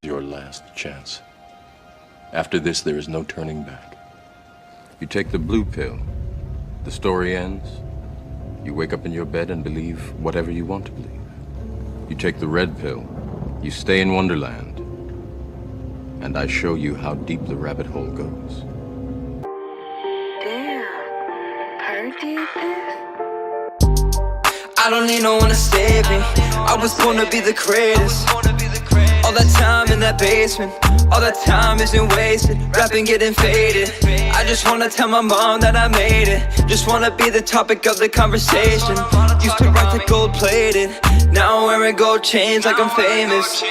your last chance. After this, there is no turning back. You take the blue pill. The story ends. You wake up in your bed and believe whatever you want to believe. You take the red pill. You stay in Wonderland. And I show you how deep the rabbit hole goes. Damn. Heard this? I don't need no one to save me. I was born to be the greatest. All that time in that basement, all that time isn't wasted. Rapping getting faded. I just wanna tell my mom that I made it. Just wanna be the topic of the conversation. Used to rock the gold plated. Now I'm wearing gold chains like I'm famous.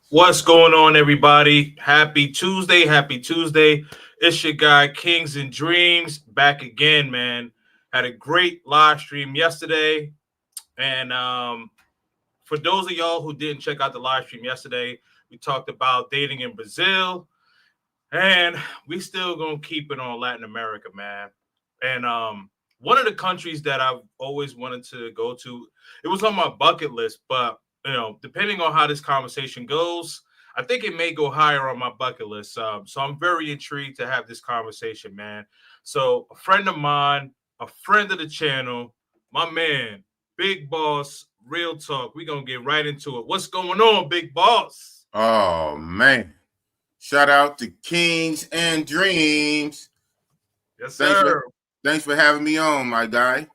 What's going on, everybody? Happy Tuesday. Happy Tuesday. It's your guy, Kings and Dreams, back again, man. Had a great live stream yesterday. And for those of y'all who didn't check out the live stream yesterday, we talked about dating in Brazil. And we still going to keep it on Latin America, man. And one of the countries that I've always wanted to go to, it was on my bucket list, but you know, depending on how this conversation goes, I think it may go higher on my bucket list. So I'm very intrigued to have this conversation, man. So a friend of mine, a friend of the channel, my man, Big Boss, Real Talk. We're going to get right into it. What's going on, Big Boss? Oh, man. Shout out to Kings and Dreams. Yes, sir. Thanks for having me on, my guy.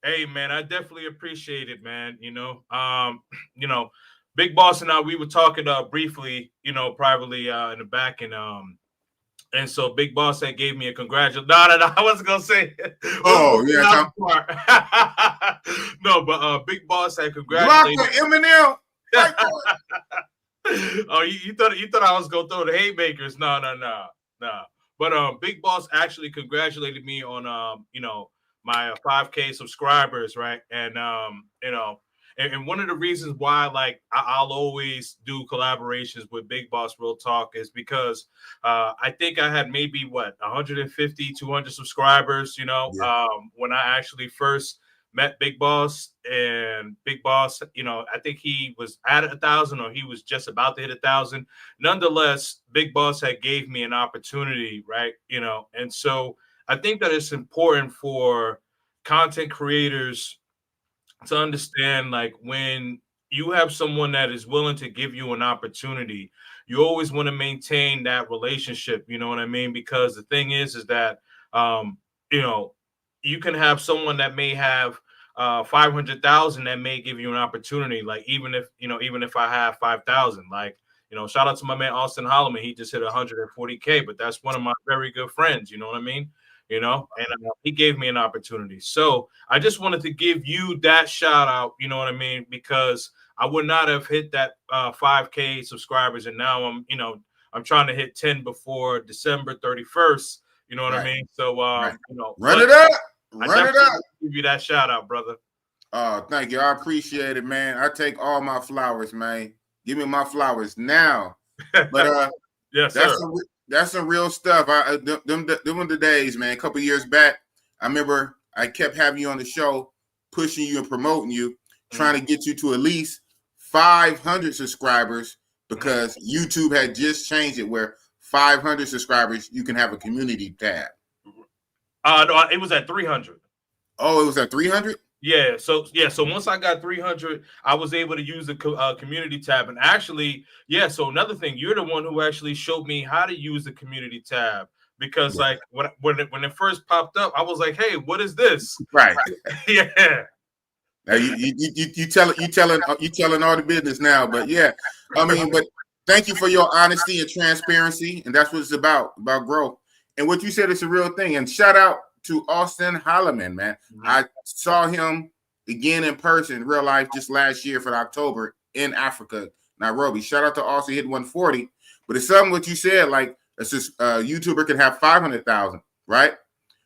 Hey, man, I definitely appreciate it, man. Big Boss and I, we were talking briefly, privately in the back, and so Big Boss had gave me a congratulations. No, I wasn't gonna say. Oh yeah, no, but Big Boss had congratulated Eminem. Oh, you thought I was gonna throw the haymakers? No. But Big Boss actually congratulated me on my 5K subscribers, right? And and one of the reasons why I'll always do collaborations with Big Boss Real Talk is because I think I had maybe 150, 200 subscribers, when I actually first met Big Boss. And Big Boss, I think he was at 1,000 or he was just about to hit 1,000. Nonetheless, Big Boss had gave me an opportunity, right? And so I think that it's important for content creators to understand, when you have someone that is willing to give you an opportunity, you always want to maintain that relationship. You know what I mean? Because the thing is that, you can have someone that may have 500,000 that may give you an opportunity. Even if I have 5,000, shout out to my man, Austin Holloman. He just hit 140K, but that's one of my very good friends. You know what I mean? And he gave me an opportunity. So I just wanted to give you that shout out, you know what I mean? Because I would not have hit that 5K subscribers. And now I'm trying to hit 10 before December 31st. You know what I mean? So, Run it up. Give you that shout out, brother. Oh, thank you. I appreciate it, man. I take all my flowers, man. Give me my flowers now. But yes, sir. That's some real stuff. Them were the days, man. A couple years back, I remember I kept having you on the show, pushing you and promoting you, trying to get you to at least 500 subscribers because YouTube had just changed it where 500 subscribers, you can have a community tab. No, it was at 300. Oh, it was at 300? Yeah. So once I got 300, I was able to use the community tab. And actually, so another thing, you're the one who actually showed me how to use the community tab, because when it first popped up, I was like, hey, what is this? Right. Yeah. Now you telling all the business now, but yeah, but thank you for your honesty and transparency, and that's what it's about growth. And what you said is a real thing. And shout out to Austin Holloman, man. I saw him again in person, real life, just last year for October in Africa, Nairobi. Shout out to Austin, hit 140. But it's something what you said, it's just a YouTuber can have 500,000, right?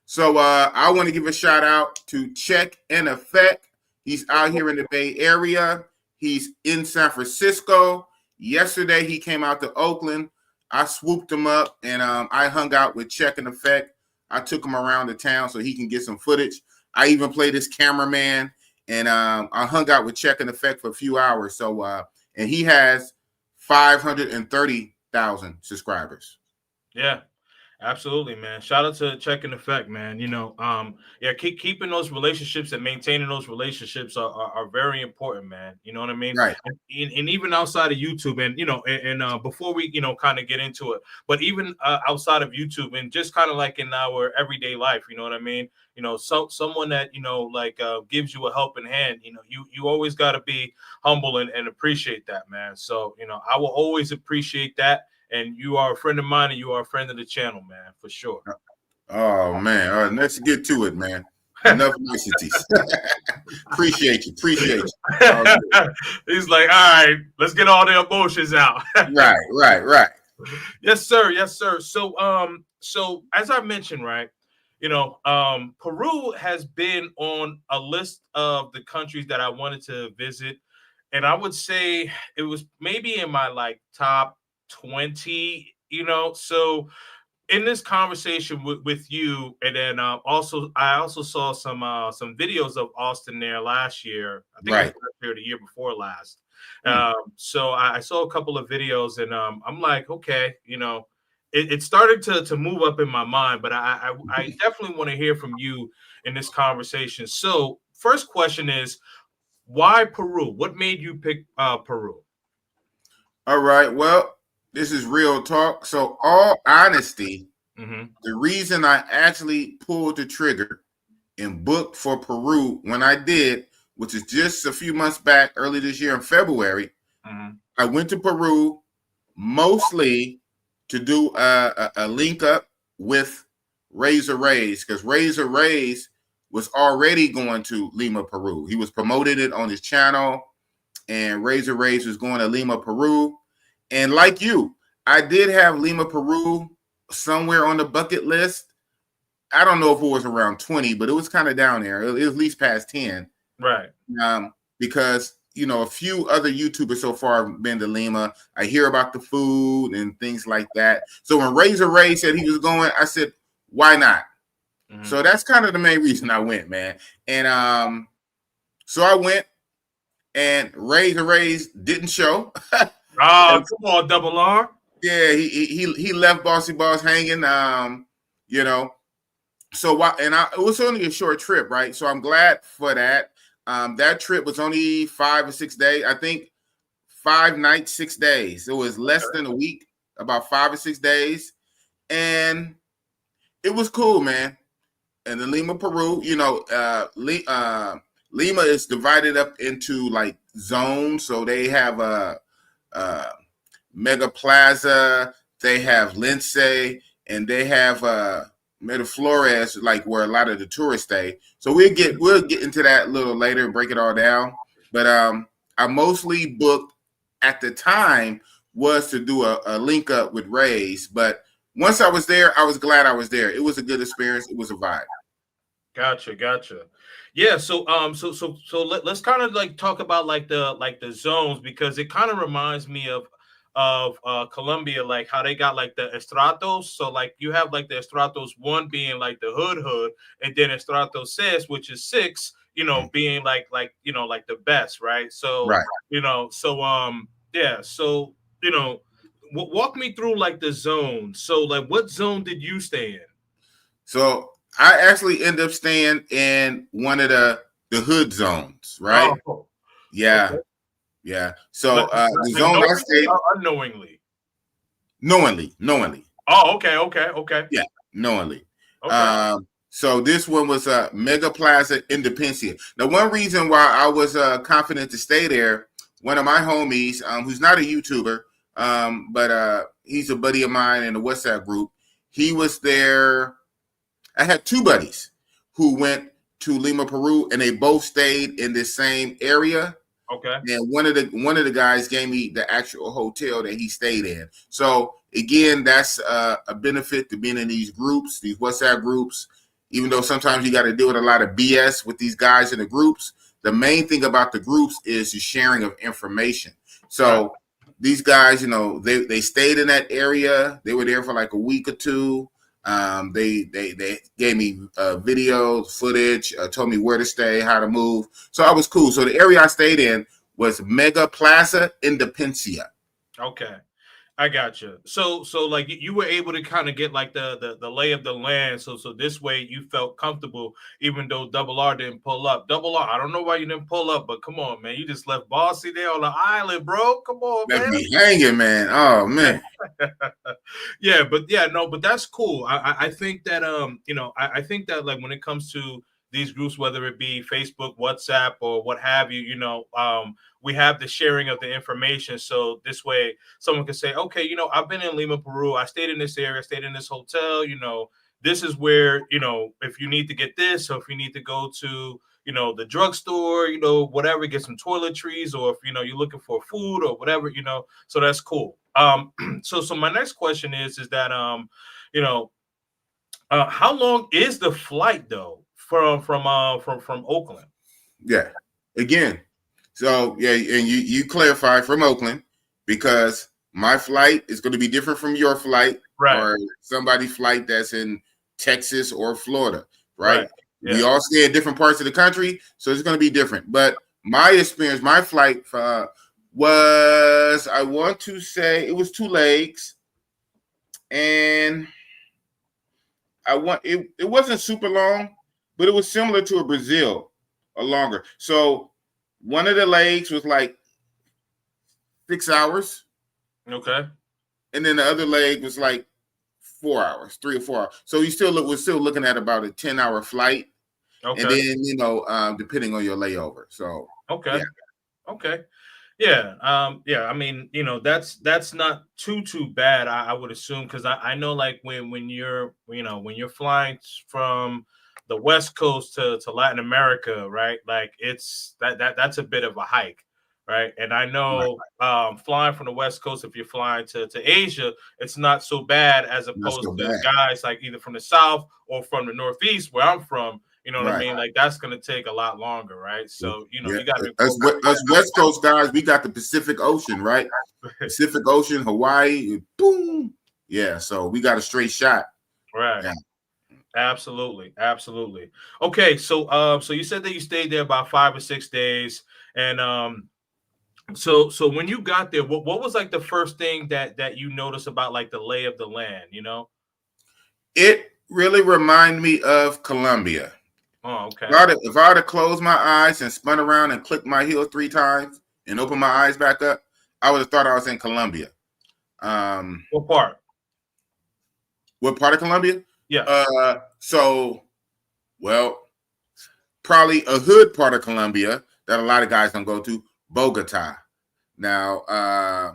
So I want to give a shout out to Check in Effect. He's out here in the Bay Area. He's in San Francisco. Yesterday, he came out to Oakland. I swooped him up, and I hung out with Check in Effect. I took him around the town so he can get some footage. I even played his cameraman, and I hung out with Check and Effect for a few hours. So, and he has 530,000 subscribers. Yeah. Absolutely, man. Shout out to Check and Effect, man. Yeah, keeping those relationships and maintaining those relationships are very important, man. You know what I mean? Right. And even outside of YouTube, and before we, kind of get into it, but even outside of YouTube and just kind of like in our everyday life, you know what I mean? Someone that, gives you a helping hand, you always got to be humble and appreciate that, man. So, I will always appreciate that. And you are a friend of mine, and you are a friend of the channel, man, for sure. Oh, man. All right, let's get to it, man. Enough niceties. Appreciate you. He's like, all right, let's get all the emotions out. Right. Yes, sir. Yes, sir. So as I mentioned, right, Peru has been on a list of the countries that I wanted to visit. And I would say it was maybe in my top 20, so in this conversation with you, and then I also saw some videos of Austin there last year. I think it was last year or the year before last. So I saw a couple of videos, and I'm like, okay, it started to move up in my mind, but I definitely want to hear from you in this conversation. So first question is, why Peru? What made you pick Peru? All right. Well, this is real talk. So, all honesty, the reason I actually pulled the trigger and booked for Peru when I did, which is just a few months back, early this year in February, I went to Peru mostly to do a link up with Razor Rays, because Razor Rays was already going to Lima, Peru. He was promoting it on his channel, and Razor Rays was going to Lima, Peru. And like you, I did have Lima, Peru somewhere on the bucket list. I don't know if it was around 20, but it was kind of down there. It was at least past 10. Right. Because, a few other YouTubers so far have been to Lima. I hear about the food and things like that. So when Razor Ray said he was going, I said, why not? So that's kind of the main reason I went, man. And so I went, and Razor Rays didn't show. Oh, come on, Double R. Yeah, he left Bossy Boss hanging. So it was only a short trip, right? So I'm glad for that. That trip was only 5 or 6 days. I think 5 nights, 6 days. It was less than a week, about 5 or 6 days, and it was cool, man. And the Lima, Peru, Lima is divided up into zones. So they have a Mega Plaza, they have Lince, and they have Metaflores, where a lot of the tourists stay. So we'll get into that a little later and break it all down. But I mostly booked at the time was to do a link up with Rays. But once I was there, I was glad I was there. It was a good experience. It was a vibe. Gotcha. Yeah. So let's kind of talk about the zones, because it kind of reminds me of Colombia, how they got the estratos. So you have the estratos 1 being the hood, and then estrato 6, which is 6, being the best, right? So right. Yeah. So walk me through the zone. So what zone did you stay in? So I actually ended up staying in one of the hood zones, right? Oh, yeah. Okay. Yeah. So the zone I stayed unknowingly. Knowingly. Oh, okay. Yeah, knowingly. Okay. So this one was Mega Plaza Independencia. Now, one reason why I was confident to stay there, one of my homies, who's not a YouTuber, but he's a buddy of mine in the WhatsApp group. He was there. I had 2 buddies who went to Lima, Peru, and they both stayed in the same area. Okay. And one of the guys gave me the actual hotel that he stayed in. So again, that's a benefit to being in these groups, these WhatsApp groups. Even though sometimes you got to deal with a lot of BS with these guys in the groups, the main thing about the groups is the sharing of information. So these guys, they stayed in that area. They were there for a week or 2. They gave me video footage, told me where to stay, how to move. So I was cool. So the area I stayed in was Mega Plaza Independencia. Okay. I got you. So like you were able to kind of get like the lay of the land. So this way you felt comfortable, even though Double R didn't pull up. Double R, I don't know why you didn't pull up, but come on, man, you just left Bossy there on the island, bro. Come on, Left man. me hanging, man. Oh man. Yeah, but that's cool. I think that I think that like when it comes to these groups, whether it be Facebook, WhatsApp, or what have you, we have the sharing of the information. So this way someone can say, okay, I've been in Lima, Peru. I stayed in this area, stayed in this hotel, this is where, if you need to get this, or if you need to go to, the drugstore, whatever, get some toiletries, or if, you're looking for food or whatever, so that's cool. So my next question is that, how long is the flight though from Oakland? Yeah. Again. So yeah, and you clarify from Oakland because my flight is going to be different from your flight or somebody's flight that's in Texas or Florida, right? Yeah. We all stay in different parts of the country, so it's going to be different. But my experience, my flight was, I want to say, it was 2 legs, and it wasn't super long, but it was similar to a Brazil, or longer. So one of the legs was like 6 hours. Okay. And then the other leg was like 4 hours, 3 or 4 hours. So we're still looking at about a 10-hour flight. Okay. And then, depending on your layover. So okay. Yeah. Okay. Yeah. I mean, that's not too bad, I would assume, because I know like when you're flying from the West Coast to Latin America, right? Like it's that's a bit of a hike, right? And I know flying from the West Coast, if you're flying to Asia, it's not so bad as opposed to guys like either from the South or from the Northeast where I'm from. You know what I mean? Like that's going to take a lot longer, right? So, you got to us West Coast guys, we got the Pacific Ocean, right? Pacific Ocean, Hawaii, boom. Yeah, so we got a straight shot. Right. Yeah. Absolutely. Okay, so you said that you stayed there about 5 or 6 days, and so when you got there, what was like the first thing that you noticed about like the lay of the land? It really reminded me of Colombia. Oh, okay. If I would have closed my eyes and spun around and clicked my heel 3 times and opened my eyes back up, I would have thought I was in Colombia. What part? What part of Colombia? Yeah. Probably a hood part of Colombia that a lot of guys don't go to, Bogota. Now,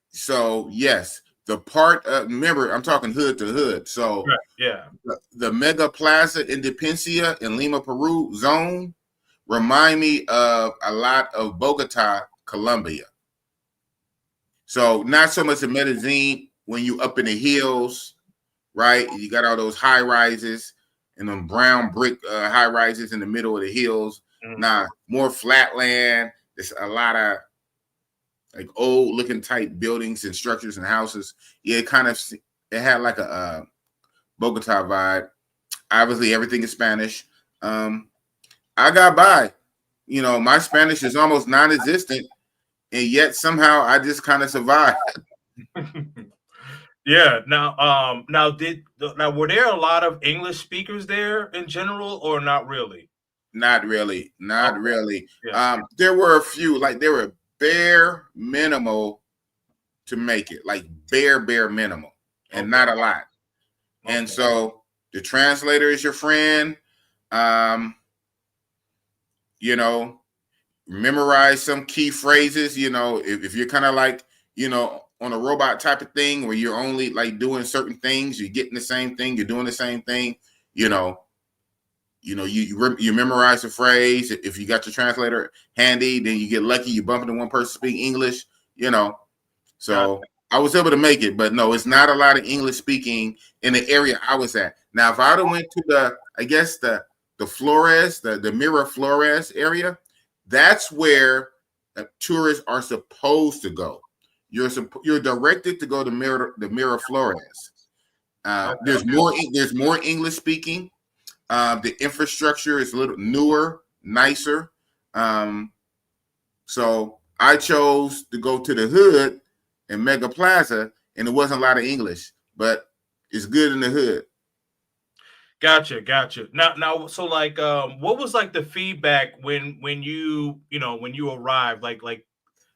so yes, the part remember, I'm talking hood to hood. So yeah, the Mega Plaza Independencia in Lima, Peru zone remind me of a lot of Bogota, Colombia. So not so much in Medellin when you up in the hills, right? You got all those high rises and them brown brick high rises in the middle of the hills. Mm-hmm. Nah, more flatland. There's a lot of like old looking type buildings and structures and houses. Yeah, it had like a Bogota vibe. Obviously, everything is Spanish. I got by. My Spanish is almost non-existent, and yet somehow I just kind of survived. Yeah. Now, were there a lot of English speakers there in general, or not really? Not really. Yeah. There were a few. Like there were bare minimal to make it, like bare minimal, and not a lot. Okay. And so the translator is your friend. Memorize some key phrases. If you're kind of like, on a robot type of thing where you're only like doing certain things, you're getting the same thing, you're doing the same thing, you memorize the phrase. If you got your translator handy, then you get lucky, you bump into one person speaking English, So I was able to make it, but no, it's not a lot of English speaking in the area I was at. Now, if I would have went to the Flores, the Miraflores area, that's where tourists are supposed to go. You're directed to go to the Miraflores. There's more English speaking. The infrastructure is a little newer, nicer. So I chose to go to the hood in Mega Plaza, and it wasn't a lot of English, but it's good in the hood. Gotcha. Now, so like, what was like the feedback when when you arrived? Like,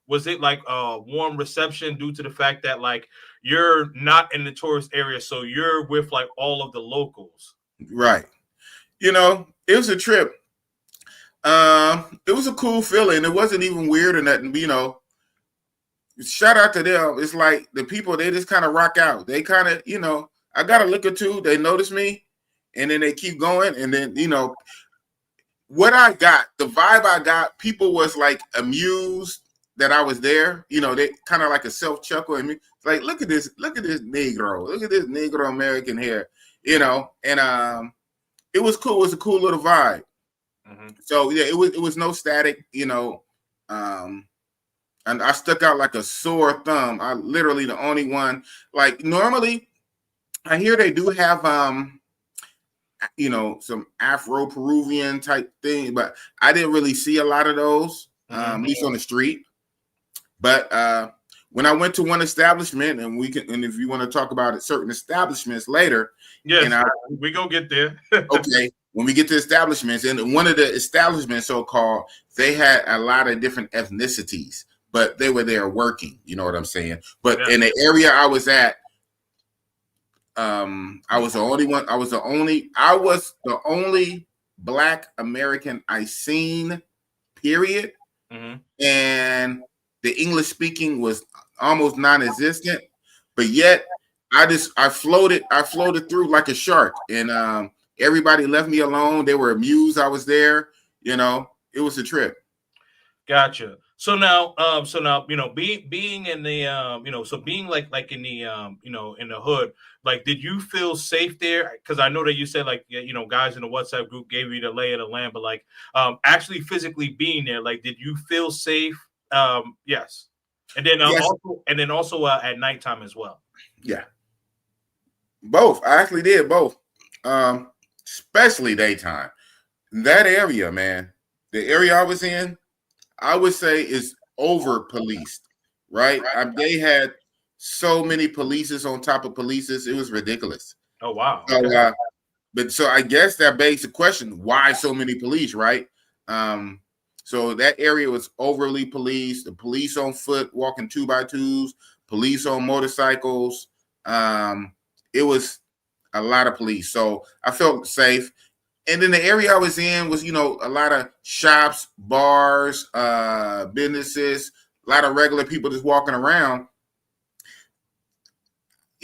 was it like a warm reception due to the fact that like you're not in the tourist area, so you're with like all of the locals? Right. It was a trip. It was a cool feeling. It wasn't even weird or nothing. Shout out to them. It's like the people, they just kind of rock out. They kind of, I got a look or two. They notice me, and then they keep going. And then, what I got, the vibe I got, people was like amused that I was there. They kind of like a self chuckle at me. It's like, look at this Negro. Look at this Negro American here, and it was cool. It was a cool little vibe. Mm-hmm. So yeah, it was no static, and I stuck out like a sore thumb. I literally the only one. Like normally, I hear they do have some Afro Peruvian type thing, but I didn't really see a lot of those, at least on the street. But when I went to one establishment, and if you want to talk about it, certain establishments later, yes, we gonna get there. Okay. When we get to establishments, and one of the establishments, so-called, they had a lot of different ethnicities, but they were there working. You know what I'm saying? But in the area I was at, I was the only one. I was the only Black American I seen, period. Mm-hmm. And the English speaking was almost non-existent, but yet I floated through like a shark, and everybody left me alone. They were amused I was there. It was a trip. Gotcha. So now, being in the, so being like in the, in the hood, like, did you feel safe there? Because I know that you said like, guys in the WhatsApp group gave you the lay of the land, but like, actually physically being there, like, did you feel safe? Yes. And then Yes. also at nighttime as well. Yeah. Both. I actually did both. Especially daytime. That area, man, the area I was in, I would say is over policed, right? They had so many polices on top of polices. It was ridiculous. Oh, wow. So, so I guess that begs the question, why so many police, right? So that area was overly policed. The police on foot, walking 2x2s, police on motorcycles. It was a lot of police. So I felt safe. And then the area I was in was, a lot of shops, bars, businesses, a lot of regular people just walking around.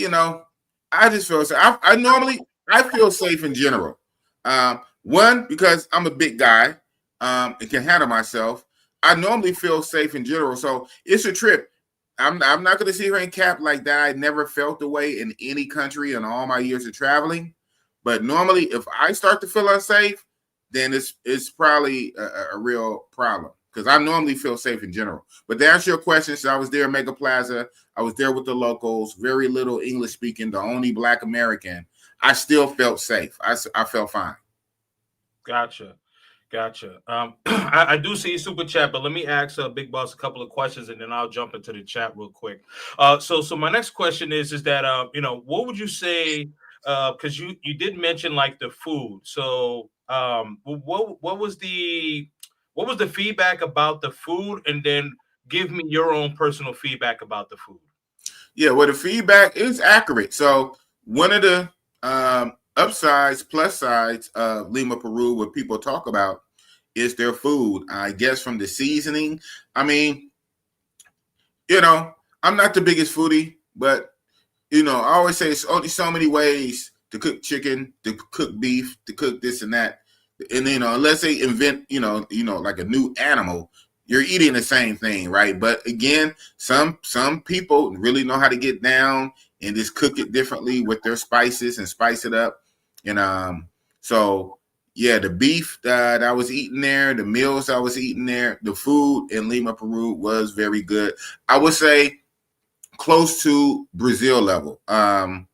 I just feel safe. I feel safe in general. One, because I'm a big guy and can handle myself. I normally feel safe in general. So it's a trip. I'm not going to sit here and cap like that. I never felt the way in any country in all my years of traveling. But normally, if I start to feel unsafe, then it's probably a real problem, because I normally feel safe in general. But to answer your question, so I was there at Mega Plaza. I was there with the locals, very little English speaking, the only Black American. I still felt safe. I felt fine. Gotcha. I do see super chat, but let me ask Big Boss a couple of questions, and then I'll jump into the chat real quick. So my next question is that what would you say? Because you did mention like the food. So what was the feedback about the food, and then give me your own personal feedback about the food. Yeah, well, the feedback is accurate. So one of the upsides, plus sides of Lima, Peru, what people talk about is their food. I guess from the seasoning. I mean, I'm not the biggest foodie, but I always say it's only so many ways to cook chicken, to cook beef, to cook this and that. And unless they invent, like a new animal, you're eating the same thing, right? But again, some people really know how to get down and just cook it differently with their spices and spice it up. And so yeah, the beef that I was eating there, the meals I was eating there, the food in Lima, Peru was very good. I would say close to Brazil level. Mm.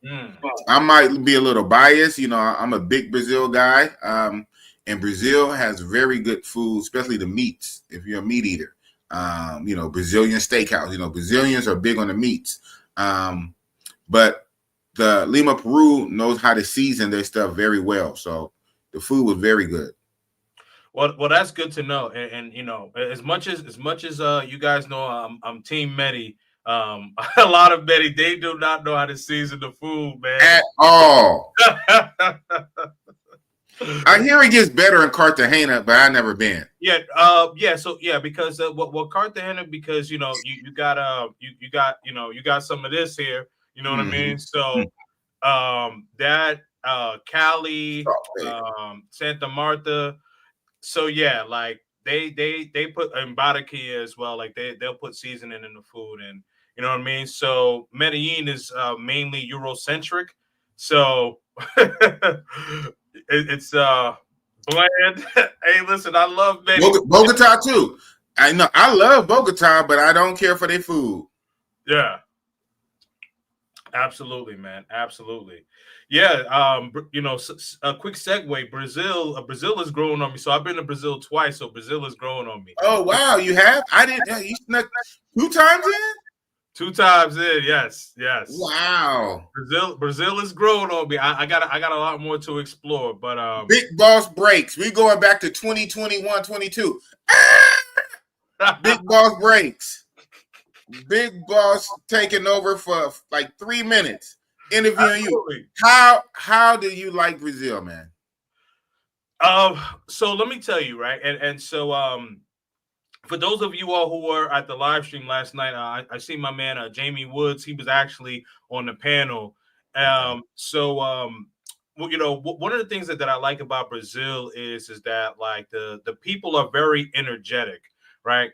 I might be a little biased. You know, I'm a big Brazil guy. And Brazil has very good food, especially the meats, if you're a meat eater. You know, Brazilian steakhouse. You know, Brazilians are big on the meats. But the Lima, Peru knows how to season their stuff very well. So the food was very good. Well, that's good to know. And you know, as much as you guys know, I'm Team Medi. A lot of Medi, they do not know how to season the food, man. At all. I hear it gets better in Cartagena, but I never been. Yeah, because what Cartagena, because you know you got you got some of this here, you know what I mean? So that Cali, Santa Marta, so yeah, like they put in Barranquilla as well, like they'll put seasoning in the food, and you know what I mean? So Medellin is mainly Eurocentric, so it's bland. Hey, listen, I love Medellin. Bogota too. I know I love Bogota, but I don't care for their food. Yeah, absolutely, man, absolutely. Yeah, you know, a quick segue. Brazil is growing on me. So I've been to Brazil twice. So Brazil is growing on me. Oh wow, you have? I didn't. You snuck 2 times in? 2 times in, yes. Wow. Brazil is growing on me. I got a lot more to explore, but Big Boss breaks. We going back to 2021, 22. Big Boss breaks. Big Boss taking over for like 3 minutes, interviewing you. How do you like Brazil, man? So let me tell you, right, and so for those of you all who were at the live stream last night, I see my man Jamie Woods. He was actually on the panel. Well, you know, one of the things that I like about Brazil is that like the people are very energetic, right?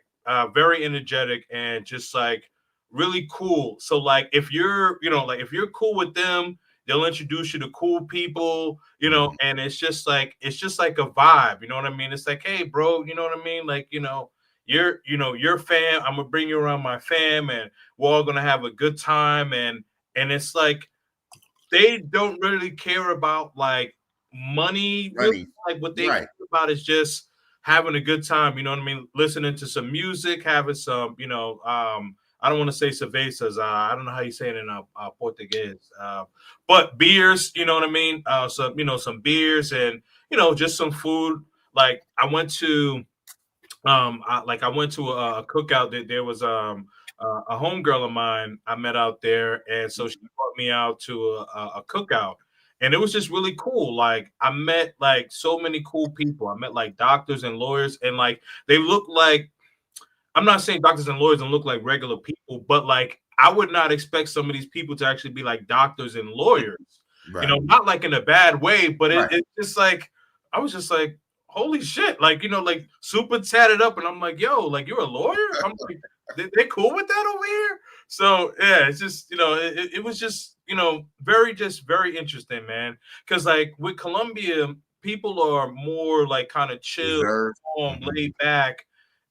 Very energetic and just like really cool. So like if you're, you know, like if you're cool with them, they'll introduce you to cool people, you know, and it's just like a vibe, you know what I mean? It's like, hey, bro, you know what I mean? Like, your fam, I'm gonna bring you around my fam and we're all gonna have a good time. And it's like they don't really care about like money. Really. Like what they care about is just having a good time, you know what I mean? Listening to some music, having some, I don't want to say cervezas. I don't know how you say it in Portuguese. But beers, you know what I mean? Some beers and, just some food. Like I went to a cookout. That there was a homegirl of mine I met out there, and so she brought me out to a cookout, and it was just really cool. Like I met like so many cool people. I met like doctors and lawyers, and like they look like, I'm not saying doctors and lawyers don't look like regular people, but like I would not expect some of these people to actually be like doctors and lawyers. Right. Not like in a bad way, but it's just like I was just like, holy shit, like like super tatted up, and I'm like, yo, like you're a lawyer? I'm like, they cool with that over here? So yeah, it's just it was just very interesting, man. Because like with Colombia, people are more like kind of chill, calm, laid back.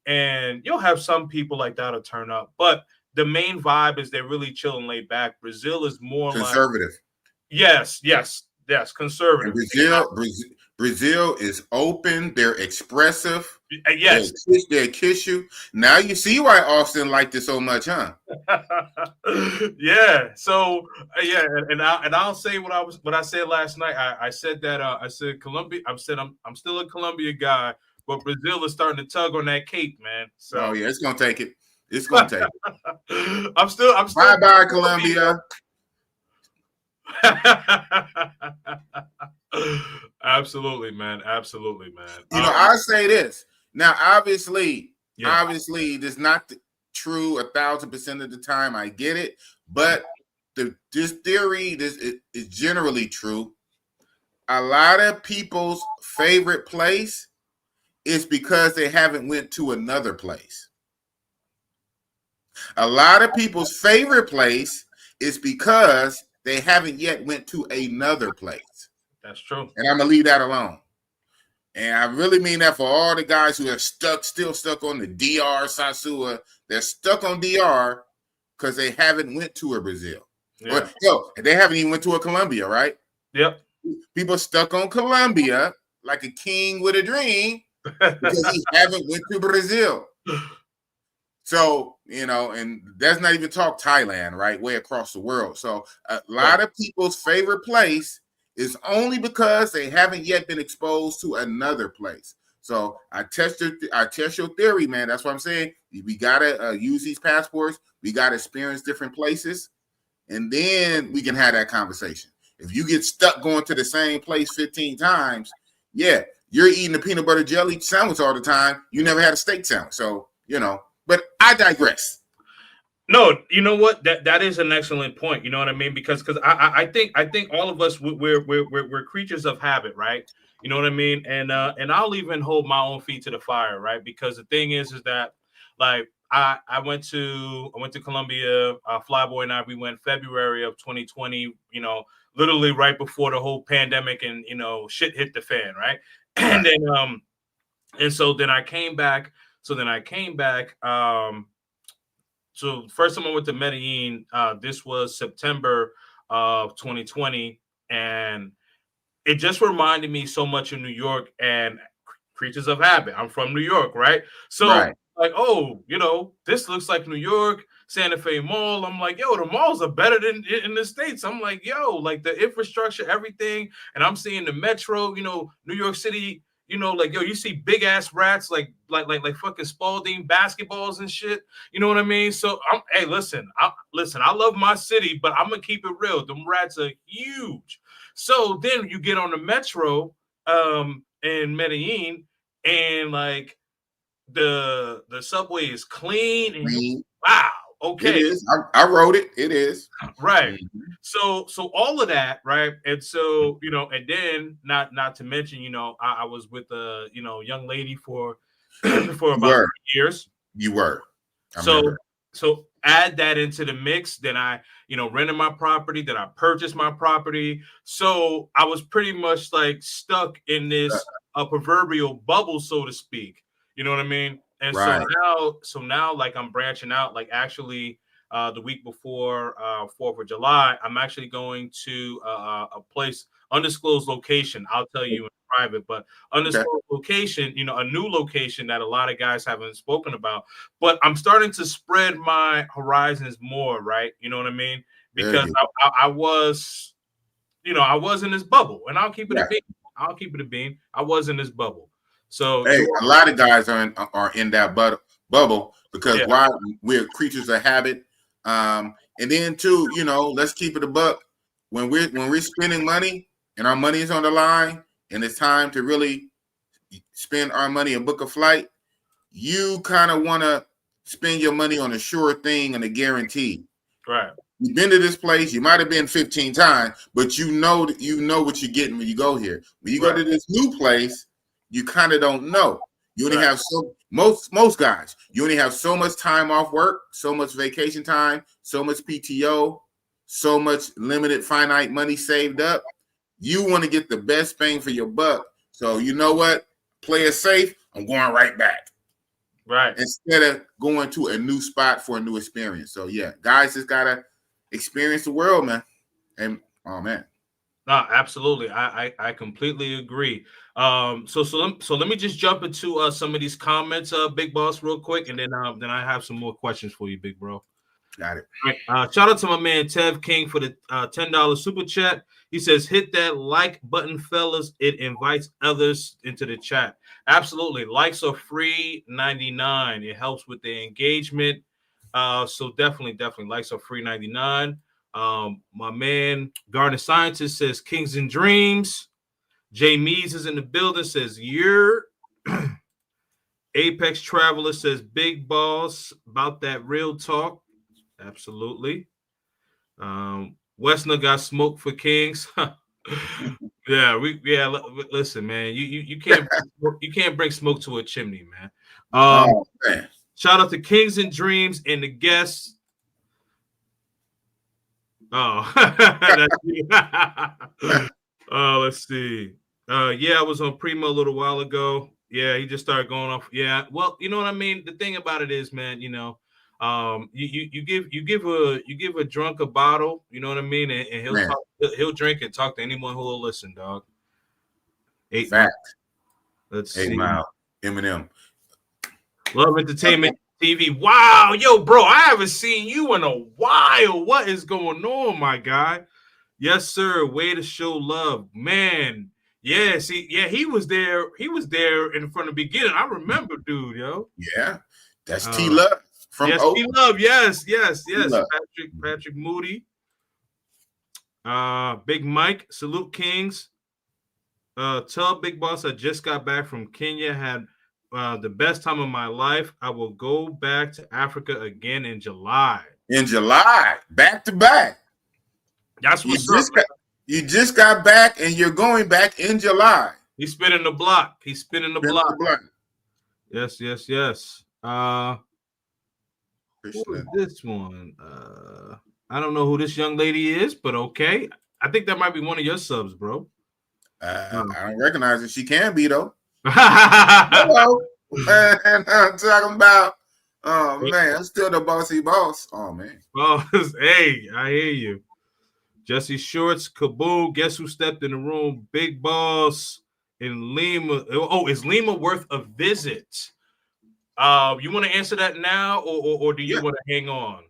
And you'll have some people like that'll turn up, but the main vibe is they're really chill and laid back. Brazil is more conservative. Yes, conservative. Brazil is open. They're expressive. Yes, they'll kiss you. Now you see why Austin liked it so much, huh? Yeah. So and I'll say what I said last night. I said that I said Colombia. I'm still a Colombia guy. But Brazil is starting to tug on that cape, man. So yeah, it's gonna take it. It's gonna take it. I'm still bye, Colombia. Absolutely, man. I say this now. Obviously, this is not true 1,000% of the time. I get it, but this theory is generally true. A lot of people's favorite place is because they haven't went to another place. A lot of people's favorite place is because they haven't yet went to another place. That's true. And I'm going to leave that alone. And I really mean that for all the guys who are still stuck on the DR Sasua. They're stuck on DR because they haven't went to a Brazil. Yeah. Or, they haven't even went to a Colombia, right? Yep. People stuck on Colombia like a king with a dream because he haven't went to Brazil. So, and that's not even talk Thailand, right? Way across the world. So a lot of people's favorite place is only because they haven't yet been exposed to another place. So I test your theory, man. That's what I'm saying. We gotta use these passports. We gotta experience different places, and then we can have that conversation. If you get stuck going to the same place 15 times, yeah, you're eating a peanut butter jelly sandwich all the time. You never had a steak sandwich, so But I digress. No, you know what? That is an excellent point. You know what I mean? Because I think all of us we're creatures of habit, right? You know what I mean? And I'll even hold my own feet to the fire, right? Because the thing is that like I went to Colombia, Flyboy and we went February of 2020. Literally right before the whole pandemic and shit hit the fan, right? And then so then I came back. So first time I went to Medellin, this was September of 2020, and it just reminded me so much of New York and creatures of habit. I'm from New York, right? So like, oh, this looks like New York, Santa Fe Mall. I'm like, yo, the malls are better than in the States. I'm like, yo, like the infrastructure, everything. And I'm seeing the metro, New York City, like, yo, you see big ass rats like fucking Spalding basketballs and shit. You know what I mean? So hey, listen, I love my city, but I'm gonna keep it real. Them rats are huge. So then you get on the metro in Medellin, and like the subway is clean and wow, okay. It is. I wrote it. It is. Right. So all of that, right? And so, and then not to mention, I was with a young lady for for about 3 years. You were. So add that into the mix. Then I, rented my property. Then I purchased my property. So I was pretty much like stuck in this proverbial bubble, so to speak. You know what I mean? And so now, like I'm branching out. Like actually, the week before 4th of July, I'm actually going to a place, undisclosed location. I'll tell you in private, but undisclosed location, a new location that a lot of guys haven't spoken about. But I'm starting to spread my horizons more, right? You know what I mean? Because I was, I was in this bubble, and I'll keep it a bean. I'll keep it a bean. I was in this bubble. So a lot of guys are in that bubble because why? We're creatures of habit. And then too, let's keep it a buck. When we're spending money and our money is on the line and it's time to really spend our money and book a flight, you kind of want to spend your money on a sure thing and a guarantee. Right. You've been to this place, you might have been 15 times, but you know what you're getting when you go here. When you go to this new place, you kind of don't know. You only have most guys, you only have so much time off work, so much vacation time, so much PTO, so much limited finite money saved up. You want to get the best bang for your buck. So you know what? Play it safe. I'm going right back. Right. Instead of going to a new spot for a new experience. So yeah, guys just gotta experience the world, man. And oh man. No, absolutely. I completely agree. So let me just jump into some of these comments, Big Boss, real quick, and then I have some more questions for you, Big Bro. Got it. All right. Shout out to my man Tev King for the $10 super chat. He says, "Hit that like button, fellas. It invites others into the chat." Absolutely, likes are free, 99. It helps with the engagement. So definitely, likes are free, 99. My man Garden Scientist says Kings and Dreams. Jay Mees is in the building, says you're Apex Traveler says Big Boss about that real talk. Absolutely. Westner got smoke for Kings. Listen, man, you can't bring smoke to a chimney, man. Man. Shout out to Kings and Dreams and the guests. Oh, let's see. I was on Primo a little while ago. Yeah, he just started going off. Yeah, well, you know what I mean? The thing about it is, man, You give a drunk a bottle, you know what I mean, and he'll Man, talk, he'll drink and talk to anyone who will listen, dog. 8 Mile. fact. Let's 8 see. Mile, Eminem. Love Entertainment TV. Wow, yo, bro, I haven't seen you in a while. What is going on, my guy? Yes, sir. Way to show love, man. Yeah, see, yeah, he was there. He was there in from the beginning. I remember, dude, yo. Yeah, that's T Love from Yes, O. T Love. Yes. T-Love. Patrick Moody. Big Mike. Salute Kings. Tell Big Boss I just got back from Kenya. Had the best time of my life. I will go back to Africa again in July. In July, back to back. That's what's up. You just got back, and you're going back in July. He's spinning the block. He's spinning the block. Yes. Who is this one? I don't know who this young lady is, but okay. I think that might be one of your subs, bro. I don't recognize it. She can be though. Hello. And I'm talking about. Oh man, I'm still the bossy boss. Oh man. Boss, hey, I hear you. Jesse Shorts, Kaboo. Guess who stepped in the room? Big Boss in Lima. Oh, is Lima worth a visit? You want to answer that now, or do you want to hang on?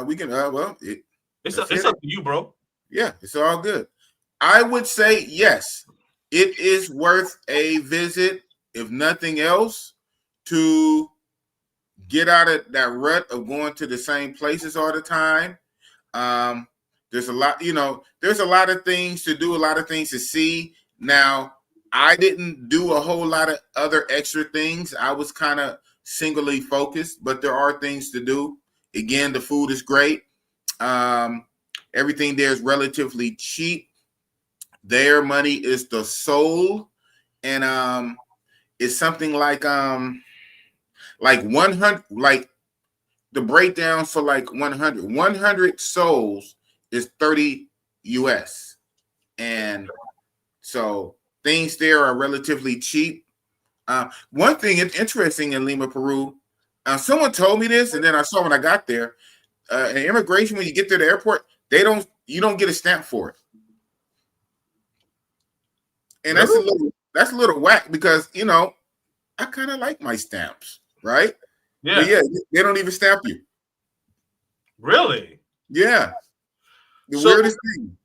We can. It's up to you, bro. Yeah, it's all good. I would say yes. It is worth a visit, if nothing else, to get out of that rut of going to the same places all the time. There's a lot, there's a lot of things to do, a lot of things to see. Now, I didn't do a whole lot of other extra things. I was kind of singly focused, but there are things to do. Again, the food is great. Everything there is relatively cheap. Their money is the soul, and it's something like 100, like the breakdown for like 100 souls is 30 US, and so things there are relatively cheap. One thing is interesting in Lima, Peru. Someone told me this, and then I saw when I got there. In immigration, when you get to the airport, you don't get a stamp for it. And really? that's a little whack because I kind of like my stamps, right? Yeah. But yeah, they don't even stamp you. Really? Yeah. The weirdest thing.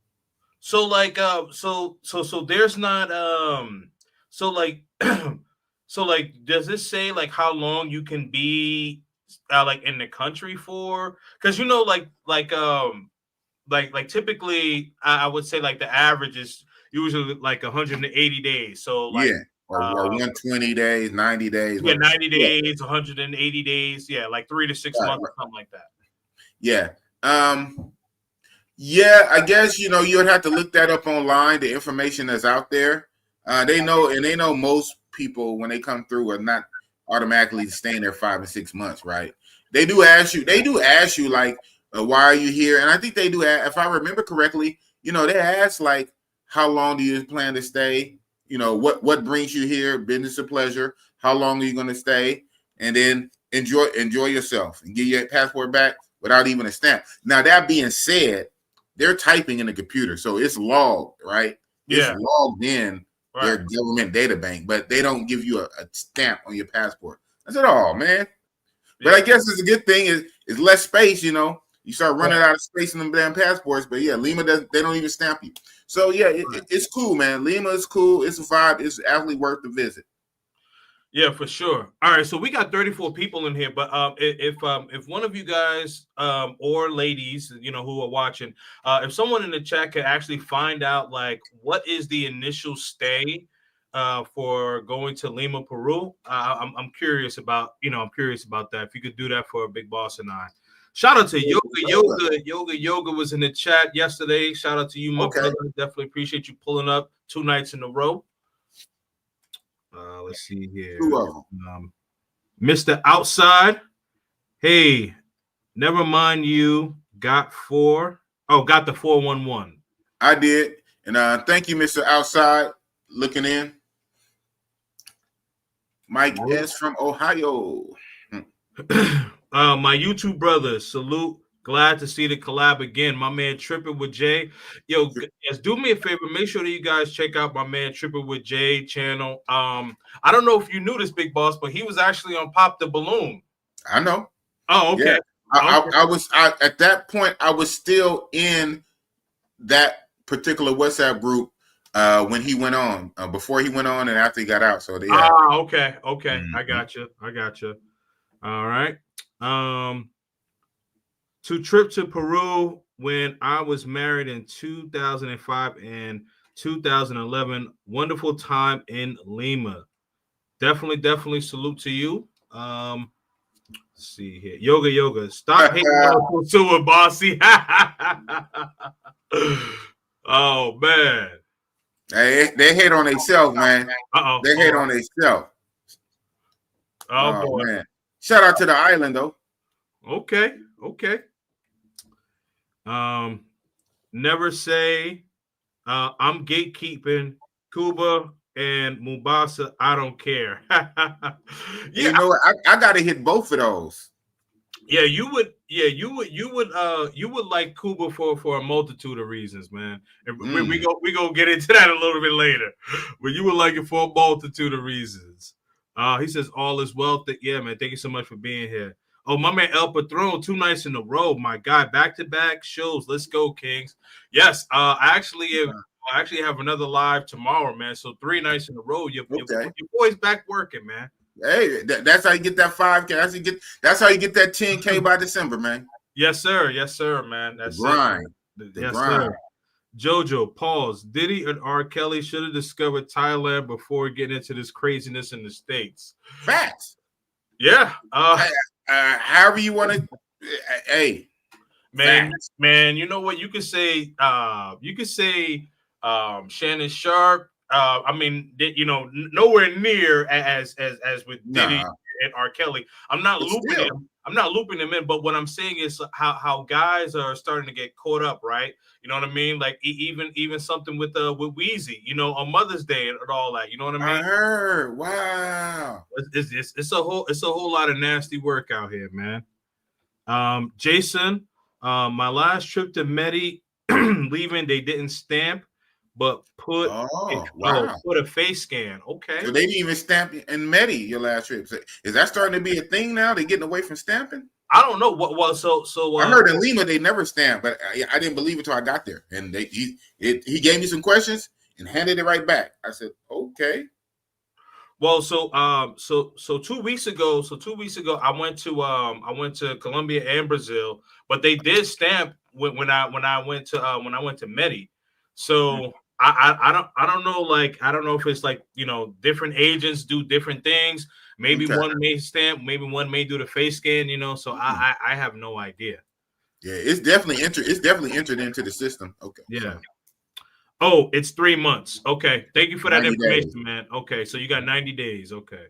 So like so there's not so like does this say like how long you can be like in the country for? Because like typically I would say like the average is usually like 180 days. So like or 120 days, 90 days. Yeah, 90 days, 180 days. Yeah, like 3 to 6 months, something like that. Yeah. Yeah, I guess you would have to look that up online, the information that's out there. They know most people when they come through are not automatically staying there 5 and 6 months, right? They do ask you like, why are you here? And I think they do, if I remember correctly, they ask like, how long do you plan to stay? What brings you here? Business or pleasure? How long are you going to stay? And then enjoy yourself and get your passport back without even a stamp. Now, that being said, they're typing in the computer, so it's logged, right? Yeah. It's logged in their government data bank, but they don't give you a stamp on your passport. I said, oh, man. But I guess it's a good thing is less space, You start running out of space in them damn passports, but yeah, Lima they don't even stamp you. So yeah, it's cool, man. Lima is cool. It's a vibe. It's absolutely worth the visit. Yeah, for sure. All right, so we got 34 people in here, but if one of you guys or ladies, who are watching, if someone in the chat could actually find out like what is the initial stay for going to Lima, Peru, I'm curious about that. If you could do that for Big Boss and I. Shout out to Yoga was in the chat yesterday. Shout out to you, my brother. Definitely appreciate you pulling up 2 nights in a row. Let's see here. Mr. Outside. Hey, never mind you got the 411. I did. And thank you, Mr. Outside, looking in. Mike S. from Ohio. My YouTube brothers, salute. Glad to see the collab again. My man Tripping with Jay. Yo, guys, do me a favor. Make sure that you guys check out my man Tripping with Jay channel. I don't know if you knew this, Big Boss, but he was actually on Pop the Balloon. I know. Oh, okay. Yeah. I was at that point. I was still in that particular WhatsApp group when he went on. Before he went on and after he got out. So yeah. Okay. Mm-hmm. I got you. All right. To trip to Peru when I was married in 2005 and 2011. Wonderful time in Lima. Definitely salute to you. Let's see here. Yoga. Stop hating on Kusua, bossy. Oh man. They hate on themselves, man. They hate on themselves. Oh boy. Man. Shout out to the island though. Okay. Never say I'm gatekeeping Cuba and Mombasa. I don't care. Yeah, you know what? I gotta hit both of those. Yeah, you would like Cuba for a multitude of reasons, man. And we go get into that a little bit later. But you would like it for a multitude of reasons. He says all is well. Yeah, man. Thank you so much for being here. Oh, my man El Patron, 2 nights in a row. My God, back-to-back shows. Let's go, Kings. Yes, I actually have another live tomorrow, man. So 3 nights in a row. Your boy's back working, man. Hey, that's how you get that 5K. That's how you get that 10K by December, man. Yes, sir, man. That's the grind. Yes, sir. Jojo, pause. Diddy and R. Kelly should have discovered Thailand before getting into this craziness in the States. Facts. Yeah. However you want to. Hey, man. You know what? You could say. Shannon Sharp. I mean, nowhere near as with Diddy and R. Kelly. I'm not looping them in, but what I'm saying is how guys are starting to get caught up, right? You know what I mean? Like even something with Weezy, on Mother's Day and all that. You know what I mean? I heard. Wow. It's a whole lot of nasty work out here, man. Jason, my last trip to Medi, leaving, they didn't stamp. But put a face scan. Okay. So they didn't even stamp in Medi your last trip. So is that starting to be a thing now? They're getting away from stamping? I don't know. So I heard in Lima they never stamped, but I didn't believe it till I got there. And he gave me some questions and handed it right back. I said, okay. Well, so 2 weeks ago, I went to Colombia and Brazil, but they did stamp when I went to Medi. So I don't know, like I don't know if it's like different agents do different things. Maybe one may stamp, maybe one may do the face scan, so I have no idea. Yeah, it's definitely entered into the system. Okay. Yeah. Oh, it's 3 months. Okay. Thank you for that information, man. Okay, so you got 90 days. Okay.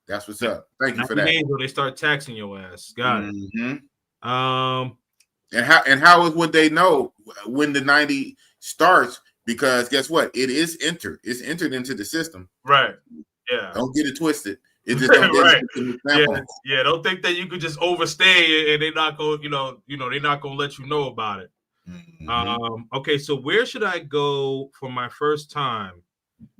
That's what's up. Thank you for that. Days where they start taxing your ass. Got it. And how would they know when the 90 starts? Because guess what? It is entered. It's entered into the system. Right. Yeah. Don't get it twisted. It just don't right. Yeah. Don't think that you could just overstay and they're not going, they're not going to let you know about it. Mm-hmm. Okay. So where should I go for my first time?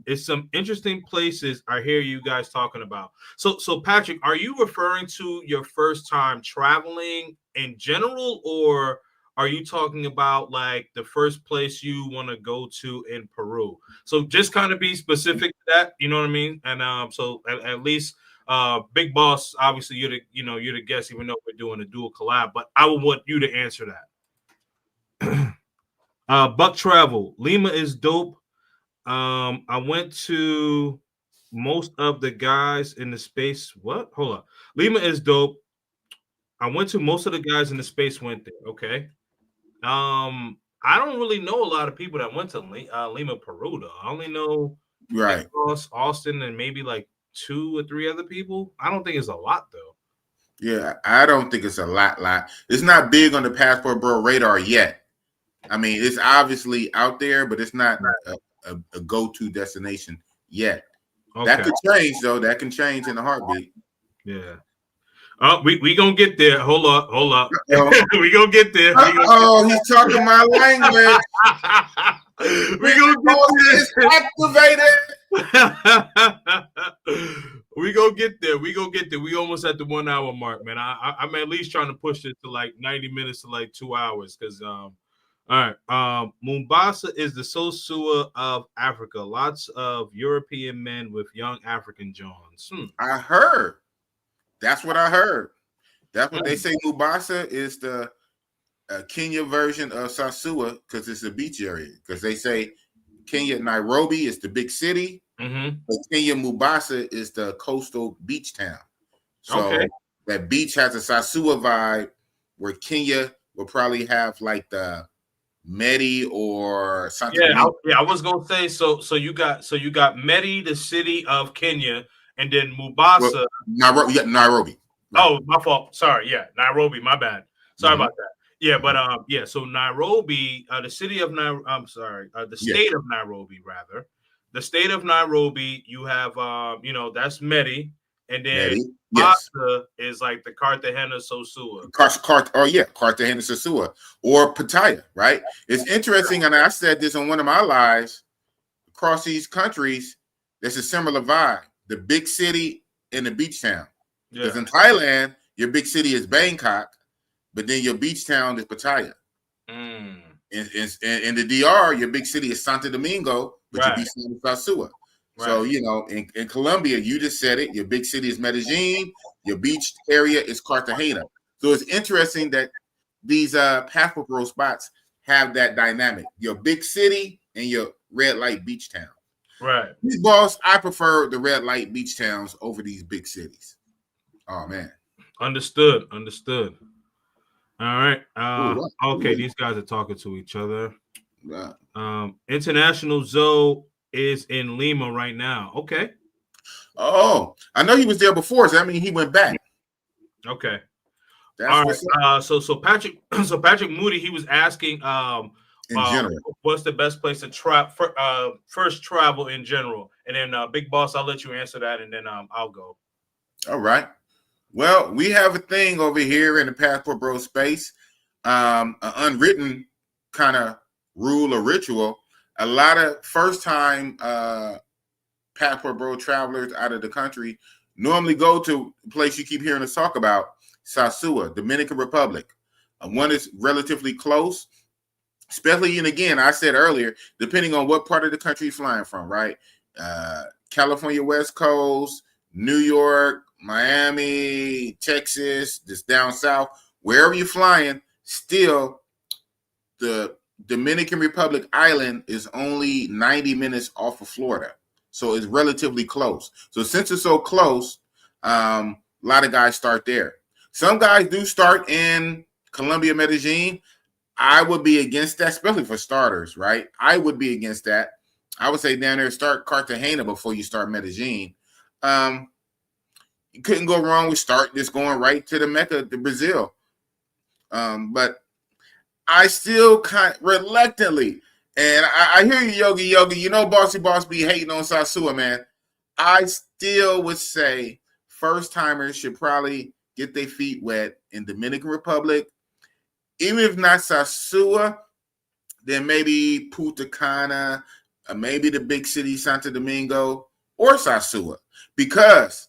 It's some interesting places I hear you guys talking about. So Patrick, are you referring to your first time traveling in general, or are you talking about like the first place you want to go to in Peru? So just kind of be specific to that, you know what I mean? And so at least Big Boss, obviously you're the guest, even though we're doing a dual collab, but I would want you to answer that. Buck Travel, Lima is dope. I went to most of the guys in the space. What? Hold up. Lima is dope. I went to most of the guys in the space went there. Okay. I don't really know a lot of people that went to Lima, Peru, though. I only know Austin and maybe like 2 or 3 other people. I don't think it's a lot, though. Yeah, I don't think it's a lot. It's not big on the Passport Bro radar yet. I mean, it's obviously out there, but it's not a go-to destination yet. Okay. That could change, though. That can change in a heartbeat. Yeah. We gonna get there. Hold up. Uh-oh. We gonna get there. Uh-oh, he's talking my language. We gonna get It's there. We gonna get there. We gonna get there. We almost at the 1 hour mark, man. I'm at least trying to push it to like 90 minutes to like 2 hours. Cause all right. Mombasa is the Sosua of Africa. Lots of European men with young African Johns. I heard. That's what I heard. That's what they say. Mombasa is the Kenya version of Sosua because it's a beach area. Because they say Kenya Nairobi is the big city, but Kenya Mombasa is the coastal beach town. So that beach has a Sosua vibe, where Kenya will probably have like the Medi or something. I was gonna say so. You got Medi, the city of Kenya, and then Mombasa. Well, Nairobi. Oh, my fault. Sorry. Yeah, Nairobi. My bad. Sorry about that. Yeah, but so Nairobi, the city of the state of Nairobi, rather. The state of Nairobi, you have that's Medi, and then Mombasa is like the Cartagena Sosua. Cartagena Sosua or Pattaya, right? It's interesting, and I said this on one of my lives. Across these countries, there's a similar vibe. The big city and the beach town. Because in Thailand, your big city is Bangkok, but then your beach town is Pattaya. In the DR, your big city is Santo Domingo, but your beach town is Sosua. Right. So, in Colombia, you just said it, your big city is Medellin, your beach area is Cartagena. So it's interesting that these passport bro spots have that dynamic. Your big city and your red light beach town. Right. These boss, I prefer the red light beach towns over these big cities. Oh man. Understood. All right. Okay, these guys are talking to each other. International Zoe is in Lima right now. Okay. Oh, I know he was there before, so I mean he went back. Okay. All right. So Patrick Moody, he was asking in general, what's the best place to first travel in general? And then Big Boss, I'll let you answer that, and then I'll go. All right. Well, we have a thing over here in the Passport Bro space, an unwritten kind of rule or ritual. A lot of first-time Passport Bro travelers out of the country normally go to a place you keep hearing us talk about, Sosua, Dominican Republic. One is relatively close, especially, and again, I said earlier, depending on what part of the country you're flying from, right? California West Coast, New York, Miami, Texas, just down south, wherever you're flying, still the Dominican Republic island is only 90 minutes off of Florida. So it's relatively close. So since it's so close, a lot of guys start there. Some guys do start in Colombia, Medellin. I would be against that, especially for starters, right? I would be against that. I would say down there, start Cartagena before you start Medellin. You couldn't go wrong with just going right to the Mecca, to Brazil. But I still kind of reluctantly, and I hear you, Yogi. Bossy Boss be hating on Sosua, man. I still would say first-timers should probably get their feet wet in Dominican Republic. Even if not Sosua, then maybe Punta Cana, maybe the big city Santo Domingo, or Sosua. Because,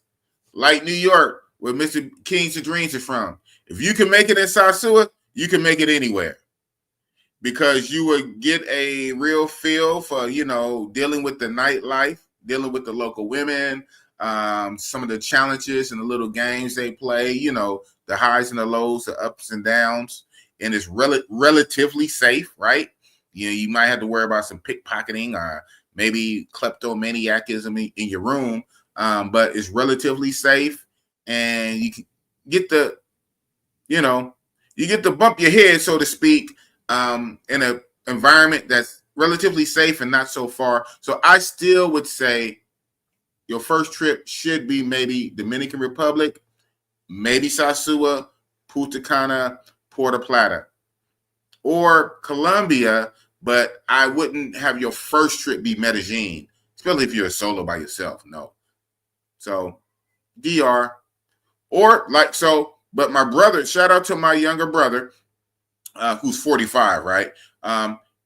like New York, where Mr. King's Dreams are from, if you can make it in Sosua, you can make it anywhere. Because you would get a real feel for, dealing with the nightlife, dealing with the local women, some of the challenges and the little games they play, the highs and the lows, the ups and downs. And it's relatively safe, right? You might have to worry about some pickpocketing or maybe kleptomaniacism in your room, but it's relatively safe, and you can get the, you get to bump your head, so to speak, in an environment that's relatively safe and not so far. So I still would say your first trip should be maybe Dominican Republic, maybe Sosua, Punta Cana, Puerto Plata, or Colombia, but I wouldn't have your first trip be Medellin, especially if you're a solo by yourself. No. So DR, Or like so, but my brother, shout out to my younger brother, who's 45, right?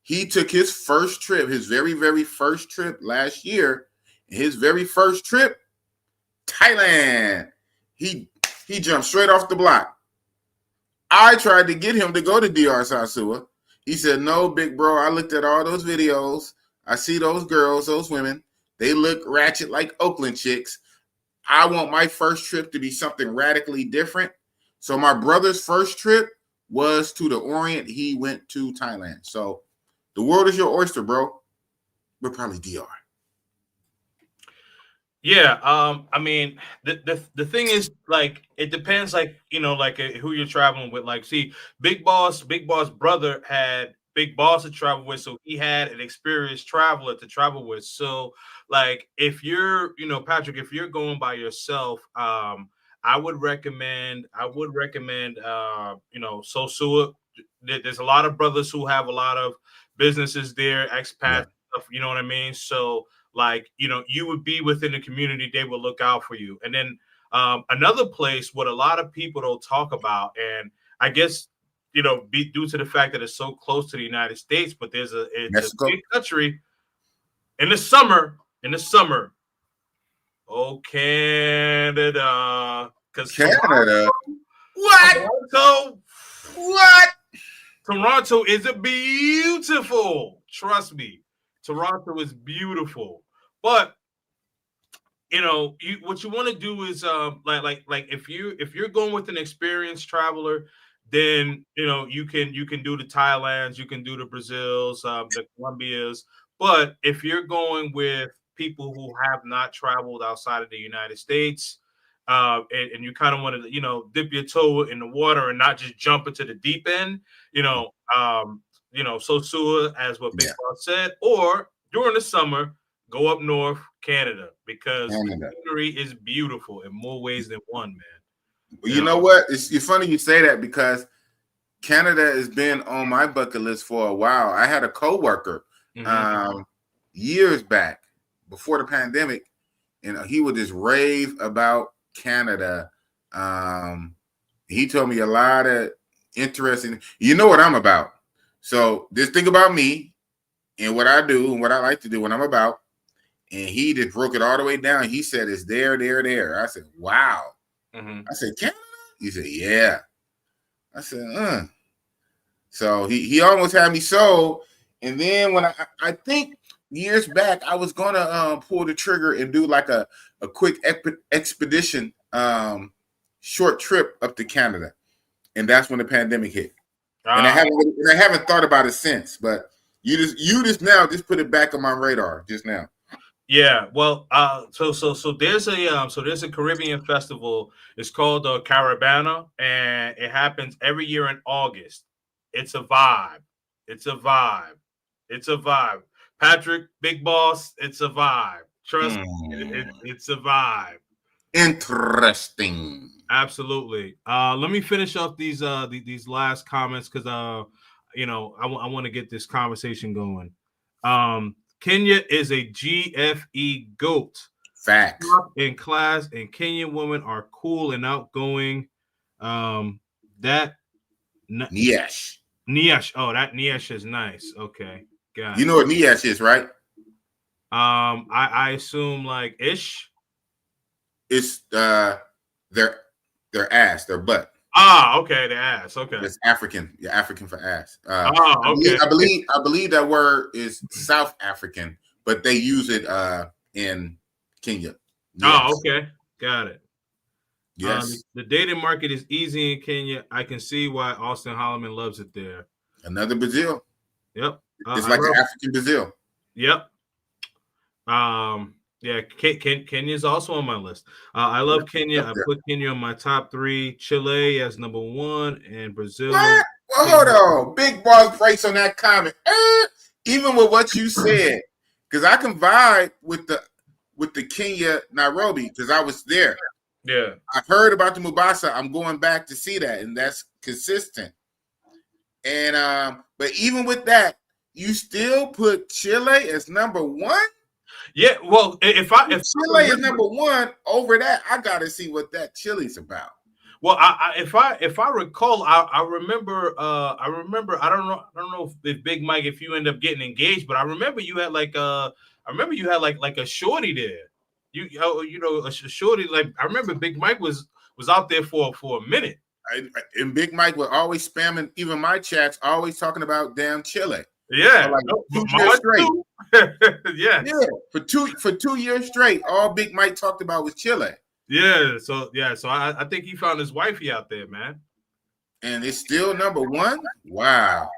He took his first trip, his very, very first trip last year. His very first trip, Thailand. He jumped straight off the block. I tried to get him to go to DR Sasua. He said, no, big bro, I looked at all those videos. I see those girls, those women. They look ratchet like Oakland chicks. I want my first trip to be something radically different. So my brother's first trip was to the Orient. He went to Thailand. So the world is your oyster, bro. We're probably DR. Yeah, I mean, the thing is, like, it depends, like, like who you're traveling with. Like, see, Big Boss brother had Big Boss to travel with, so he had an experienced traveler to travel with. So, like, if you're, Patrick, if you're going by yourself, I would recommend, Sosua. There's a lot of brothers who have a lot of businesses there, expats, stuff, you know what I mean? So, like, you would be within the community, they will look out for you. And then another place what a lot of people don't talk about, and I guess due to the fact that it's so close to the United States, but it's a big country. In the summer, oh, Canada, because Canada, what Toronto is a beautiful, trust me, Toronto is beautiful. But what you want to do is like if you're going with an experienced traveler, then you can do the Thailands, you can do the Brazils, the Colombias. But if you're going with people who have not traveled outside of the United States, and you kind of want to dip your toe in the water and not just jump into the deep end, Sosua, as what Big Boss said, or during the summer, go up north, Canada, because the scenery is beautiful in more ways than one, man. Well, you know what? It's funny you say that because Canada has been on my bucket list for a while. I had a coworker years back before the pandemic, and he would just rave about Canada. He told me a lot of interesting. You know what I'm about. So just think about me and what I do and what I like to do when I'm about. And he just broke it all the way down. He said, it's there. I said, wow. I said, Canada? He said, yeah. I said, So he almost had me sold. And then when I think years back, I was going to pull the trigger and do like a quick expedition, short trip up to Canada. And that's when the pandemic hit. And I haven't thought about it since, but you just now put it back on my radar just now. Yeah, well, so there's a Caribbean festival. It's called Caravana, and it happens every year in August. It's a vibe. Patrick, Big Boss, it's a vibe. Trust me, it's a vibe. Interesting. Absolutely. Let me finish off these last comments because I want to get this conversation going. Kenya is a GFE GOAT. Facts. In class, and Kenyan women are cool and outgoing. That Niesh. Oh, that Niesh is nice. Okay, got it. You know what Niesh is, right? I assume like ish. It's their ass, their butt. Okay, the ass. Okay, it's African. Yeah, African for ass. Okay. I believe that word is South African, but they use it in Kenya. Yes. Okay, got it. Yes, the dating market is easy in Kenya. I can see why Austin Holloman loves it there. Another Brazil. Yep, it's like an African Brazil. Yep. Yeah, Kenya is also on my list. I love Kenya. I put Kenya on my top 3. Chile as number 1, and Brazil. What? Well, hold on. Big Boss breaks on that comment. Even with what you said, because I can vibe with the Kenya Nairobi because I was there. Yeah, I heard about the Mombasa. I'm going back to see that, and that's consistent. And but even with that, you still put Chile as number 1. Yeah, well, if Chile is number one over that, I gotta see what that Chile's about. well, if I recall, I remember I don't know if Big Mike, if you end up getting engaged, but I remember you had like a shorty there. You know, a shorty, like I remember Big Mike was out there for a minute. And Big Mike was always spamming even my chats, always talking about damn Chile. Yeah, For like no, 2 years straight. Yeah, for 2 years straight, all Big Mike talked about was Chile. So I think he found his wifey out there, man. And it's still number one. Wow.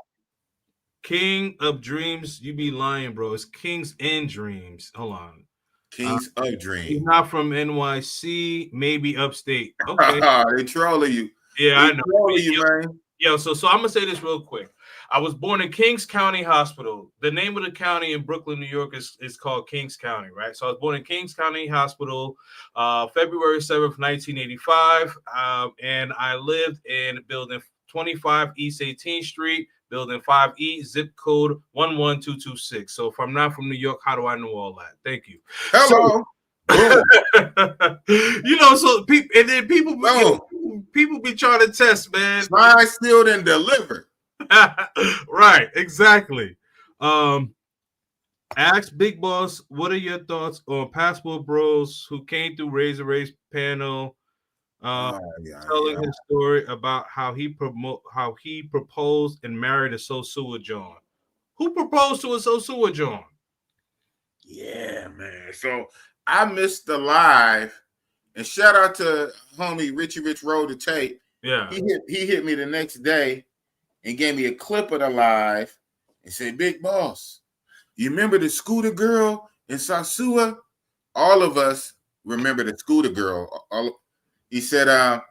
King of Dreams, you be lying, bro. It's Kings and Dreams. Hold on. Kings of He's Dreams. not from NYC, maybe upstate. Okay. They trolling you. Yeah, I know. Trolling you, man. Yo, so I'm gonna say this real quick. I was born in Kings County Hospital. The name of the county in Brooklyn, New York is called Kings County, right? So I was born in Kings County Hospital, February 7th, 1985. And I lived in building 25 East 18th Street, building 5E, zip code 11226. So if I'm not from New York, how do I know all that? Thank you. Hello. You know, so people be trying to test, man. Signed, sealed, and delivered. Right, exactly. Ask Big Boss, what are your thoughts on Passport Bros who came through Razor Race panel, telling his story about how he proposed and married a Sosua John. Who proposed to a Sosua John? Yeah, man. So I missed the live, and shout out to homie Richie Rich Roll the tape. Yeah, he hit me the next day and gave me a clip of the live and said, Big Boss, you remember the scooter girl in Sosua? All of us remember the scooter girl. He said,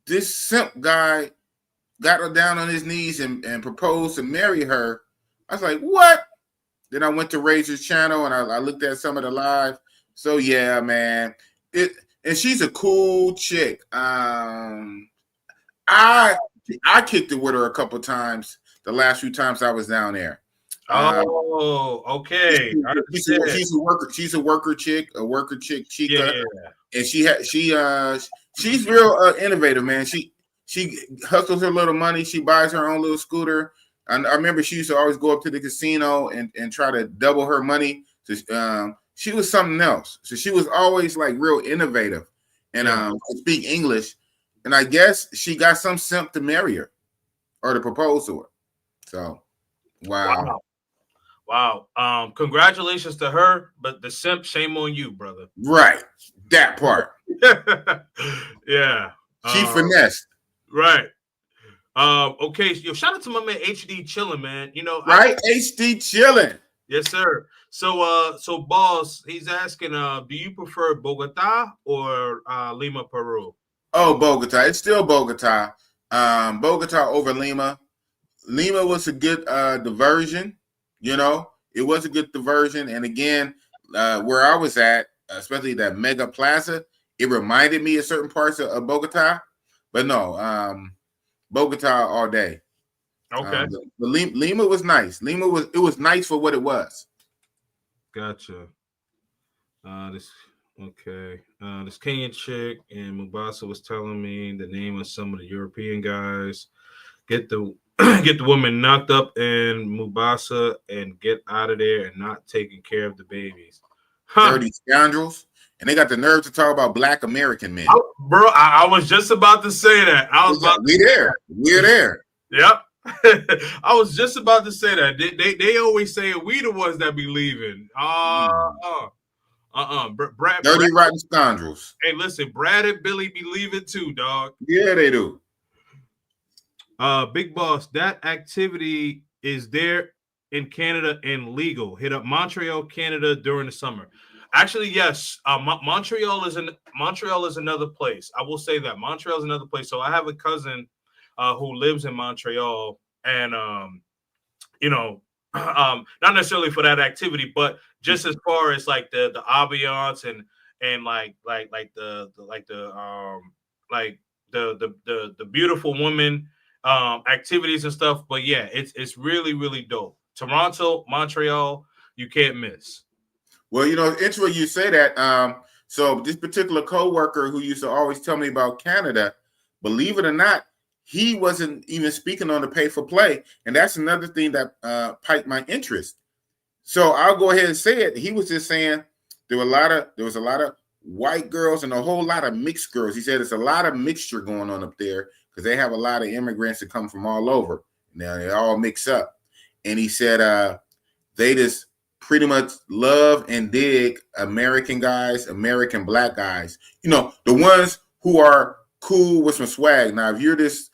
this simp guy got her down on his knees and proposed to marry her. I was like, what? Then I went to Razor's channel and I looked at some of the live. So yeah, man. And she's a cool chick. I kicked it with her a couple times the last few times I was down there. Oh, okay. She's a worker chick, chica. Yeah. And she's real innovative, man. She hustles her little money. She buys her own little scooter. And I remember she used to always go up to the casino and try to double her money. So, she was something else. So she was always like real innovative and could speak English. And I guess she got some simp to marry her or to propose to her. So, wow. Congratulations to her, but the simp, shame on you, brother. Right. That part. Yeah. She finessed. Right. Okay. Yo, shout out to my man HD Chillin', man. You know, right? HD Chillin'. Yes, sir. So boss, he's asking, do you prefer Bogota or Lima, Peru? Oh, Bogota. It's still Bogota. Bogota over Lima. Lima was a good diversion. You know, it was a good diversion. And again, where I was at, especially that Mega Plaza, it reminded me of certain parts of Bogota. But no, Bogota all day. Okay. Lima was nice. It was nice for what it was. Gotcha. This Kenyan chick and Mubasa was telling me the name of some of the European guys. Get the woman knocked up in Mubasa and get out of there and not taking care of the babies. Dirty scoundrels. And they got the nerve to talk about Black American men. Bro, I was just about to say that. We're there. Yep. I was just about to say that. They always say we the ones that be leaving. Dirty rotten scoundrels. Hey, listen, Brad and Billy be leaving too, dog. Yeah, they do. Big Boss, that activity is there in Canada and legal. Hit up Montreal, Canada during the summer. Actually, yes. Montreal is another place. I will say that Montreal is another place. So I have a cousin who lives in Montreal, and not necessarily for that activity, but just as far as like the ambiance and the beautiful woman activities and stuff. But yeah, it's really, really dope. Toronto, Montreal, you can't miss. Well, it's interesting you say that. So this particular coworker who used to always tell me about Canada, believe it or not, he wasn't even speaking on the pay for play, and that's another thing that piqued my interest. So I'll go ahead and say it. He was just saying there was a lot of white girls and a whole lot of mixed girls. He said it's a lot of mixture going on up there because they have a lot of immigrants that come from all over. Now they all mix up. And he said they just pretty much love and dig American guys, American black guys. The ones who are cool with some swag. Now, if you're this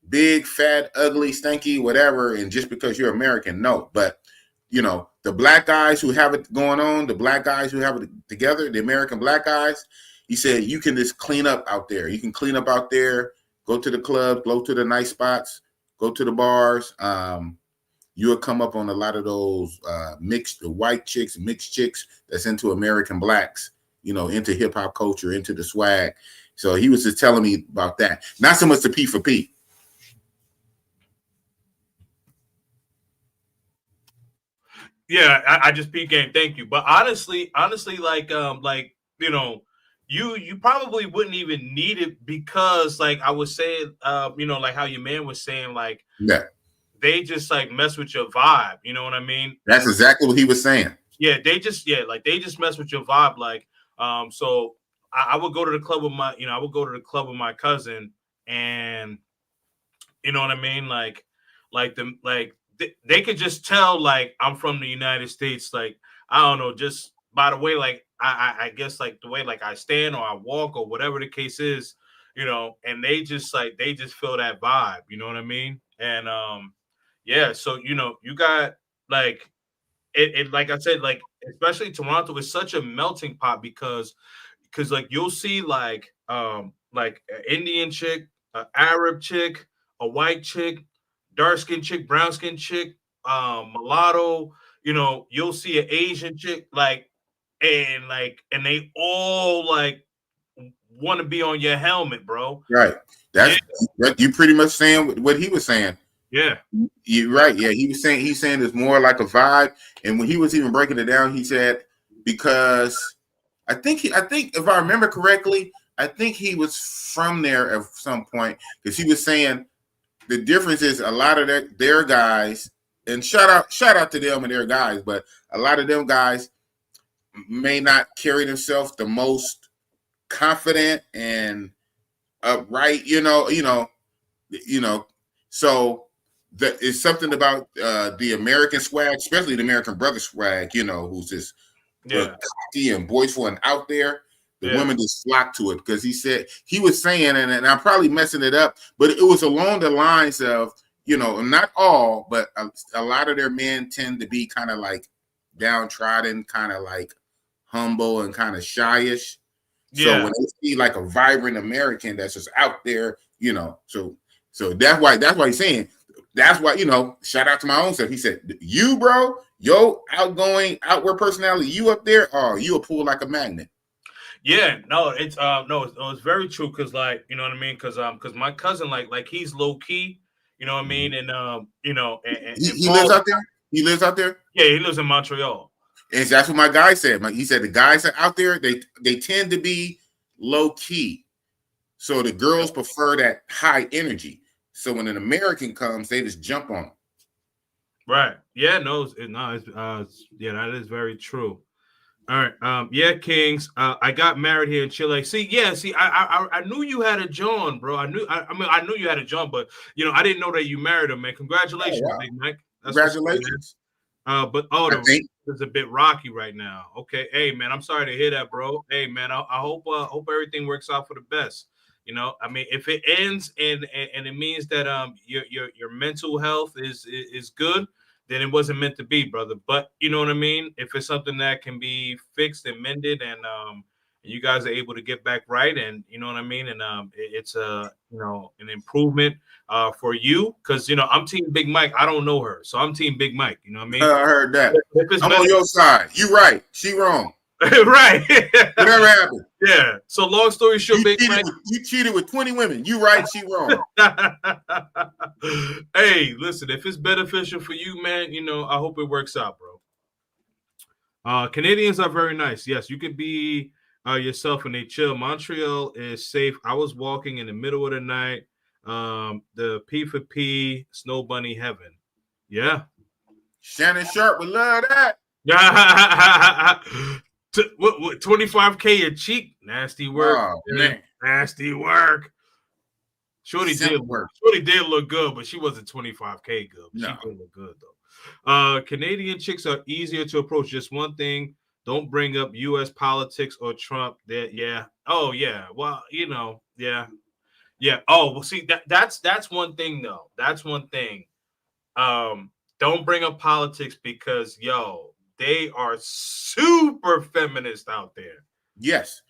big, fat, ugly, stinky, whatever, and just because you're American, no. But the black guys who have it going on, the black guys who have it together, the American black guys, he said you can just clean up out there. You can clean up out there, go to the club, go to the nice spots, go to the bars. You'll come up on a lot of those mixed white chicks, mixed chicks that's into American blacks, into hip hop culture, into the swag. So he was just telling me about that. Not so much the P for P. Yeah, I just peep game. Thank you. But honestly, like you probably wouldn't even need it because, like I was saying, like how your man was saying, like they just like mess with your vibe. You know what I mean? That's exactly what he was saying. Yeah, they just mess with your vibe. Like, so I would go to the club with my cousin, and you know what I mean, they could just tell like I'm from the United States. Like, I don't know, just by the way, like I guess like the way like I stand or I walk or whatever the case is, and they just feel that vibe. You know what I mean? And yeah, so you got like it like I said, like especially Toronto is such a melting pot because like you'll see like an Indian chick, an Arab chick, a white chick, dark skin chick, brown skin chick, mulatto, you'll see an Asian chick, and they all like want to be on your helmet, bro. Right. That's you pretty much saying what he was saying. Yeah. You're right. Yeah, he's saying it's more like a vibe. And when he was even breaking it down, he said because I think if I remember correctly, I think he was from there at some point because he was saying the difference is a lot of their guys, and shout out to them and their guys, but a lot of them guys may not carry themselves the most confident and upright, so it's something about the American swag, especially the American brother swag, who's just cocky and boisterous and out there. The women just flock to it because he was saying, and I'm probably messing it up, but it was along the lines of, not all, but a lot of their men tend to be kind of like downtrodden, kind of like humble and kind of shyish. So when they see like a vibrant American that's just out there, so that's why he's saying, that's why, shout out to my own self. He said, you, bro, yo, outgoing, outward personality, you up there, you a pull like a magnet. Yeah, no, it's very true because like, you know what I mean? Because my cousin, like he's low key, you know what I mean? And and he lives out there? He lives out there? Yeah, he lives in Montreal. And that's what my guy said. He said the guys are out there, they tend to be low key. So the girls prefer that high energy. So when an American comes, they just jump on them. Right. Yeah, that is very true. All right. Yeah, Kings. I got married here in Chile. I knew you had a John, bro. I knew you had a John, but I didn't know that you married him, man. Congratulations, wow. Big Mike. Congratulations. But it's a bit rocky right now. Okay. Hey, man, I'm sorry to hear that, bro. Hey, man, I hope everything works out for the best. I mean, if it ends and it means that your mental health is good, then it wasn't meant to be, brother. But you know what I mean? If it's something that can be fixed and mended and you guys are able to get back right, and you know what I mean, and it's an improvement for you, because I'm team Big Mike. I don't know her, so I'm team Big Mike. You know what I mean? I heard that. I'm on your side. You right. She wrong. Right. Whatever happened. Yeah. So long story short, Big Mike, you cheated with 20 women. You right, she wrong. Hey, listen, if it's beneficial for you, man, I hope it works out, bro. Canadians are very nice. Yes, you can be yourself and they chill. Montreal is safe. I was walking in the middle of the night. The P for P, Snow Bunny Heaven. Yeah. Shannon Sharp would love that. What 25K a cheek? Nasty work. Oh man, Nasty work. Shorty did look good, but she wasn't 25K good. No. She did look good though. Canadian chicks are easier to approach. Just one thing: don't bring up U.S. politics or Trump. That yeah. Oh yeah. Well, yeah. Yeah. Oh well. See that's one thing though. That's one thing. Don't bring up politics because they are super feminist out there. Yes.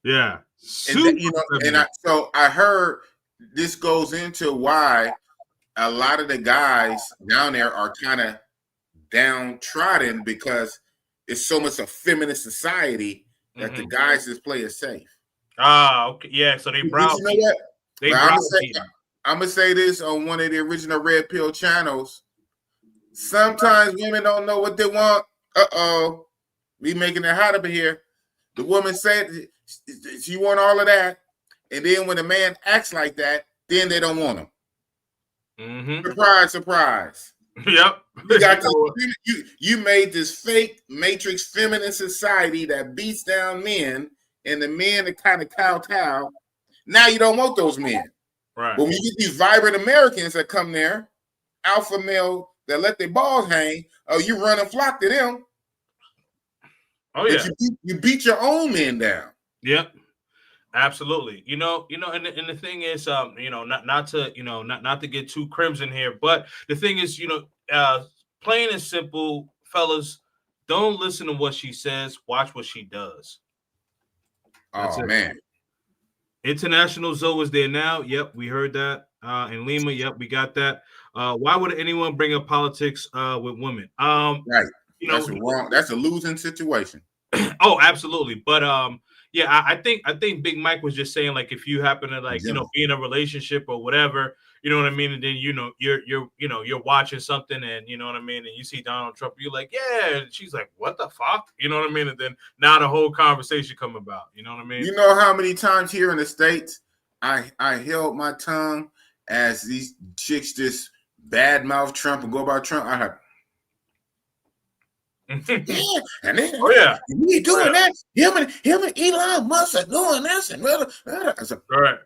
Yeah. So I heard this goes into why a lot of the guys down there are kind of downtrodden because it's so much a feminist society that the guys just play it safe. Okay. Yeah. So they browse. You know what? I'm gonna say this on one of the original Red Pill channels. Sometimes women don't know what they want. We making it hot up in here. The woman said she want all of that, and then when a man acts like that, then they don't want him. Surprise, surprise. Yep. You made this fake matrix feminine society that beats down men, and the men are kind of kowtow. Now you don't want those men. Right. But when you get these vibrant Americans that come there, alpha male that let their balls hang, you run and flock to them. Oh yeah. You beat your own men down. Yep. Absolutely. And the thing is, not to get too crimson here, but the thing is, plain and simple, fellas, don't listen to what she says. Watch what she does. That's man. International Zoe is there now. Yep, we heard that. In Lima, yep, we got that. Why would anyone bring up politics with women? Right. That's wrong. That's a losing situation. Oh, absolutely. But I think Big Mike was just saying, like, if you happen to be in a relationship or whatever, you know what I mean, and then you're watching something, and you know what I mean, and you see Donald Trump, you're like, yeah, and she's like, what the fuck, you know what I mean, and then now the whole conversation come about, you know what I mean. You know how many times here in the States I held my tongue as these chicks just badmouth Trump and go about Trump. I had. Yeah, and then we doing that. Him and Elon Musk are doing this and right.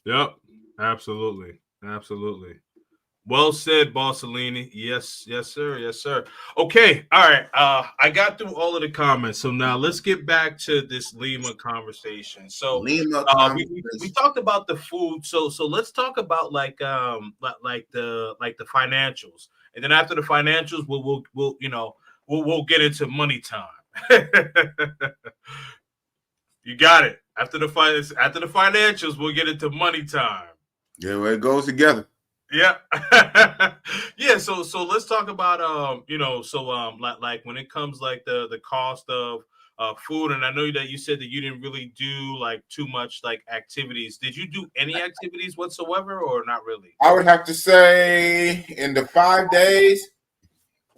Yep. Absolutely. Well said, Bossolini. Yes, sir. Okay, all right. I got through all of the comments, so now let's get back to this Lima conversation. So we talked about the food, so let's talk about like the financials, and then after the financials, we'll get into money time. You got it. After the financials, we'll get into money time. Yeah, well, it goes together. Yeah. Yeah. So let's talk about like when it comes like the cost of food, and I know that you said that you didn't really do like too much like activities. Did you do any activities whatsoever or not really? I would have to say in the 5 days,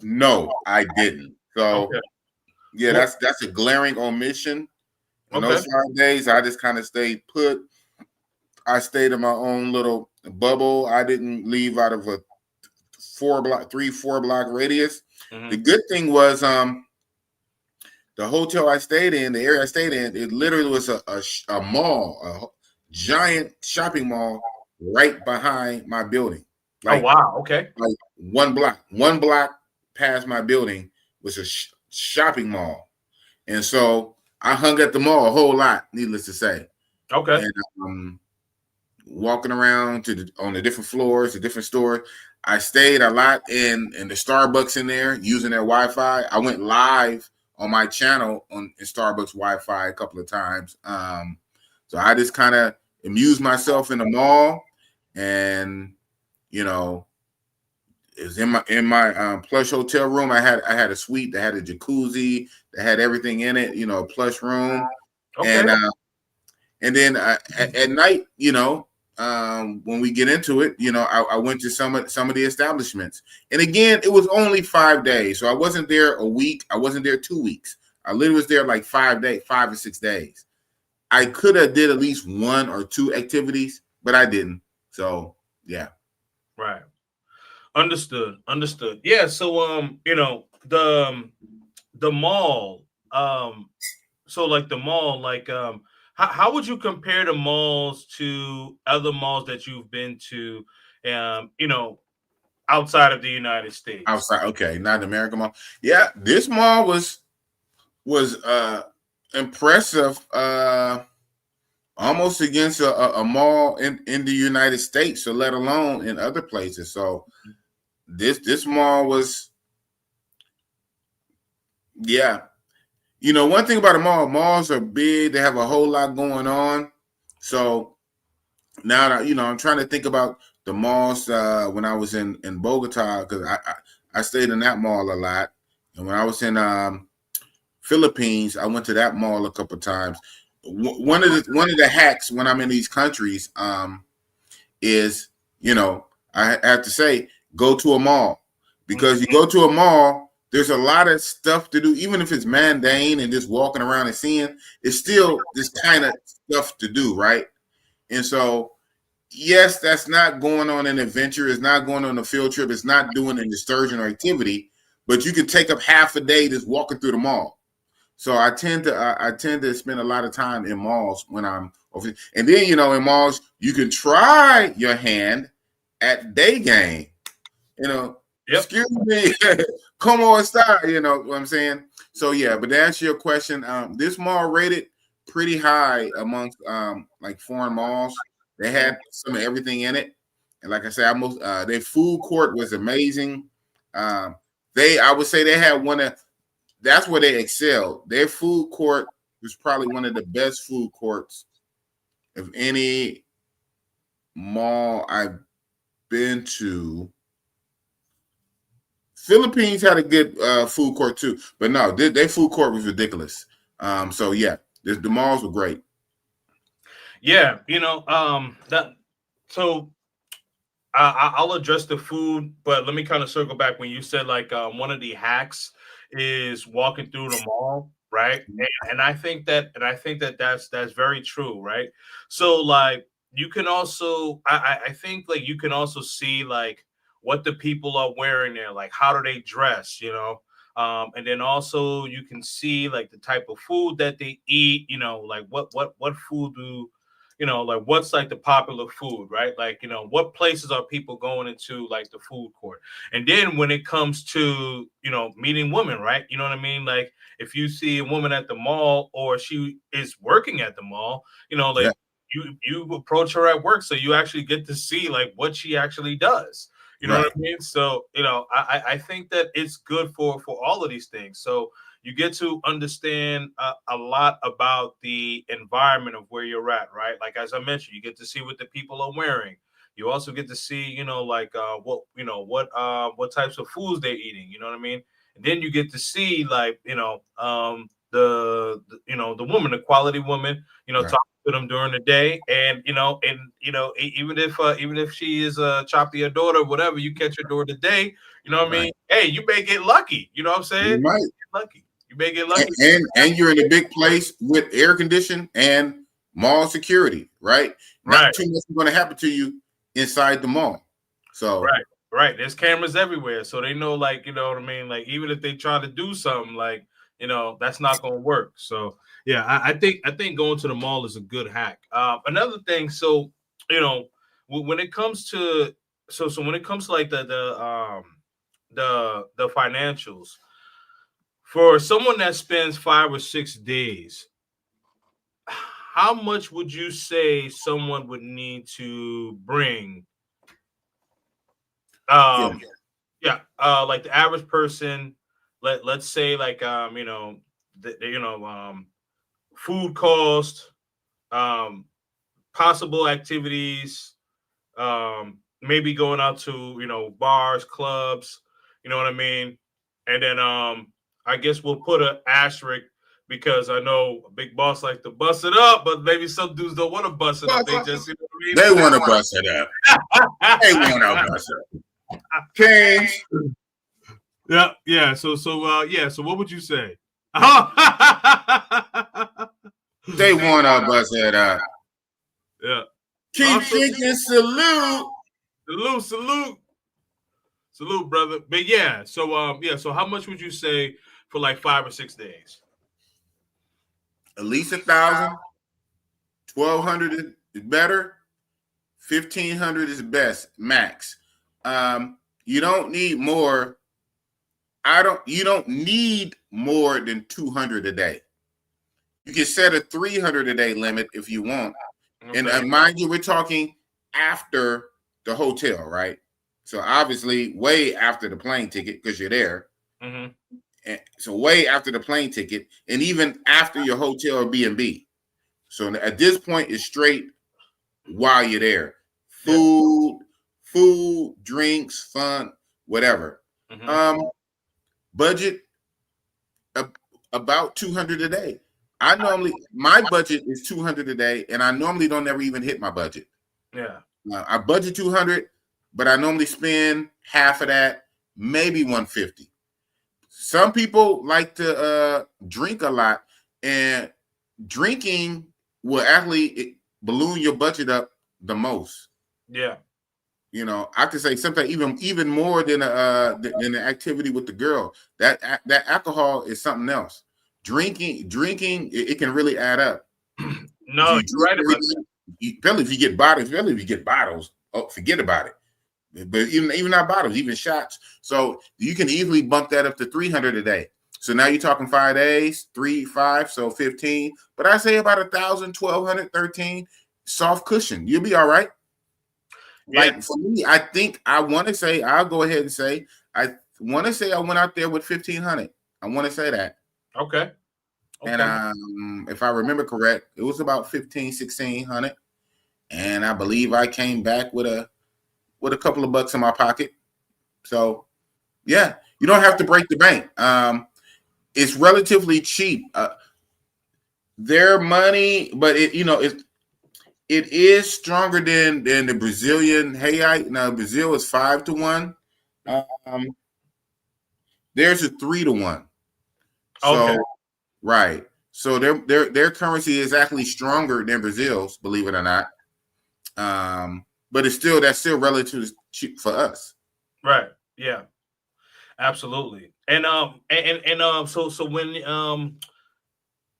no, I didn't. So yeah, that's a glaring omission. In those 5 days, I just kind of stayed put. I stayed in my own little bubble. I didn't leave out of a 4 block radius. The good thing was the hotel I stayed in, the area I stayed in, it literally was a mall, a giant shopping mall right behind my building. Like, oh wow, okay. Like one block past my building was a shopping mall. And so I hung at the mall a whole lot, needless to say. Okay. And walking around on the different floors, the different stores. I stayed a lot in the Starbucks in there using their Wi-Fi. I went live on my channel in Starbucks Wi-Fi a couple of times. So I just kind of amused myself in the mall, and it was in my plush hotel room. I had a suite that had a jacuzzi, that had everything in it. A plush room, and then at night, when we get into it, I went to some of the establishments, and again, it was only 5 days, so I wasn't there a week. I wasn't there 2 weeks. I literally was there like 5 or 6 days. I could have did at least 1 or 2 activities, but I didn't. So yeah. Right. Understood. Yeah. So the mall. So like the mall, like how would you compare the malls to other malls that you've been to, outside of the United States? Outside, okay, not the American Mall. Yeah, this mall was impressive, almost against a mall in the United States, so let alone in other places. So this mall was, yeah. One thing about a mall, malls are big. They have a whole lot going on. So now that, I'm trying to think about the malls when I was in Bogota, because I stayed in that mall a lot. And when I was in Philippines, I went to that mall a couple of times. One of the hacks when I'm in these countries is, I have to say, go to a mall, because you go to a mall, there's a lot of stuff to do, even if it's mundane and just walking around and seeing. It's still this kind of stuff to do, right? And so, yes, that's not going on an adventure. It's not going on a field trip. It's not doing an excursion or activity. But you could take up half a day just walking through the mall. So I tend to spend a lot of time in malls when I'm over. And then, in malls, you can try your hand at day game. Yep. Excuse me, come on, stop. You know what I'm saying? So yeah, but to answer your question, this mall rated pretty high amongst like foreign malls. They had some of everything in it, and like I said, almost their food court was amazing. I would say they had that's where they excelled. Their food court was probably one of the best food courts of any mall I've been to. Philippines had a good food court too, but no, their food court was ridiculous. So yeah, the malls were great. Yeah, that. So I'll address the food, but let me kind of circle back when you said like one of the hacks is walking through the mall, right? And I think that that's very true, right? So like you can also I think like you can also see like what the people are wearing there, like how do they dress, and then also you can see like the type of food that they eat, like what food do like what's like the popular food, right? Like, what places are people going into like the food court? And then when it comes to, meeting women, right? You know what I mean? Like if you see a woman at the mall or she is working at the mall, like Yeah, you approach her at work. So you actually get to see like what she actually does. You know right, what I mean? So, I think that it's good for all of these things. So you get to understand a lot about the environment of where you're at, right? Like as I mentioned, you get to see what the people are wearing. You also get to see, like what types of foods they're eating. You know what I mean? And then you get to see like the woman, the quality woman, right, talk to them during the day, and even if she is choppy your daughter, whatever, you catch your daughter today. You know what I right. mean? Hey, you may get lucky. You know what I'm saying? You might, Lucky. You may get and, lucky. and you're in a big place with air conditioning and mall security, right? Not Right, too much is going to happen to you inside the mall. So right, right. There's cameras everywhere, so they know, like, you know what I mean. Like, even if they try to do something, like, that's not going to work. So, yeah, I think going to the mall is a good hack. Another thing, so when it comes to so when it comes to like the financials for someone that spends 5 or 6 days, how much would you say someone would need to bring? yeah, Um, yeah, like the average person, let's say like food cost, um, possible activities, maybe going out to bars, clubs, you know what I mean, and then I guess we'll put an asterisk because I know a big boss like to bust it up, but maybe some dudes don't want to bust it up. They just, you know what I They mean? want to bust it up. They want to bust it up. James. Yeah. So what would you say? They want to bust it up. Yeah. Keep Also, thinking salute. Salute, brother. But yeah, so how much would you say for like 5 or 6 days? At least 1,000. 1,200 is better. 1,500 is best, max. You don't need more. You don't need more than 200 a day. You can set a 300 a day limit if you want. Okay. And mind you, we're talking after the hotel, right? So obviously way after the plane ticket because you're there. Mm-hmm. And so way after the plane ticket and even after your hotel or B&B. So at this point, it's straight while you're there. Food, drinks, fun, whatever. Mm-hmm. Budget about 200 a day. My budget is 200 a day, and I normally don't ever even hit my budget. Yeah. I budget 200, but I normally spend half of that, maybe 150. Some people like to drink a lot, and drinking will actually balloon your budget up the most. Yeah. You know, I could say sometimes even more than the activity with the girl. That alcohol is something else. Drinking, it can really add up. No, you're right about that. Especially if you get bottles, oh, forget about it. But even not bottles, even shots. So you can easily bump that up to 300 a day. So now you're talking 5 days, 3, 5, so 15. But I say about 1,000, 1,200, 13, soft cushion. You'll be all right. Like for me, I think I'll go ahead and say, I want to say I went out there with 1,500. I want to say that. Okay. And if I remember correct, it was about 1,600. And I believe I came back with a couple of bucks in my pocket. So yeah, you don't have to break the bank. It's relatively cheap. Their money, but it is stronger than the Brazilian real. Now Brazil is 5-1. There's a 3-1. So, okay. Right. So their currency is actually stronger than Brazil's, believe it or not. But that's still relatively cheap for us. Right. Yeah. Absolutely. And so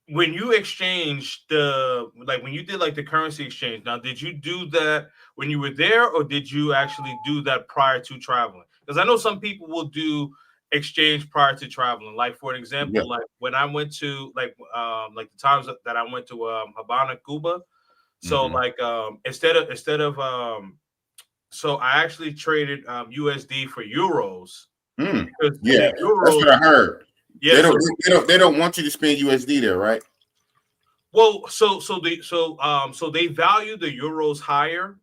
when you exchanged when you did like the currency exchange, now did you do that when you were there, or did you actually do that prior to traveling? Because I know some people will do exchange prior to traveling. Like for an example, like when I went to like the times that I went to Havana, Cuba. So instead of so I actually traded USD for euros. Yeah, euros, that's what I heard. Yeah, they don't want you to spend USD there, right? Well, so they value the euros higher,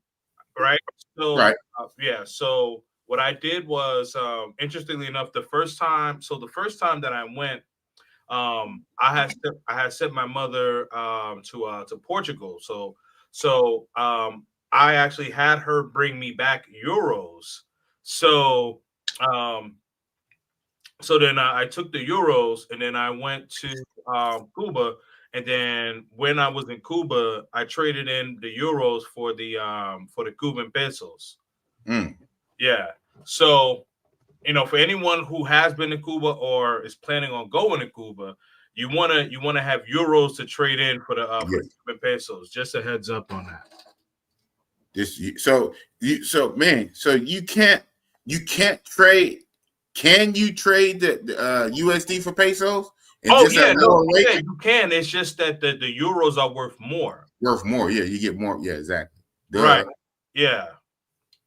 right? So right. So what I did was, interestingly enough, the first time that I went, I had sent my mother to Portugal. So I actually had her bring me back euros. So so then I took the euros, and then I went to Cuba. And then when I was in Cuba, I traded in the euros for the Cuban pesos. Mm. Yeah. So, for anyone who has been to Cuba or is planning on going to Cuba, you wanna have euros to trade in for the Cuban pesos. Just a heads up on that. So you can't trade. Can you trade the USD for pesos? You can. It's just that the euros are worth more. Yeah, you get more. Yeah, exactly. Duh. Right. Yeah.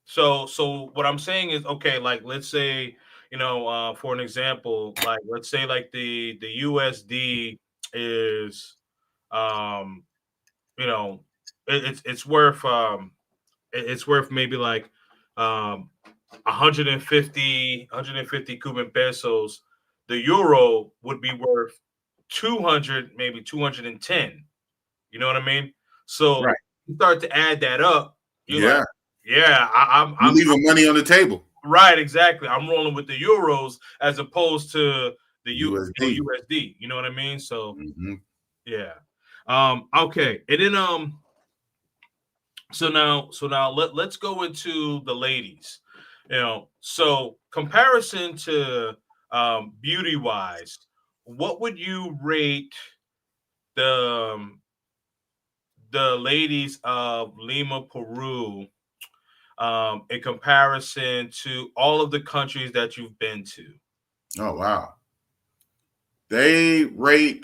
So what I'm saying is, okay, like let's say, for an example, like let's say like the USD is, it's worth maybe like 150 Cuban pesos. The euro would be worth 200, maybe 210. You know what I mean? So Right. you start to add that up. You're Yeah. like, yeah, You're leaving money on the table. right, exactly. I'm rolling with the euros as opposed to the USD. USD. You know what I mean? So Mm-hmm. yeah. Okay. And then so now let's go into the ladies. So comparison to beauty wise, what would you rate the the ladies of Lima, Peru, in comparison to all of the countries that you've been to? Oh wow. They will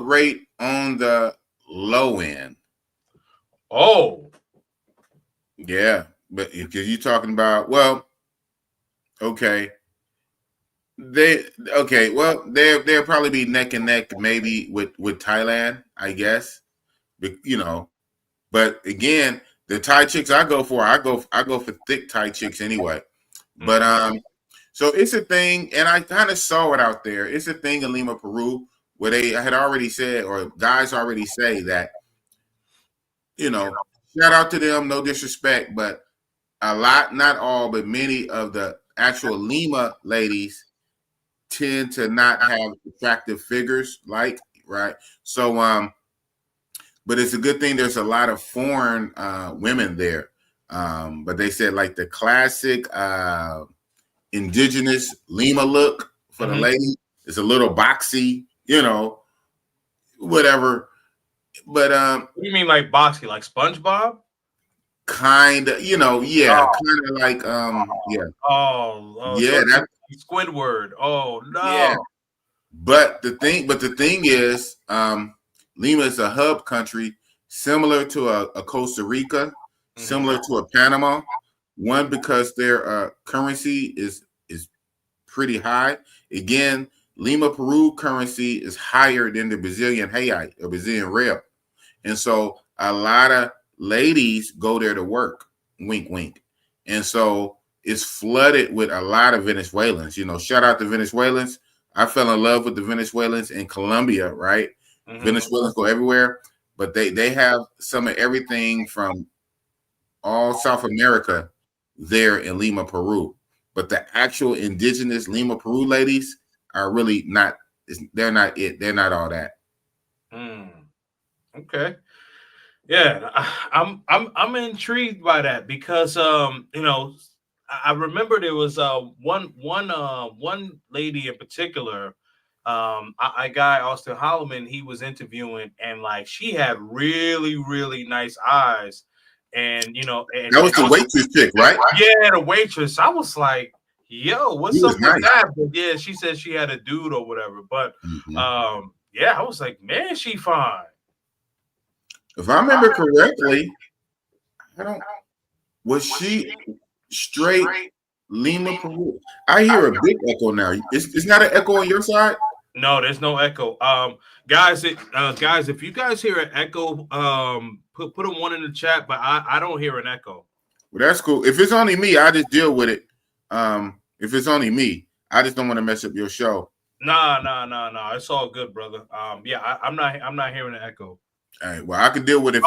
rate on the low end. Oh, Yeah, but because you're talking about, well, okay. They'll probably be neck and neck maybe with Thailand, I guess. But, but again, the Thai chicks I go for thick Thai chicks anyway. But so it's a thing, and I kind of saw it out there. It's a thing in Lima, Peru, where I had already said, or guys already say that, shout out to them, no disrespect, but a lot, not all, but many of the actual Lima ladies tend to not have attractive figures, right. So, but it's a good thing there's a lot of foreign women there. But they said like the classic indigenous Lima look for the lady is a little boxy, whatever. But what do you mean like boxy, like SpongeBob? kind of, yeah, kind of like yeah. So Yeah, that Squidward. Oh no. yeah. But the thing is, Lima is a hub country similar to a Costa Rica, similar to a Panama. One, because their currency is pretty high. Again, Lima, Peru currency is higher than the Brazilian real or Brazilian real. And so a lot of ladies go there to work, wink, wink. And so it's flooded with a lot of Venezuelans. Shout out to Venezuelans. I fell in love with the Venezuelans in Colombia, right? Venezuelans go everywhere, but they have some of everything from all South America there in Lima, Peru. But the actual indigenous Lima, Peru ladies are really not. They're not it. They're not all that. Okay. Yeah, I'm intrigued by that because I remember there was one lady in particular, a guy Austin Holloman, he was interviewing, and like she had really really nice eyes, and and that was the waitress chick, right? Yeah, the waitress. I was like, yo, what's up with that? But yeah, she said she had a dude or whatever. But yeah, I was like, man, she fine. If I remember correctly, was she straight Lima, Peru? I hear a big echo now. It's not an echo on your side? No, there's no echo. Guys, if you guys hear an echo, put a 1 in the chat, but I don't hear an echo. Well, that's cool. If it's only me, I just deal with it. If it's only me, I just don't want to mess up your show. Nah. It's all good, brother. Yeah, I'm not hearing an echo. All right. Well, I can deal with it.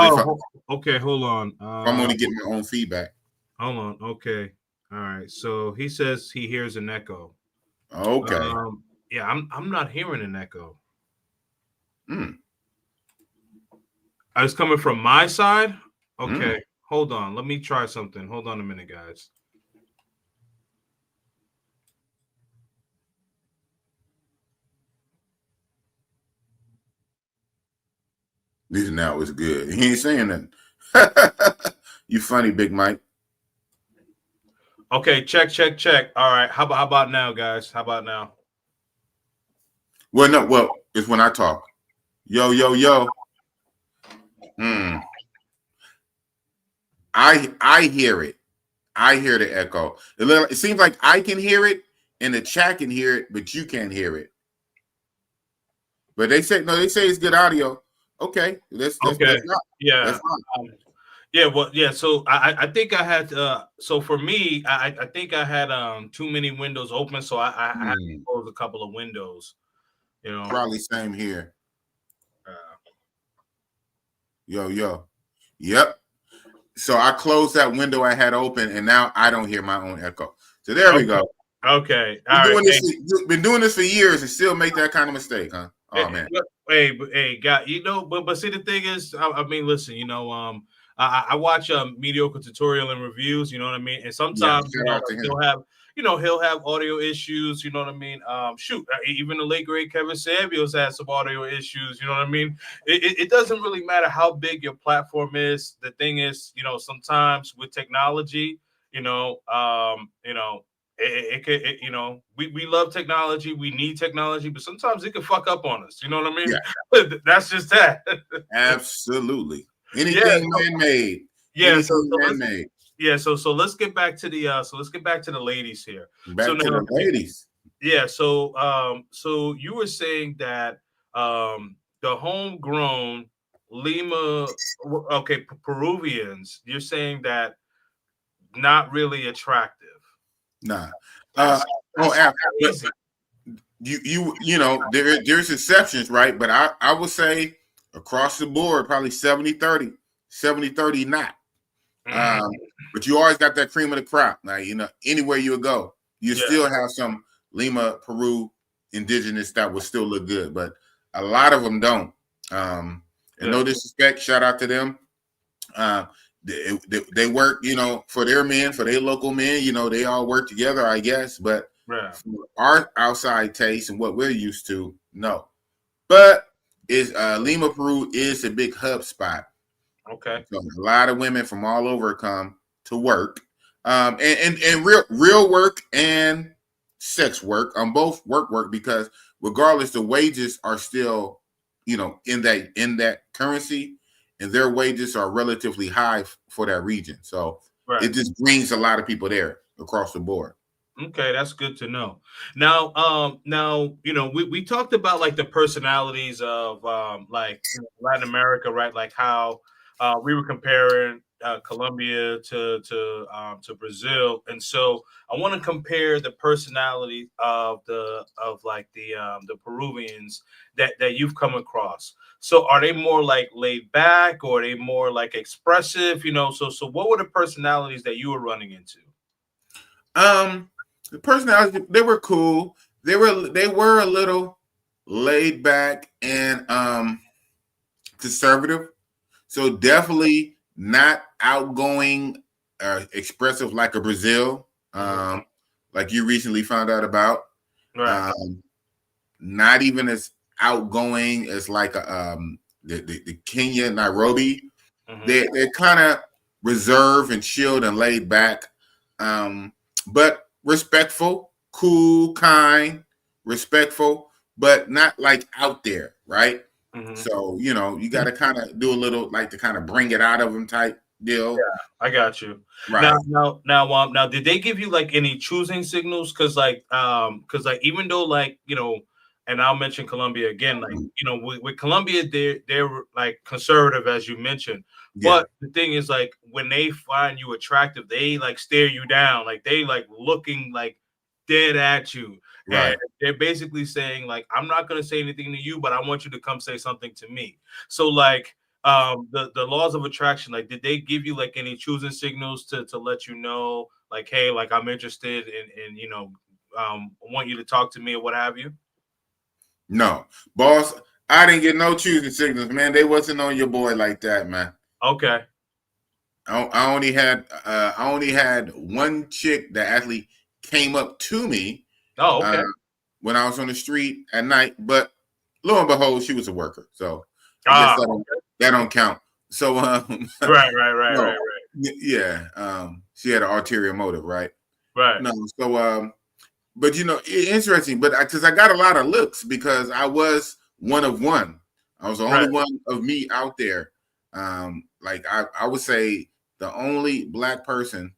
Okay, hold on. I'm only getting my own feedback. Hold on. Okay. All right. So he says he hears an echo. Okay. Yeah, I'm not hearing an echo. It's coming from my side. Okay. Hold on. Let me try something. Hold on a minute, guys. This now is good. He ain't saying nothing. You funny, Big Mike. Okay, check. All right. How about now, guys? How about now? Well, it's when I talk. Yo. I hear it. I hear the echo. It seems like I can hear it and the chat can hear it, but you can't hear it. But they say it's good audio. Okay. That's yeah. Yeah, well, yeah. So I think I had so for me, I think I had too many windows open, so I had to close a couple of windows. You know. Probably same here. Uh, Yo. Yep. So I closed that window I had open, and now I don't hear my own echo. So there we go. Okay. All right. Been doing this for years and still make that kind of mistake, huh? Oh man. Hey, God, but see, the thing is, I mean, listen, I watch mediocre tutorial and reviews, you know what I mean, and Yeah, sometimes shout out to him. he'll have audio issues, you know what I mean. Even the late great Kevin Samuels had some audio issues, you know what I mean. It doesn't really matter how big your platform is. The thing is, sometimes with technology, we love technology, we need technology, but sometimes it can fuck up on us. You know what I mean? Yeah. That's just that. Absolutely. Anything man-made. Yeah. Anything man-made. Yeah. So let's get back to the ladies here. Back to the ladies. Yeah. So you were saying that the homegrown Lima, Peruvians, you're saying that not really attractive. Nah. That's crazy. There's exceptions, right? But I would say across the board, probably 70-30, 70-30 not. But you always got that cream of the crop. Now, anywhere you go, you still have some Lima, Peru indigenous that will still look good, but a lot of them don't. And no disrespect, shout out to them. They work, for their men, for their local men, they all work together, I guess. But for our outside taste and what we're used to, no. But Lima, Peru is a big hub spot. Okay. So a lot of women from all over come to work. And real work and sex work, both work because regardless, the wages are still, in that currency. And their wages are relatively high for that region. So it just brings a lot of people there across the board. Okay, that's good to know. Now, we talked about like the personalities of Latin America, right? Like how we were comparing Colombia to Brazil, and so I want to compare the personality of the Peruvians that you've come across. So are they more like laid back, or are they more like expressive? So what were the personalities that you were running into? The personalities, they were cool. They were a little laid back and conservative. So definitely not outgoing, expressive like a Brazil, like you recently found out about. Right. Not even as outgoing as like the Kenya, Nairobi. Mm-hmm. They're kind of reserved and chilled and laid back, but respectful, cool, kind, respectful, but not like out there, right? Mm-hmm. So you got to kind of do a little like to kind of bring it out of them type deal. Yeah, I got you. Right. Now, did they give you like any choosing signals? Because even though and I'll mention Colombia again, with Colombia, they're like conservative, as you mentioned. Yeah. But the thing is, like, when they find you attractive, they like stare you down, like they like looking like dead at you. Right. And they're basically saying, like, I'm not gonna say anything to you, but I want you to come say something to me. So like the laws of attraction, like, did they give you like any choosing signals to let you know, like, hey, like I'm interested in want you to talk to me or what have you? No, boss, I didn't get no choosing signals, man. They wasn't on your boy like that, man. Okay. I only had one chick that actually came up to me. Oh, okay. When I was on the street at night, but lo and behold, she was a worker, so I guess that don't count. So right. Yeah, she had an ulterior motive, right? Right. No, so but interesting, but because I got a lot of looks because I was one of one. I was the only one of me out there. Like I would say the only black person.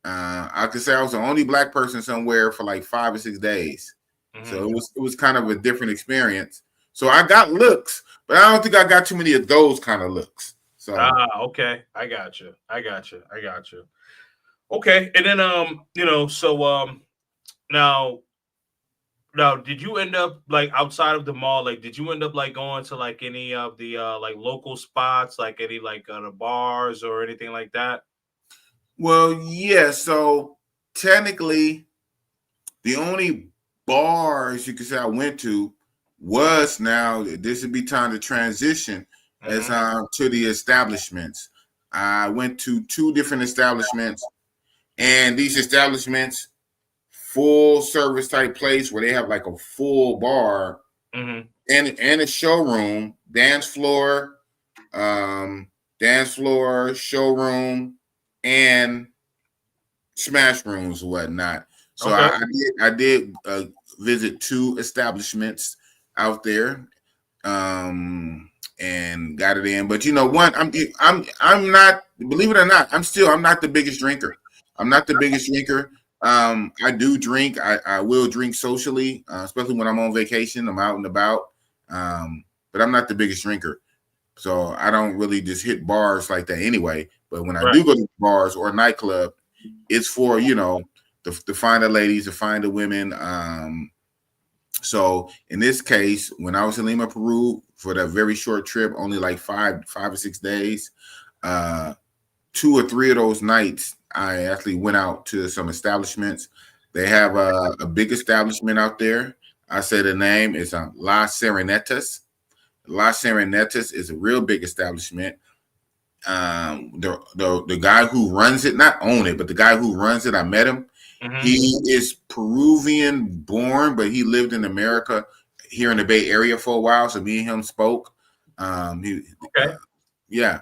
I could say I was the only black person somewhere for like 5 or 6 days. Mm-hmm. So it was kind of a different experience. So I got looks, but I don't think I got too many of those kind of looks. So Okay, I got you. Okay, and then now did you end up like outside of the mall? Like, did you end up like going to like any of the like local spots, like any like the bars or anything like that? well, yeah. So technically, the only bars you could say I went to was now. This would be time to transition as Hmm. to the establishments. I went to two different establishments, and these establishments, full service type place where they have like a full bar Hmm. and a showroom, um, dance floor, showroom, and smash rooms and whatnot. So Okay. I did visit two establishments out there, and got it in. But you know, I'm not, believe it or not, I'm not the biggest drinker. I'm not the biggest drinker. I do drink. I will drink socially, especially when I'm on vacation. I'm out and about. But I'm not the biggest drinker. So I don't really just hit bars like that anyway. But when I Right. do go to bars or a nightclub, it's for, to find the ladies, to find the women. So in this case, when I was in Lima, Peru for that very short trip, only like 5 or 6 days, 2 or 3 of those nights, I actually went out to some establishments. They have a big establishment out there. I say the name is Las Serenetas. Las Serenetas is a real big establishment. The guy who runs it, not own it, but the guy who runs it, I met him. Hmm. He is Peruvian born, but he lived in America here in the Bay Area for a while. So me and him spoke. He, Okay. yeah,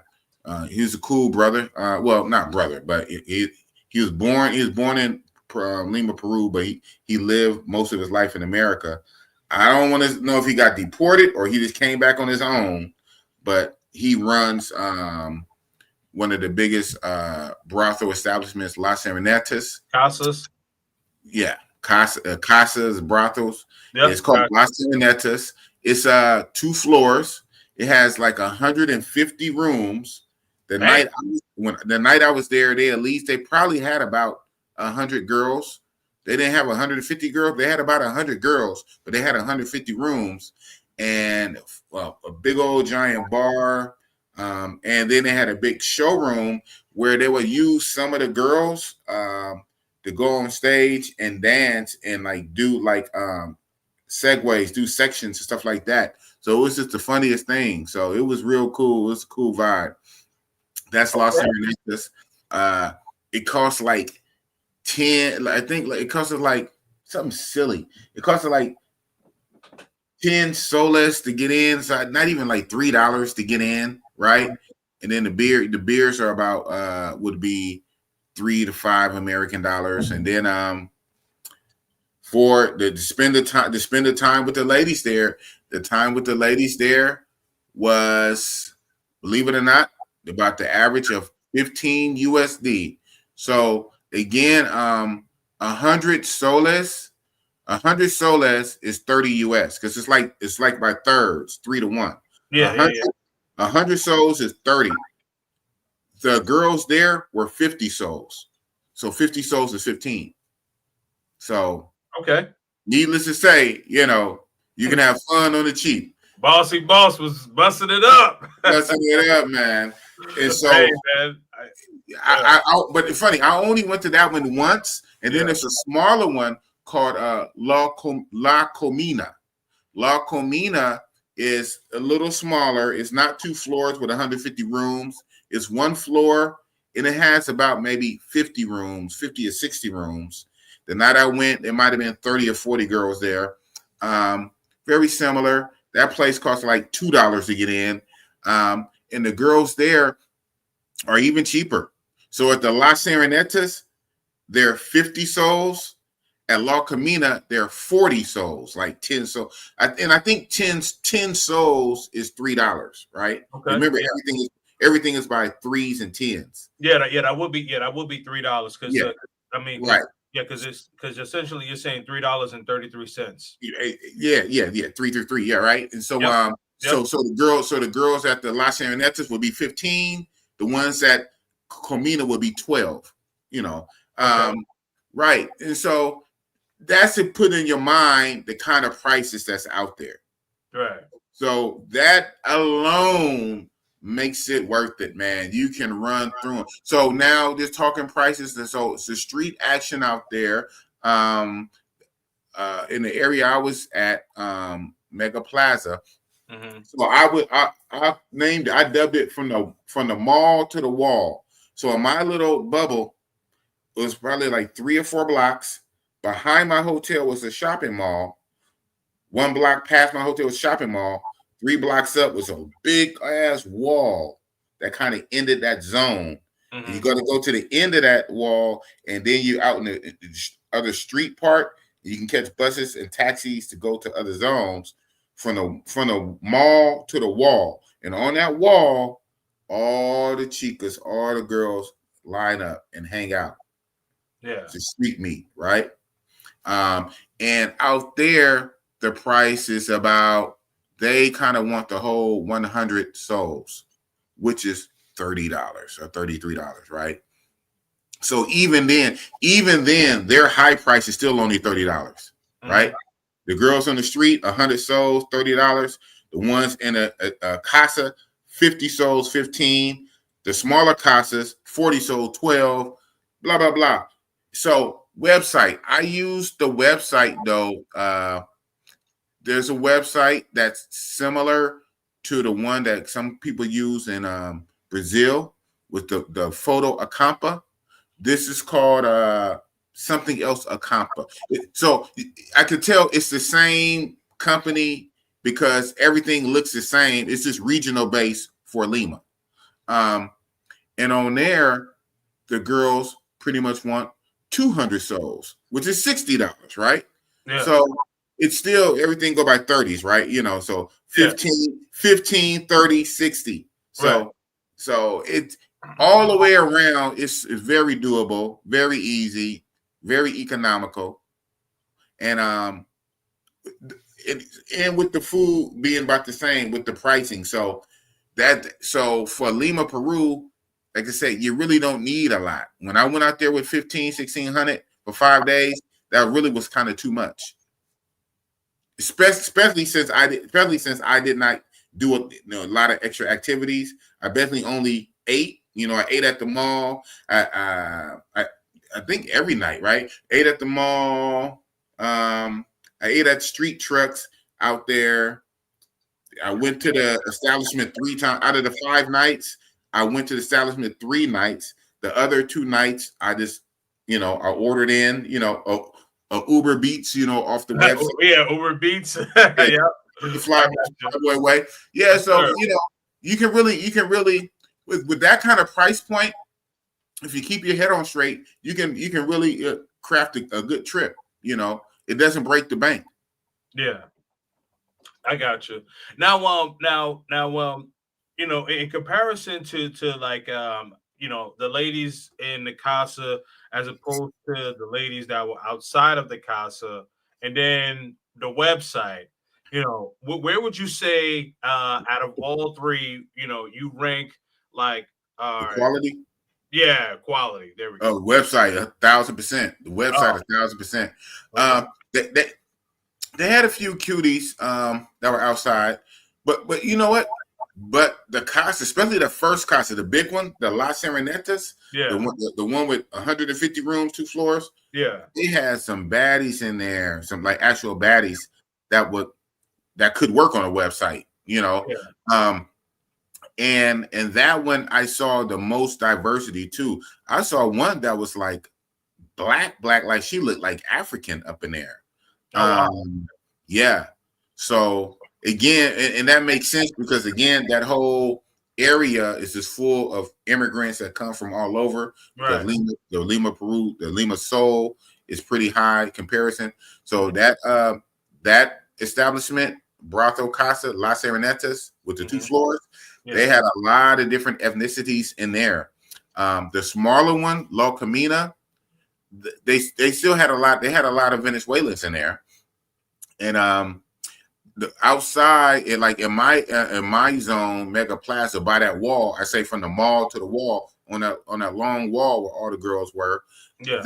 he's a cool brother. Well, not brother, but he was born. He was born in Lima, Peru, but he lived most of his life in America. I don't want to know if he got deported or he just came back on his own, but he runs one of the biggest brothel establishments, Las Serenatas. Casas. Yeah, Casas brothels. Yep. It's called Las Serenatas. It's 2 floors. It has like 150 rooms. Dang. The night I was there, they probably had about 100 girls. They didn't have 150 girls. They had about 100 girls, but they had 150 rooms and a big old giant bar. And then they had a big showroom where they would use some of the girls to go on stage and dance and like do like segues, do sections and stuff like that. So it was just the funniest thing. So it was real cool. It was a cool vibe. That's Los Angeles. It costs like 10. I think like it costs like something silly. It costs like 10 soles to get in. So not even like $3 to get in, right? And then the beers are about would be $3 to $5 and then for to spend the time with the ladies there, was, believe it or not, about the average of 15 USD. So again, 100 soles is 30 US because it's like by thirds, 3 to 1. Yeah. 100 100 souls is 30. The girls there were 50 souls. So 50 souls is 15. So Okay. needless to say, you can have fun on the cheap. Bossy Boss was busting it up. Busting it up, man. And so, Hey, man. but it's funny, I only went to that one once, and then there's a smaller one called La Comina. La Comina is a little smaller. It's not 2 floors with 150 rooms. It's 1 floor, and it has about maybe 50 rooms, 50 or 60 rooms. The night I went, there might have been 30 or 40 girls there. Very similar. That place costs like $2 to get in. And the girls there are even cheaper. So at the Las Serenetas, they're 50 souls. At La Camina, they're 40 souls, like 10 souls. And I think 10 souls is $3, right? Okay. Remember, everything is by 3s and 10s. Yeah, that would be $3 because Right. Yeah, because essentially you're saying $3.33. Yeah, 3 through 3, yeah, right. And so So the girls at the Las Serenetas would be 15. The ones at Comina would be 12. You know, right. And so that's to put in your mind the kind of prices that's out there. Right. So that alone makes it worth it, man. You can run through them. So now just talking prices, and so it's the street action out there. In the area I was at, Mega Plaza. So I dubbed it from the mall to the wall. So in my little bubble, it was probably like 3 or 4 blocks. Behind my hotel was a shopping mall. 1 block past my hotel was a shopping mall. 3 blocks up was a big ass wall that kind of ended that zone. You got to go to the end of that wall, and then you out in the other street part. You can catch buses and taxis to go to other zones from the mall to the wall. And on that wall, all the chicas, all the girls line up and hang out. Yeah. To street meet, right? And out there, the price is about, they kind of want the whole 100 souls, which is $30 or $33, right? So even then, their high price is still only $30, right? The girls on the street, 100 souls, $30. The ones in a casa, 50 souls, 15. The smaller casas, 40 souls, 12. Blah blah blah. So website, I use the website though. There's a website that's similar to the one that some people use in Brazil with the photo Acampa. This is called something else Acampa. So I could tell it's the same company because everything looks the same. It's just regional based for Lima. And on there, the girls pretty much want 200 souls, which is $60, right? Yeah. So it's still, everything go by 30s, right? You know, so 15, 30, 60. So it's all the way around. It's very doable, very easy, very economical. And with the food being about the same with the pricing. So for Lima, Peru, like I said, you really don't need a lot. When I went out there with 1,600 for 5 days, that really was kind of too much. Especially since I did not do a lot of extra activities. I basically only ate. You know, I ate at the mall. I think every night, right? Ate at the mall. I ate at street trucks out there. I went to the establishment 3 times out of the 5 nights. I went to the establishment 3 nights. The other 2 nights, I just, I ordered in, Uber Beats, off the website. Yeah, Uber Beats. Yeah. The fly away. Yeah, so you can really with that kind of price point, if you keep your head on straight, you can really craft a good trip. It doesn't break the bank. Yeah, I got you. Now, in comparison to like the ladies in the casa as opposed to the ladies that were outside of the casa, and then the website, where would you say out of all 3, you rank like quality? Yeah, quality. There we go. Oh, website 1,000%. The website 1,000%. Okay. They had a few cuties that were outside, but you know what? But the casa, especially the first casa, the big one, the Las Serenetas, the one with 150 rooms, 2 floors. Yeah, they had some baddies in there, some like actual baddies that could work on a website. And that one I saw the most diversity too. I saw one that was like black, like she looked like African up in there. Yeah. So again, and that makes sense because again, that whole area is just full of immigrants that come from all over. Right. The Lima, Peru, the Lima soul is pretty high comparison. So that establishment, Brothel Casa, Las Serenetas, with the 2 floors, they had a lot of different ethnicities in there. The smaller one, La Camina, they still had a lot. They had a lot of Venezuelans in there, and outside, in my zone, Mega Plaza, by that wall, I say from the mall to the wall, on that long wall where all the girls were, Yeah.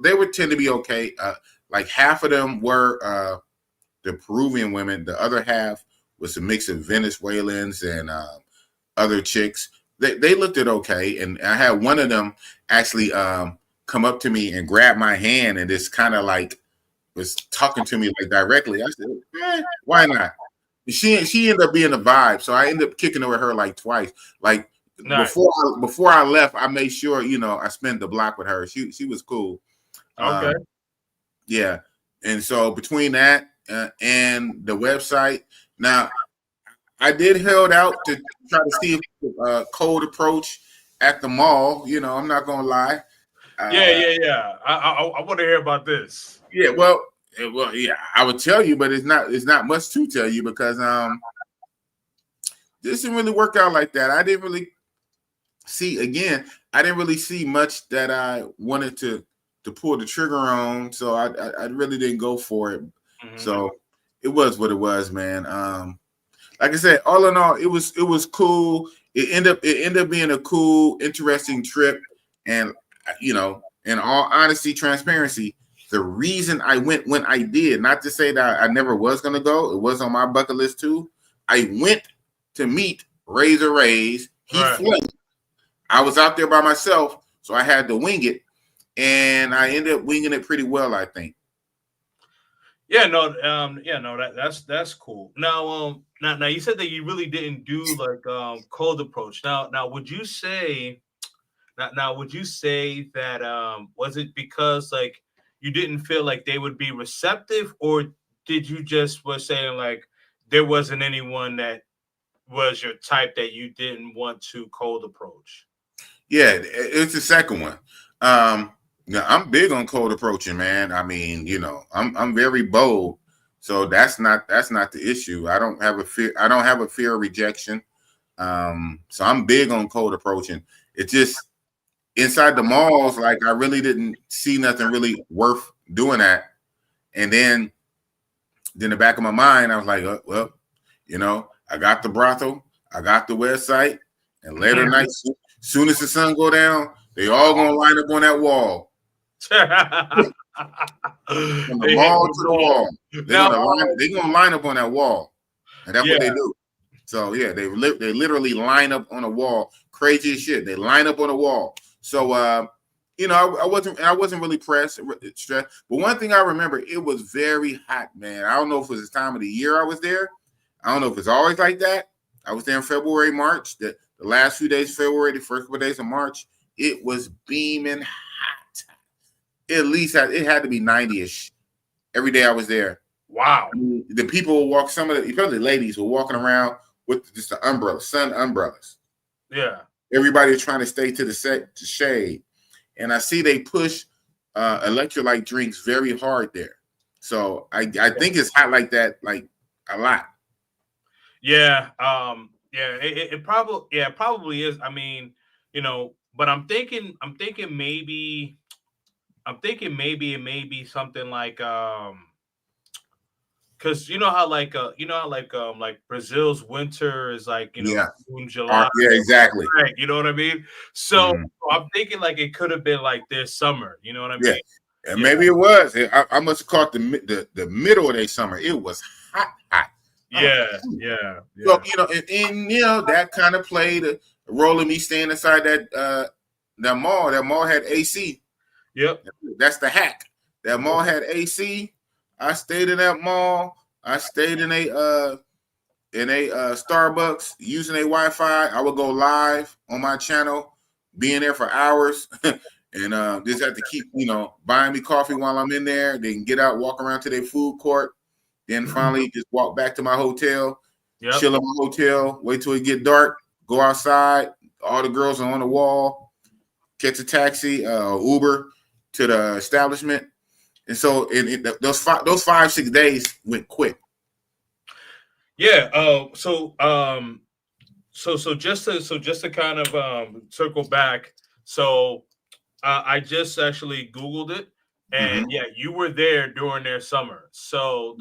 they would tend to be okay. Like half of them were the Peruvian women, the other half was a mix of Venezuelans and other chicks. They looked at okay, and I had one of them actually come up to me and grab my hand and just kind of like was talking to me like directly. I said, why not? She ended up being a vibe, so I ended up kicking it with her like twice. Like Nice. before I left, I made sure I spent the block with her. She was cool. Okay. Yeah, and so between that and the website, now I did held out to try to see if cold approach at the mall. I'm not gonna lie. Yeah. I want to hear about this. Yeah, well, yeah, I would tell you, but it's not much to tell you because this didn't really work out like that. I didn't really see much that I wanted to pull the trigger on, so I really didn't go for it. Mm-hmm. So it was what it was, man. Like I said, all in all, it was cool. It ended up being a cool, interesting trip, and in all honesty, transparency, the reason I went when I did, not to say that I never was gonna go, it was on my bucket list too. I went to meet Razor Rays. He flew. I was out there by myself, so I had to wing it, and I ended up winging it pretty well, I think. That's cool. Now, now you said that you really didn't do like cold approach. Now, would you say that was it because like you didn't feel like they would be receptive, or did you just was saying like there wasn't anyone that was your type that you didn't want to cold approach? Yeah, it's the second one. I'm big on cold approaching, man. I mean, I'm very bold, so that's not the issue. I don't have a fear of rejection. So I'm big on cold approaching. It's just inside the malls, like I really didn't see nothing really worth doing that. And then in the back of my mind, I was like, well, I got the brothel, I got the website, and later night, soon as the sun go down, they all gonna line up on that wall. From the mall to the wall. They're gonna line up on that wall. And that's what they do. So yeah, they literally line up on a wall. Crazy as shit. They line up on a wall. So I wasn't really stressed. But one thing I remember, it was very hot, man. I don't know if it was the time of the year I was there. I don't know if it's always like that. I was there in February, March. The last few days of February, the first couple of days of March, it was beaming hot. At least it had to be 90-ish every day I was there. Wow. I mean, the people walk, especially the ladies were walking around with just the umbrellas, sun umbrellas. Yeah. Everybody was trying to stay to the shade. And I see they push electrolyte drinks very hard there. So I think it's hot like that, like a lot. Yeah. It probably is. I mean, but I'm thinking maybe it may be something like because like Brazil's winter is like June, July. Yeah, exactly. Right, you know what I mean? So I'm thinking like it could have been like their summer. You know what I mean? Yeah, and maybe it was. I must have caught the middle of their summer. It was hot. Yeah. So and that kind of played a role in me staying inside that mall. That mall had AC. Yep. That's the hack. That mall had AC. I stayed in that mall. I stayed in a Starbucks using a Wi-Fi. I would go live on my channel, being there for hours, and just have to keep buying me coffee while I'm in there. Then get out, walk around to their food court. Then finally just walk back to my hotel, chill in my hotel, wait till it get dark, go outside. All the girls are on the wall. Catch a taxi, Uber to the establishment. And so those 5-6 days went quick. Yeah. So just to kind of circle back. So I just actually Googled it, and you were there during their summer. So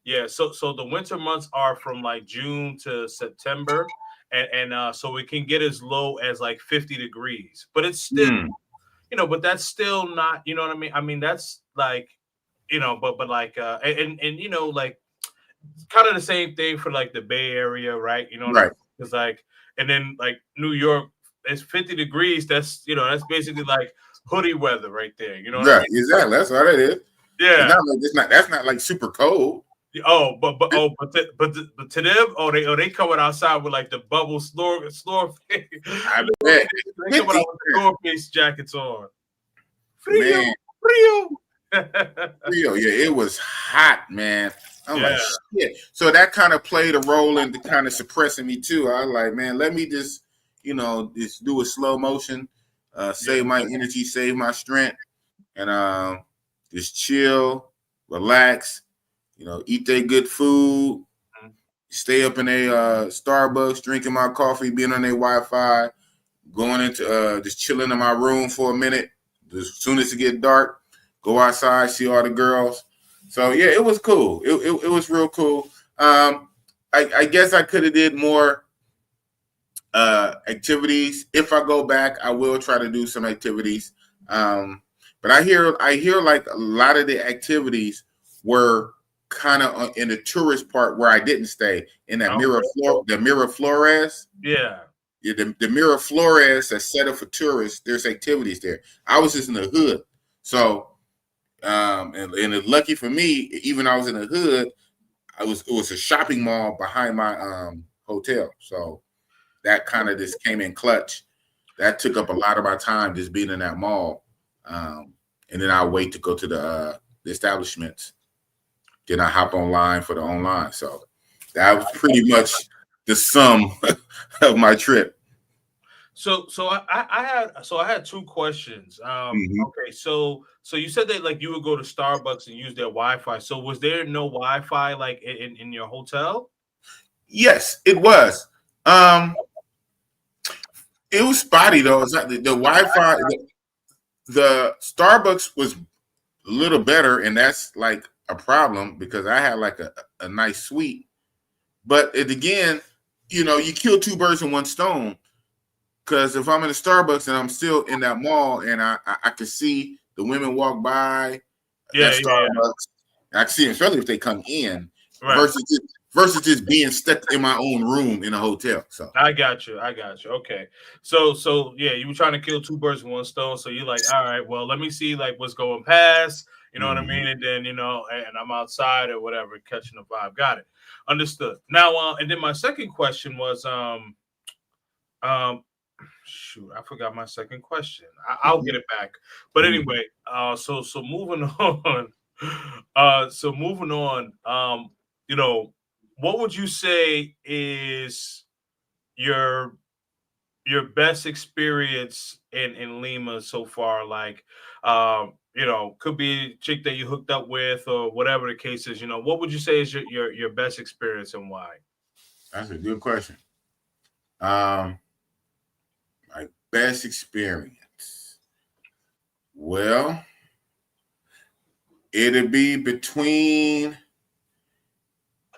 Yeah, so the winter months are from like June to September, and so it can get as low as like 50 degrees, but it's still, Hmm. but that's still not, you know what I mean? I mean, that's like, but like, and like kind of the same thing for like the Bay Area, right? You know what I mean? Right. It's like, and then like New York, it's 50 degrees. That's basically like hoodie weather right there. You know what I Yeah, mean? exactly. That's what it is. It's Yeah. not like that's not like super cold. Oh, but to them, they coming outside with like the bubble snore face. I bet. They coming out with the snore face jackets on. Frio, Man, frio. Rio, yeah, it was hot, man. I'm like, Yeah, shit. So that kind of played a role in kind of suppressing me too. I was like, man, let me just, just do a slow motion, save my energy, save my strength, and just chill, relax, eat their good food, stay up in a Starbucks, drinking my coffee, being on their Wi-Fi, going into just chilling in my room for a minute. As soon as it get dark, go outside, see all the girls. So yeah, it was cool. It was real cool. I guess I could have did more activities. If I go back, I will try to do some activities. But I hear like a lot of the activities were kind of in the tourist part where I didn't stay in that the Miraflores. yeah. Yeah, the Miraflores that's set up for tourists. There's activities there. I was just in the hood, so and it's lucky for me, even though I was in the hood, it was a shopping mall behind my hotel, so that kind of just came in clutch. That took up a lot of my time just being in that mall, and then I wait to go to the establishments. Then I hop online for the online. So that was pretty much the sum of my trip. So I had two questions. Mhm. Okay, so you said that like you would go to Starbucks and use their Wi-Fi. So was there no Wi-Fi like in your hotel? Yes, it was. Um, it was spotty though. It's not the Wi-Fi. The Starbucks was a little better, and that's like a problem because I had like a nice suite. But again, you kill two birds in one stone. Because if I'm in a Starbucks and I'm still in that mall and I can see the women walk by that Yeah. Starbucks, and I can see them, especially if they come in, Right. versus just being stuck in my own room in a hotel. So I got you. Okay. So yeah, you were trying to kill two birds with one stone. So you're like, all right, well, let me see like what's going past, you know what I mean? And then, and I'm outside or whatever, catching the vibe. Got it. Understood. Now, and then my second question was, shoot, I forgot my second question. I'll get it back. But anyway, so moving on. So moving on. What would you say is your best experience in Lima so far? Like, could be a chick that you hooked up with or whatever the case is. What would you say is your best experience and why? that's a good question. My best experience. Well, it'd be between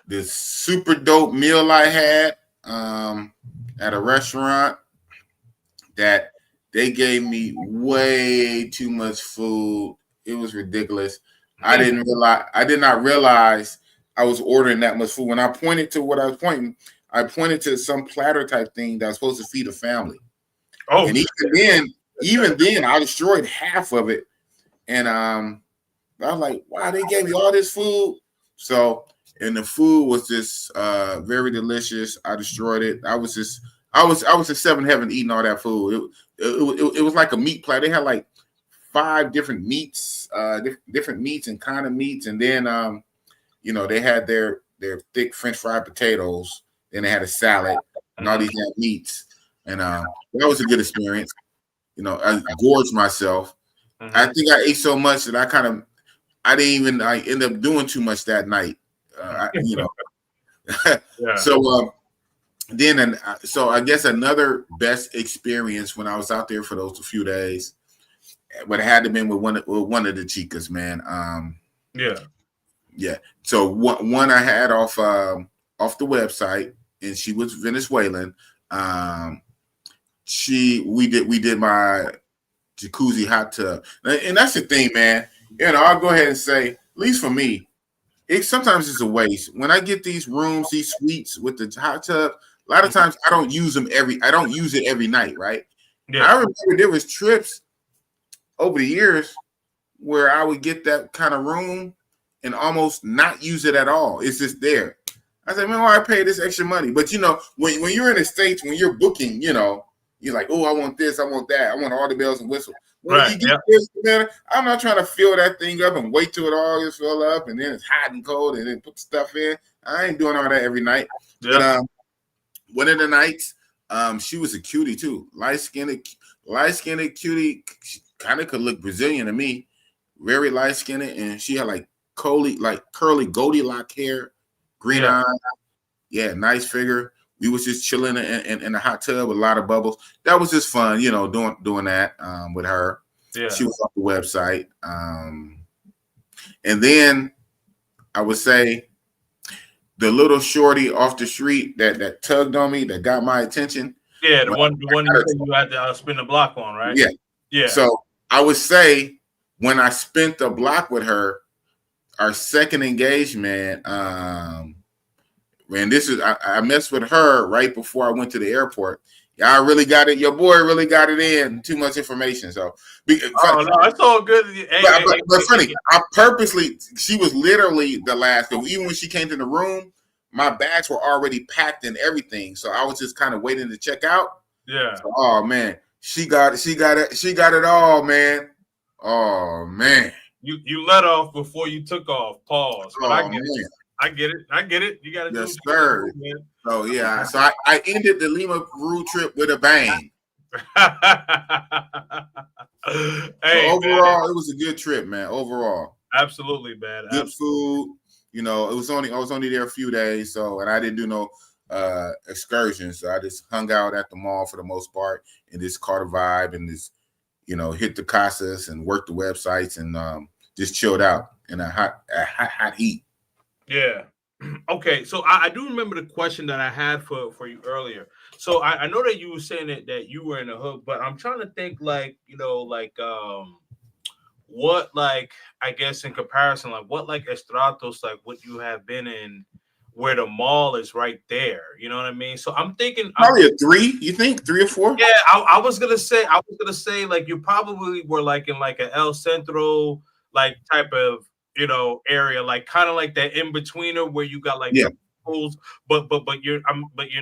this super dope meal I had at a restaurant that they gave me way too much food. It was ridiculous. I did not realize I was ordering that much food. When I pointed to what I was pointing, I pointed to some platter type thing that was supposed to feed a family. Oh, And even then, I destroyed half of it. And I was like, wow, they gave me all this food. So, and the food was just very delicious. I destroyed it. I was in seven heaven eating all that food. It was like a meat platter. They had like 5 different meats, different meats and kind of meats, and then they had their thick French fried potatoes. Then they had a salad and all these meats, and that was a good experience. I gorged myself. I think I ate so much that I didn't even end up doing too much that night. yeah. So I guess another best experience when I was out there for those few days, but it had to been with one of the chicas, man. Yeah. Yeah. So one I had off the website, and she was Venezuelan. We did my jacuzzi hot tub, and that's the thing, man. I'll go ahead and say, at least for me, sometimes it's a waste. When I get these rooms, these suites with the hot tub, a lot of times I don't use it every night, right? Yeah. I remember there was trips over the years where I would get that kind of room and almost not use it at all. It's just there. I said, man, why I pay this extra money? But when you're in the States, when you're booking, you're like, oh, I want this, I want that, I want all the bells and whistles. When you get this, man, I'm not trying to fill that thing up and wait till it all gets filled up, and then it's hot and cold, and then put stuff in. I ain't doing all that every night. Yep. But one of the nights, she was a cutie too, light skinned cutie, kind of could look Brazilian to me, very light skinned, and she had like curly Goldilocks hair, green eyes, nice figure. We was just chilling in the hot tub with a lot of bubbles. That was just fun, doing that with her. Yeah. She was off the website. And then I would say the little shorty off the street that tugged on me, that got my attention. Yeah, the one you had to spin the block on, right? Yeah. Yeah. So I would say when I spent the block with her, our second engagement, man, I messed with her right before I went to the airport. I really got it. Your boy really got it in. Too much information. So, no, it's all good. But funny, I purposely. She was literally the last. Even when she came to the room, my bags were already packed and everything. So I was just kind of waiting to check out. Yeah. So, oh man, she got it all, man. Oh man. You let off before you took off. Pause. But I get it. You got to do it. Sir. So yeah, so I ended the Lima Peru trip with a bang. Hey, overall, man. It was a good trip, man. Overall, absolutely, man. Good food. I was only there a few days, and I didn't do no excursions. So I just hung out at the mall for the most part and just caught a vibe and just hit the casas and worked the websites and just chilled out in a hot heat. Yeah. Okay. So I do remember the question that I had for you earlier. So I know that you were saying that you were in the hood, but I'm trying to think what I guess in comparison, what estratos what you have been in where the mall is right there. You know what I mean? So I'm thinking probably a 3. You think 3 or 4? Yeah, I was gonna say you probably were in an El Centro type of area, kind of like that in betweener where you got the schools, but you're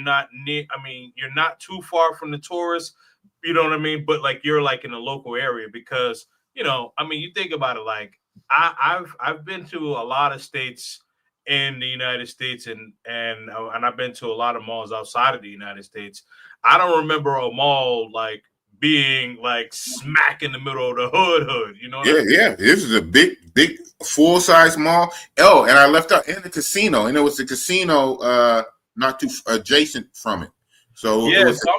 not near. I mean, you're not too far from the tourists. You know what I mean? But you're in the local area because I mean, you think about it. I've been to a lot of states in the United States and I've been to a lot of malls outside of the United States. I don't remember a mall being smack in the middle of the hood. You know? Yeah. This is a big full size mall. Oh, and I left out in the casino, and it was the casino not too adjacent from it. So yeah, so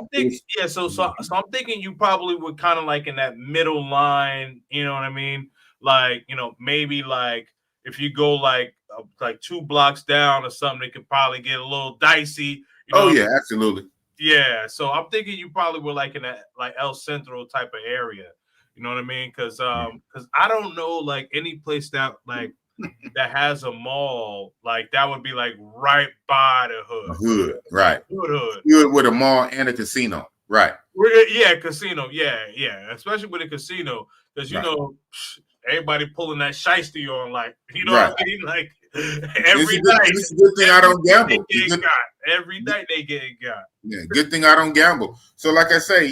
I'm thinking you probably were kind of in that middle line. You know what I mean? Maybe if you go 2 blocks down or something, it could probably get a little dicey. Oh yeah, absolutely. Yeah, so I'm thinking you probably were in that El Centro type of area. You know what I mean? Because I don't know any place that that has a mall that would be right by the hood. Hood, right? Hood with a mall and a casino, right? Yeah, casino. Yeah. Especially with a casino, because everybody pulling that shiesty on, what I mean? Every night. It's a good thing I don't gamble. Every night they getting got. Yeah, good thing I don't gamble. So, like I say,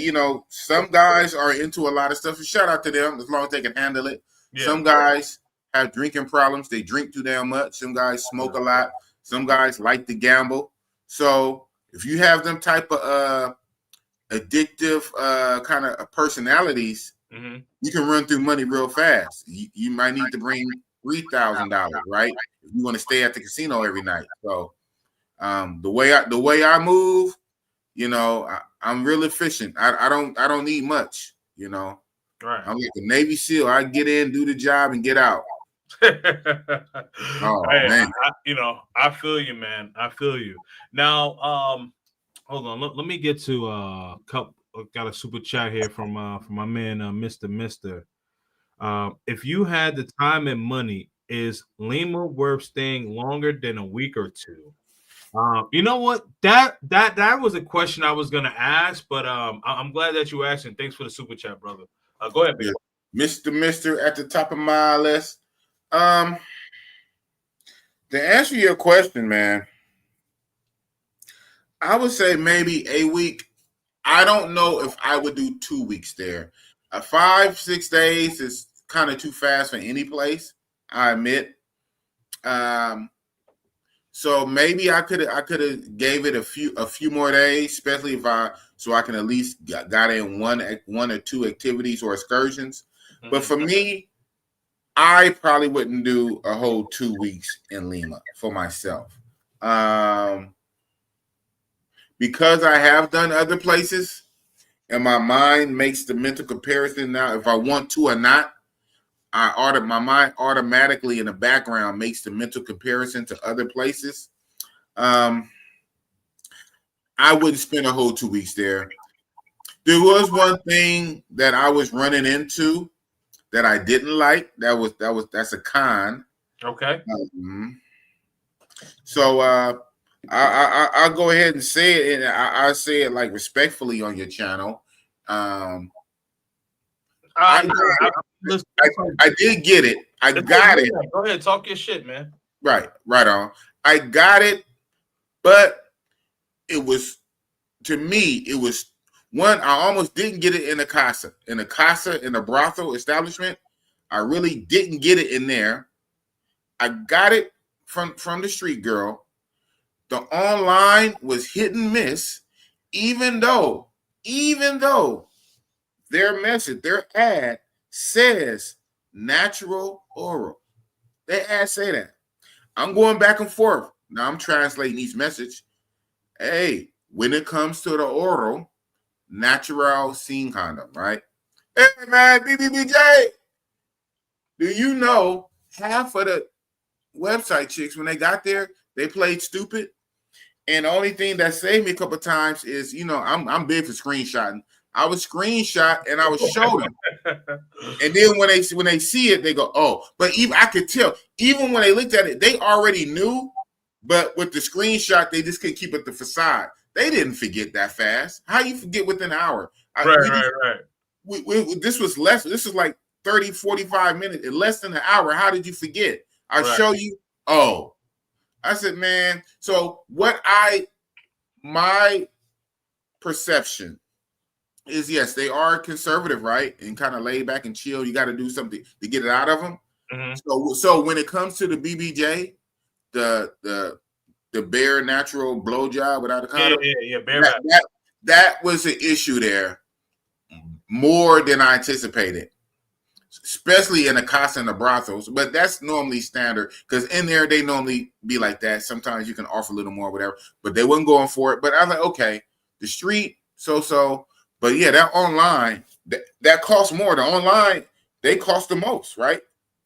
some guys are into a lot of stuff. And shout out to them as long as they can handle it. Yeah. Some guys have drinking problems. They drink too damn much. Some guys smoke a lot. Some guys like to gamble. So, if you have them type of addictive kind of personalities, you can run through money real fast. You might need to bring $3,000, right? If you want to stay at the casino every night. So the way I move, I'm real efficient. I don't need much, Right. I'm like a Navy SEAL. I get in, do the job, and get out. Oh Hey, man. I feel you, man. I feel you. Now, hold on. Let me get to got a super chat here from my man, Mr. Mister. If you had the time and money, is Lima worth staying longer than a week or two? You know what? That was a question I was gonna ask, but I'm glad that you asked, and thanks for the super chat, brother. Go ahead, big. Yeah. Mister at the top of my list. To answer your question, man, I would say maybe a week. I don't know if I would do 2 weeks there. 5, 6 days is kind of too fast for any place, I admit. Um, so maybe I could have gave it a few more days, especially if I can at least got in one or two activities or excursions. But for me, I probably wouldn't do a whole 2 weeks in Lima for myself. Because I have done other places and my mind makes the mental comparison now if I want to or not. My mind automatically in the background makes the mental comparison to other places. I wouldn't spend a whole 2 weeks there. There was one thing that I was running into that I didn't like. That's a con. Okay. So I'll go ahead and say it, and I'll say it like respectfully on your channel. I did get it. I got it. Go ahead, talk your shit, man. Right on. I got it, but it was, to me, it was one. I almost didn't get it in the casa, in the brothel establishment. I really didn't get it in there. I got it from the street girl. The online was hit and miss, even though their ad says natural oral. Their ad say that. I'm going back and forth. Now I'm translating each message. Hey, when it comes to the oral, natural scene condom, right? Hey man, BBBJ, do you know half of the website chicks when they got there, they played stupid? And the only thing that saved me a couple of times is, I'm big for screenshotting. I would screenshot and I would show them. And then when they see it, they go, oh. But even I could tell, even when they looked at it, they already knew. But with the screenshot, they just couldn't keep it the facade. They didn't forget that fast. How you forget within an hour? Right. This was less. This is like 30, 45 minutes. In less than an hour. How did you forget? I'll show you. Oh. I said, man. So my perception is, yes, they are conservative, right? And kind of laid back and chill. You got to do something to get it out of them. Mm-hmm. So when it comes to the BBJ, the bare natural blowjob without a condom, that was an issue there more than I anticipated, especially in the casa and the brothels. But that's normally standard because in there they normally be like that. Sometimes you can offer a little more, whatever. But they wasn't going for it. But I was like, okay, the street, so. But yeah, that online, that costs more. The online, they cost the most, right?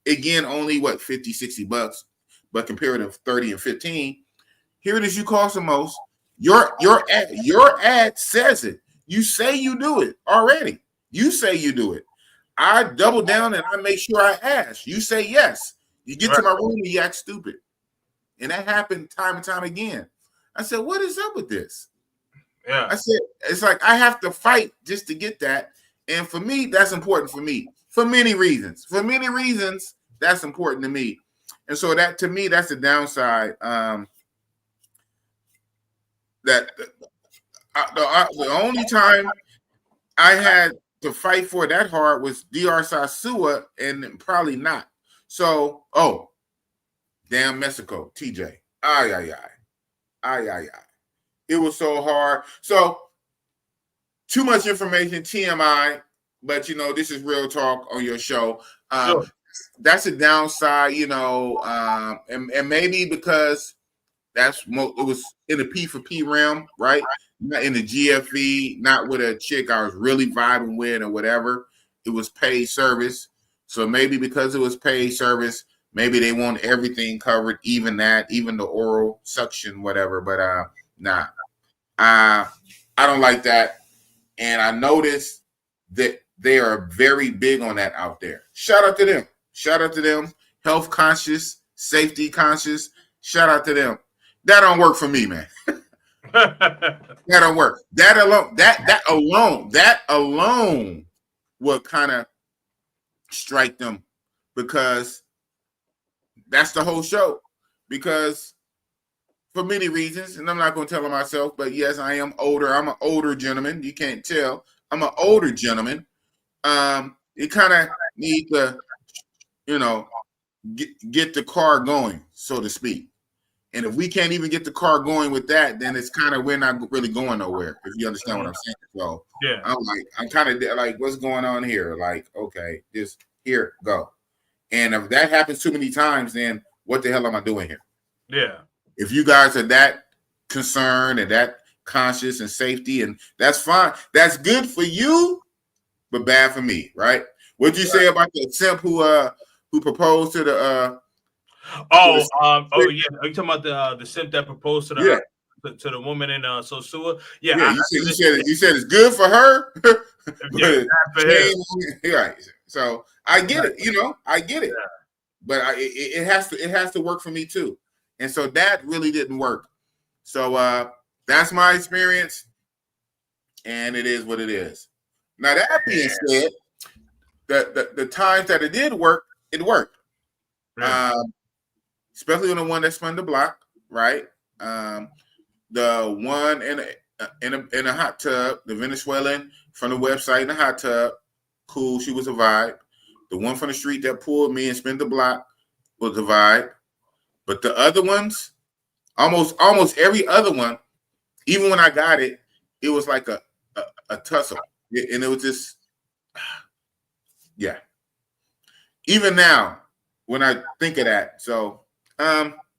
Again, only what, $50, $60, but compared to 30 and 15, here it is, you cost the most. Your ad says it. You say you do it already. You say you do it. I double down and I make sure I ask. You say yes. You get to my room and you act stupid. And that happened time and time again. I said, what is up with this? Yeah. I said, it's like I have to fight just to get that. And for me, that's important for me. For many reasons. That's important to me. And so that, to me, that's the downside. The only time I had to fight for it that hard was DR Sasua, and probably not. So, damn Mexico, TJ. Ay. It was so hard. So, too much information, TMI, but this is real talk on your show. Sure. That's a downside, and maybe because it was in the P4P realm, right? Not in the GFE, not with a chick I was really vibing with or whatever. It was paid service. So maybe because it was paid service, maybe they want everything covered, even the oral suction, whatever. But nah, I don't like that. And I noticed that they are very big on that out there. Shout out to them. Shout out to them. Health conscious, safety conscious. Shout out to them. That don't work for me, man. That don't work. That alone will kind of strike them, because that's the whole show. Because for many reasons, and I'm not going to tell them myself, but yes, I am older. I'm an older gentleman. You can't tell. I'm an older gentleman. You kind of need to, get the car going, so to speak. And if we can't even get the car going with that, then it's kind of, we're not really going nowhere, if you understand what I'm saying. So yeah, I'm kind of like, what's going on here? Like, okay, just here, go. And if that happens too many times, then what the hell am I doing here? Yeah. If you guys are that concerned and that conscious and safety, and that's fine. That's good for you, but bad for me, right? What'd you say about the simp who proposed to the yeah. Are you talking about the simp that proposed to the to the woman in Sosua? Yeah. You said it's good for her. Yeah, for him. Right. So I get it. I get it. Yeah. But it has to work for me too. And so that really didn't work. So that's my experience, and it is what it is. Now that being said, the times that it did work, it worked. Right. Especially on the one that spun the block, right? The one in a hot tub, the Venezuelan from the website in a hot tub, cool. She was a vibe. The one from the street that pulled me and spun the block was a vibe. But the other ones, almost every other one, even when I got it, it was like a tussle. And it was just, yeah. Even now, when I think of that. So,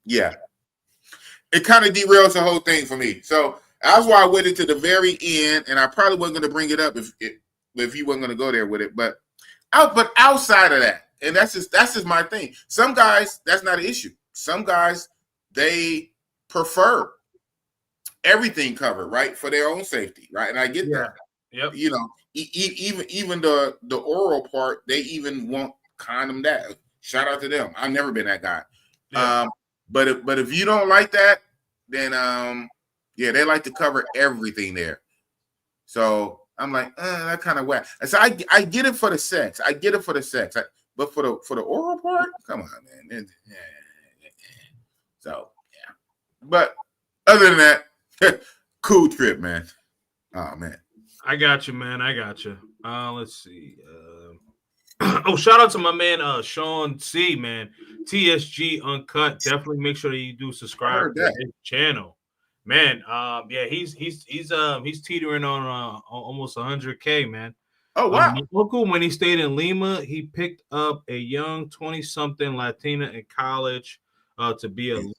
yeah. It kind of derails the whole thing for me. So that's why I waited to the very end, and I probably wasn't going to bring it up if you weren't going to go there with it. But outside of that, and that's just my thing. Some guys, that's not an issue. Some guys, they prefer everything covered, right, for their own safety, right? And I get that. Yep. Even the oral part, they even want condom that. Shout out to them. I've never been that guy. Yeah. But if you don't like that, then they like to cover everything there. So I'm like, that kind of whack. So I get it for the sex. I get it for the sex. But for the oral part, come on, man. So yeah. But other than that, cool trip, man. Oh man. I got you, man. I got you. Let's see. Shout out to my man Sean C, man. TSG Uncut. Definitely make sure that you do subscribe to his channel. Man, he's teetering on almost 100K, man. Oh wow. My uncle, when he stayed in Lima, he picked up a young 20-something Latina in college to be a lawyer.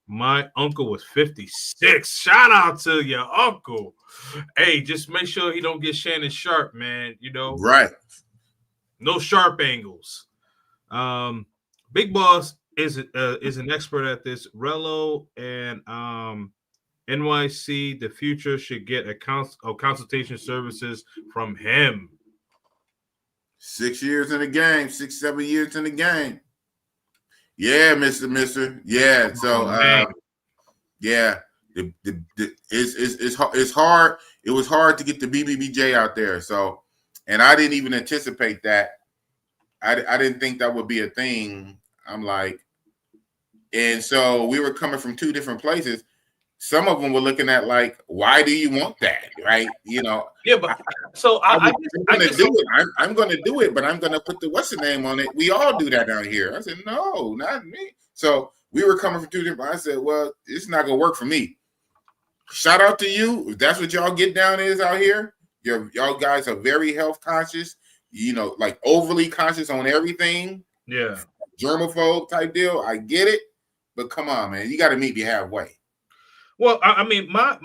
My uncle was 56. Shout out to your uncle. Hey, just make sure he don't get Shannon Sharp, man. Right. No sharp angles. Big Boss is an expert at this. Relo and NYC, the future should get a consultation services from him. 6 years in the game, 6-7 years in the game. Yeah, Mister. Yeah. So yeah. It's hard. It was hard to get the BBBJ out there. So, and I didn't even anticipate that. I didn't think that would be a thing. I'm like, and so we were coming from two different places. Some of them were looking at like, why do you want that? Right? Yeah, but so I'm going to do it, but I'm going to put the what's the name on it. We all do that down here. I said, no, not me. So we were coming from two different. I said, well, it's not going to work for me. Shout out to you. If that's what y'all get down is out here, y'all guys are very health conscious, like overly conscious on everything. Yeah. Germaphobe type deal. I get it. But come on, man. You got to meet me halfway. Well, I mean, my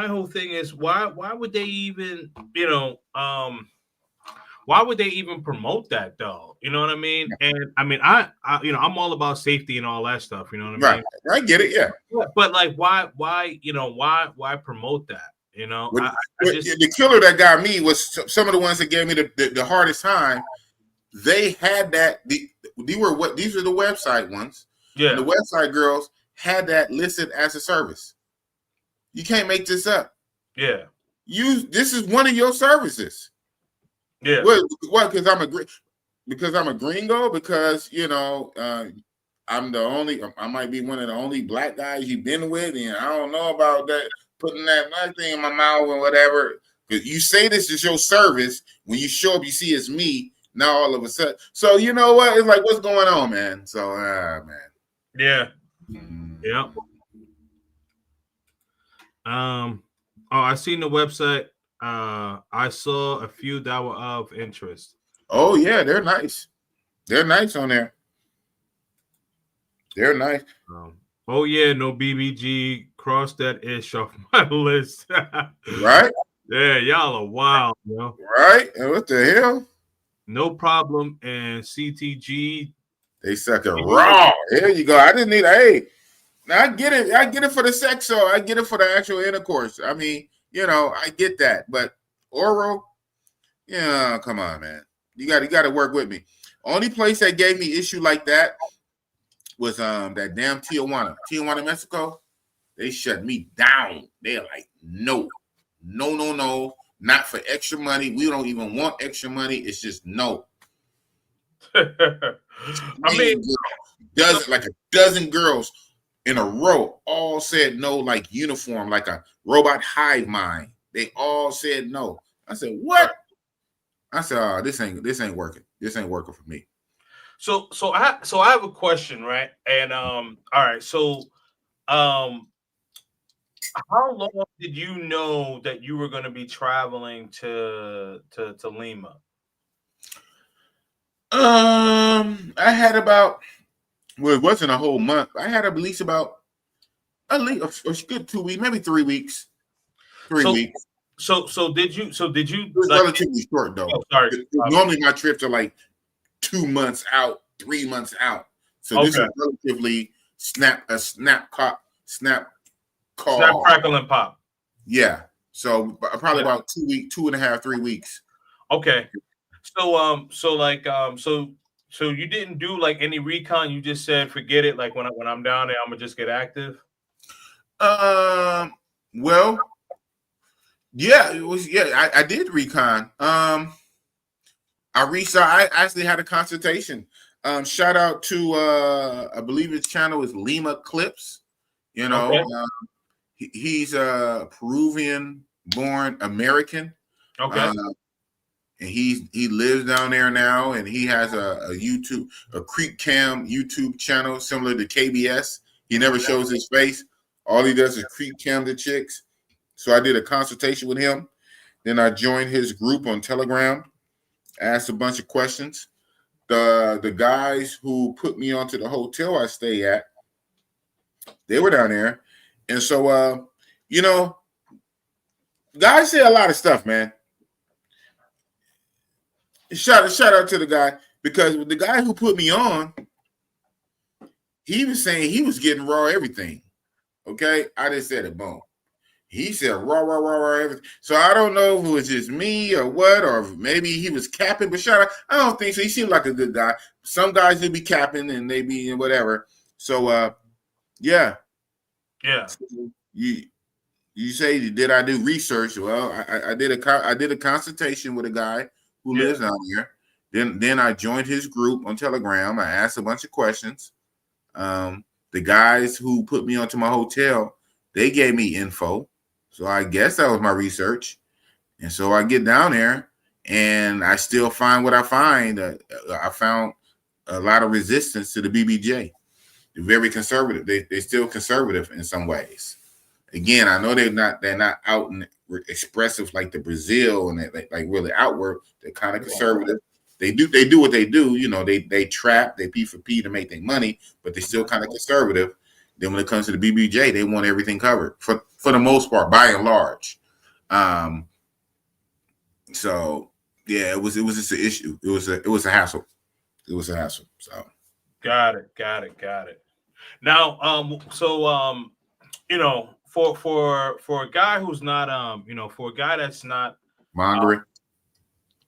whole thing is why would they even, why would they even promote that though? You know what I mean? And I mean, I I'm all about safety and all that stuff. You know what I Right. mean? I get it. Yeah. But like, why promote that? You know, What, I just the killer that got me was some of the ones that gave me the hardest time. They had that. These were the website ones, and the website girls had that listed as a service. You can't make this up. Yeah. This is one of your services. Yeah. What? Because I'm a gringo. Because I'm the only. I might be one of the only black guys you've been with, and I don't know about that. Putting that thing in my mouth or whatever. Because you say this is your service. When you show up, you see it's me. Now all of a sudden. So you know what? It's like, what's going on, man? So man. Yeah. Yeah. I seen the website. I saw a few that were of interest. Oh yeah, they're nice. They're nice on there. They're nice. Oh yeah, no BBG. Cross that ish off my list. Right? Yeah, y'all are wild, yo. Right? And what the hell? No problem. And CTG. They suck it raw. There you go. I didn't need. Hey, now I get it. I get it for the sex. So I get it for the actual intercourse. I mean, I get that. But oral, yeah, come on, man. You got to work with me. Only place that gave me issue like that was that damn Tijuana, Mexico. They shut me down. They're like, no, not for extra money. We don't even want extra money. It's just no. I mean, a dozen girls in a row all said no, like uniform, like a robot hive mind. They all said no. I said, what? I said, oh, this ain't working. This ain't working for me. So I have a question, right? And all right, so how long did you know that you were going to be traveling to Lima? I had about, well, it wasn't a whole month. I had at least a good 2 weeks, maybe 3 weeks. 3 weeks. So did you? It was relatively short though. Oh, sorry. Normally my trips are like 2 months out, 3 months out. So this is relatively snap call. Snap, crackle, and pop. Yeah. So probably about 2 weeks, 2.5, 3 weeks. Okay. So so you didn't do like any recon. You just said forget it. Like when I'm down there, I'm gonna just get active. Well, yeah, it was. Yeah, I did recon. I actually had a consultation. Shout out to I believe his channel is Lima Clips. He's a Peruvian-born American. Okay. And he lives down there now, and he has a Creek Cam YouTube channel similar to KBS. He never shows his face. All he does is Creek Cam the chicks. So I did a consultation with him. Then I joined his group on Telegram, asked a bunch of questions. The guys who put me onto the hotel I stay at, they were down there. And so, guys say a lot of stuff, man. Shout out to the guy, because the guy who put me on, he was saying he was getting raw everything. Okay, I just said it. Boom. He said raw everything. So I don't know if it was just me or what, or maybe he was capping. But shout out, I don't think so. He seemed like a good guy. Some guys will be capping and they be whatever. So yeah. So you say, did I do research? Well, I did a consultation with a guy who lives out here. Then I joined his group on Telegram. I asked a bunch of questions. The guys who put me onto my hotel, they gave me info. So I guess that was my research. And so I get down there and I still find what I find. I found a lot of resistance to the BBJ. They're very conservative. They're still conservative in some ways. Again, I know they're not out and expressive like the Brazil and like really outward. They're kind of conservative. They do what they do. They trap, they P for P to make their money, but they're still kind of conservative. Then when it comes to the BBJ, they want everything covered for the most part, by and large. So yeah, it was just an issue. It was a hassle. It was a hassle. So Got it. Now, for a guy who's not, for a guy that's not, mongering.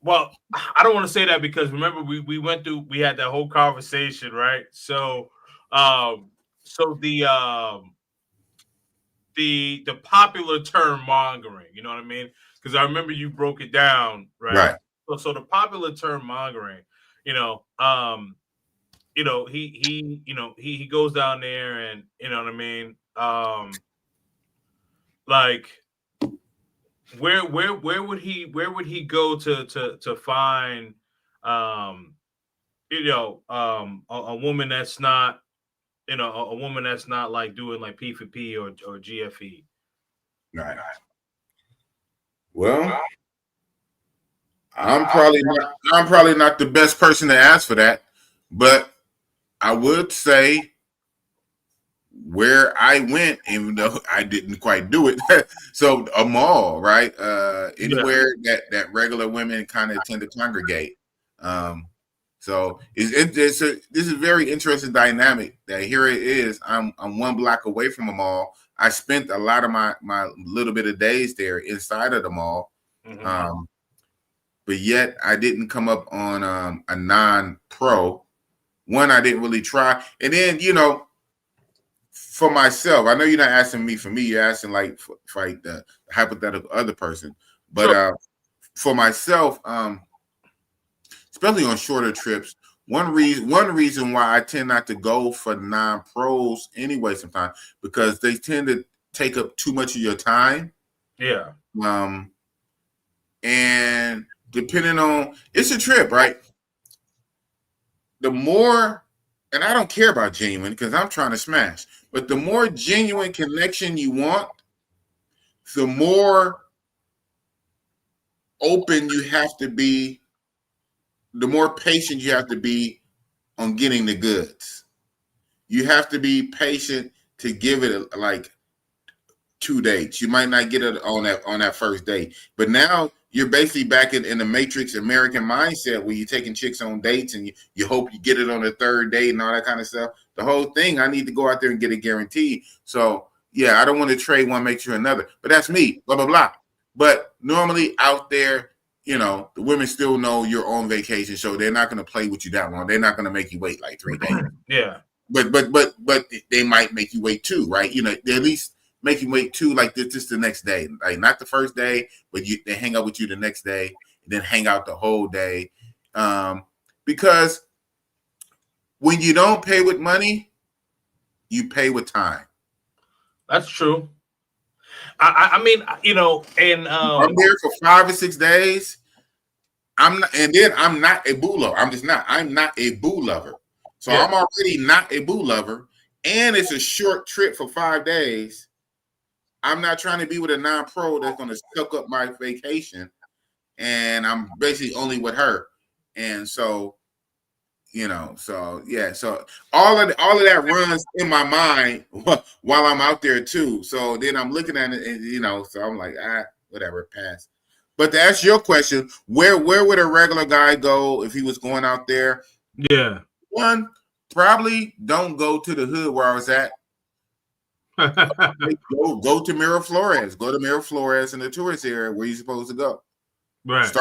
well, I don't want to say that because remember we had that whole conversation, right? So, um, so the popular term mongering, you know what I mean? Because I remember you broke it down, right? Right. So the popular term mongering, you know, he goes down there and you know what I mean, like where would he go to find um a woman that's not a woman that's not like doing like P for P or GFE. Right. Well, I'm probably not the best person to ask for that, but I would say where I went, even though I didn't quite do it. So a mall, right? Anywhere that regular women kind of tend to congregate. So this is a very interesting dynamic. That here it is. I'm 1 block away from a mall. I spent a lot of my little bit of days there inside of the mall. Mm-hmm. But yet I didn't come up on a non-pro. One, I didn't really try. And then, for myself, I know you're not asking me for me, you're asking like for like the hypothetical other person. But Sure. For myself, especially on shorter trips, one reason why I tend not to go for non-pros anyway sometimes, because they tend to take up too much of your time. Yeah. And depending on, it's a trip, right? The more, and I don't care about genuine because I'm trying to smash, but the more genuine connection you want, the more open you have to be, the more patient you have to be on getting the goods. You have to be patient to give it like 2 dates. You might not get it on that first date, but now you're basically back in the Matrix American mindset where you're taking chicks on dates and you hope you get it on the third date and all that kind of stuff. The whole thing, I need to go out there and get it guaranteed. So yeah, I don't want to trade one, make sure another, but that's me, blah, blah, blah. But normally out there, the women still know you're on vacation, so they're not going to play with you that long. They're not going to make you wait like 3 days. Yeah. But they might make you wait 2, right? They at least make you wait 2, like just the next day, like not the first day, but they hang out with you the next day, and then hang out the whole day. Because when you don't pay with money, you pay with time. That's true. I mean, and I'm there for 5 or 6 days. I'm not a boo lover. I'm not a boo lover. So yeah. I'm already not a boo lover, and it's a short trip for 5 days. I'm not trying to be with a non-pro that's going to suck up my vacation, and I'm basically only with her. And so, so yeah, so all of that runs in my mind while I'm out there too. So then I'm looking at it, and so I'm like, whatever, pass. But to answer your question, where would a regular guy go if he was going out there? Yeah. One, probably don't go to the hood where I was at. Go to Miraflores. Go to Miraflores in the tourist area where you're supposed to go. Right.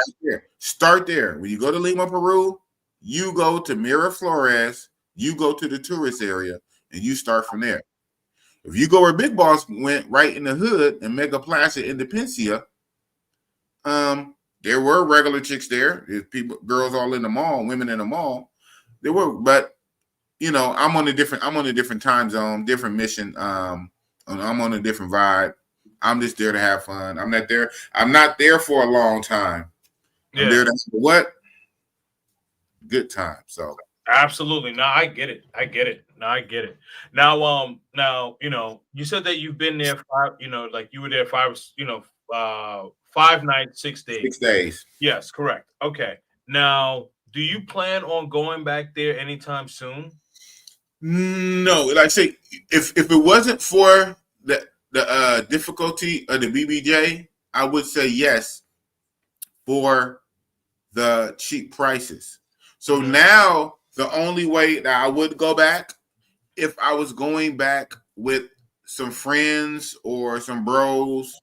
Start there. When you go to Lima, Peru, you go to Miraflores, you go to the tourist area, and you start from there. If you go where Big Boss went, right in the hood in Mega Plaza, Independencia, there were regular chicks there. There's girls all in the mall, women in the mall. There were, but I'm on a different time zone, different mission. I'm on a different vibe. I'm just there to have fun. I'm not there for a long time. I'm there to have what? Good time. So absolutely. No, I get it. Now, you said that you've been there 5, like you were there 5 nights, 6 days. 6 days. Yes, correct. Okay. Now, do you plan on going back there anytime soon? No, like I say, if it wasn't for the difficulty of the BBJ, I would say yes. For the cheap prices. So now the only way that I would go back, if I was going back with some friends or some bros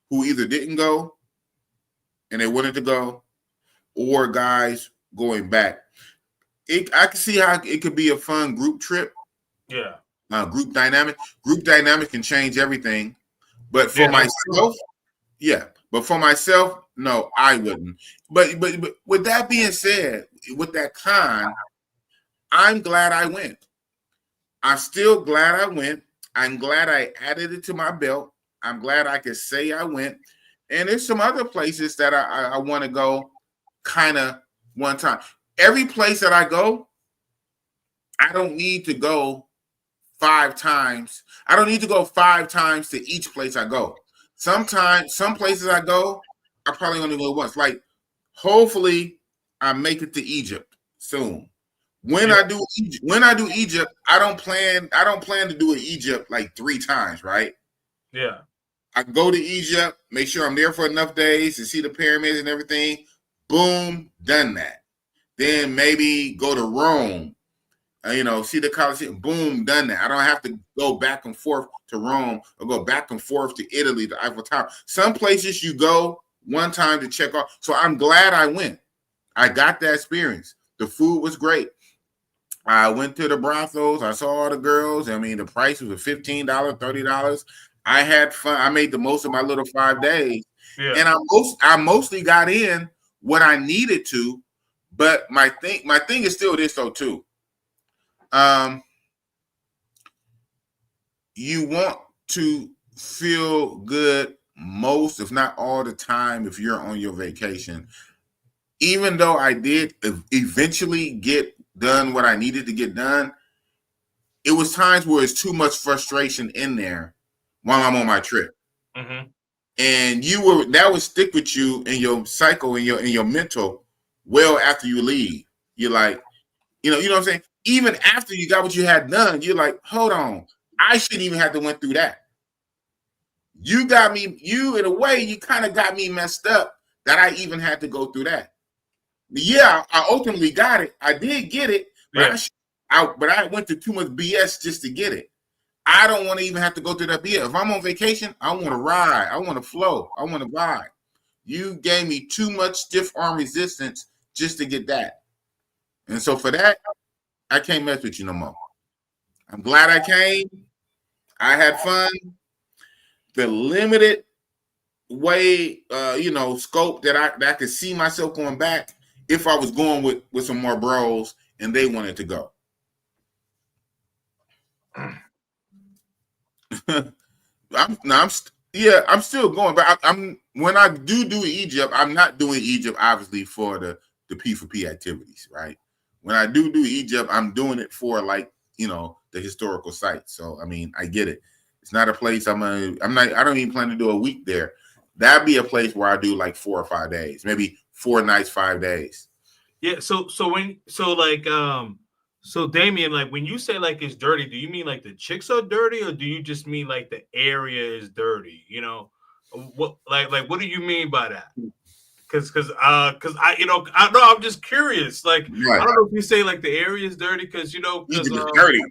who either didn't go and they wanted to go, or guys going back. I can see how it could be a fun group trip. Yeah. Group dynamic. Group dynamic can change everything. But for myself, yeah. But for myself, no, I wouldn't. But with that being said, with that con, I'm glad I went. I'm still glad I went. I'm glad I added it to my belt. I'm glad I could say I went. And there's some other places that I want to go kind of one time. Every place that I go, I don't need to go 5 times. I don't need to go 5 times to each place I go. Sometimes, some places I go, I probably only go once. Like, hopefully, I make it to Egypt soon. When I do Egypt, I don't plan to do it Egypt like 3 times, right? Yeah. I go to Egypt, make sure I'm there for enough days to see the pyramids and everything. Boom, done that. Then maybe go to Rome, see the Colosseum. Boom, done that. I don't have to go back and forth to Rome or go back and forth to Italy, the Eiffel Tower. Some places you go one time to check off. So I'm glad I went. I got that experience. The food was great. I went to the brothels. I saw all the girls. I mean, the price was $15, $30. I had fun. I made the most of my little 5 days. Yeah. And I mostly got in what I needed to. But my thing is still this though too. You want to feel good most, if not all the time, if you're on your vacation. Even though I did eventually get done what I needed to get done, it was times where it's too much frustration in there while I'm on my trip. Mm-hmm. And that would stick with you in your psycho, in your mental, well after you leave. You're like, you know what I'm saying? Even after you got what you had done, you're like, hold on, I shouldn't even have to went through that. You in a way, you kind of got me messed up that I even had to go through that. Yeah, I ultimately got it. I did get it, but I went through too much BS just to get it. I don't want to even have to go through that BS. If I'm on vacation, I want to ride. I want to flow. I want to vibe. You gave me too much stiff arm resistance just to get that. And so for that, I can't mess with you no more. I'm glad I came. I had fun. The limited way, scope that I could see myself going back if I was going with some more bros and they wanted to go. I'm still going, but I'm when I do Egypt, I'm not doing Egypt obviously for the P4P activities, right? When I do Egypt, I'm doing it for the historical sites. So I mean, I get it. It's not a place I don't even plan to do a week there. That'd be a place where I do like 4 or 5 days, maybe 4 nights, 5 days. Yeah. So Damien, like when you say like it's dirty, do you mean like the chicks are dirty, or do you just mean like the area is dirty? What what do you mean by that? Because I'm just curious. Like right. I don't know if you say like the area is dirty because dirty.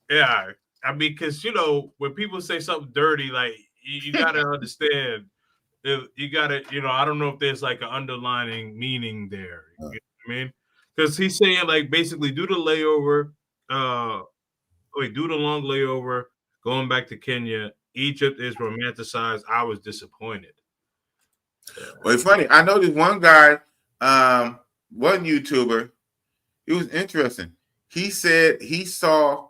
Yeah, I mean, because when people say something dirty, like you gotta understand. You gotta, I don't know if there's like an underlining meaning there. You know what I mean? Because he's saying like basically do the layover, do the long layover, going back to Kenya. Egypt is romanticized. I was disappointed. Well, it's funny. I know this one guy, one YouTuber. It was interesting. He said he saw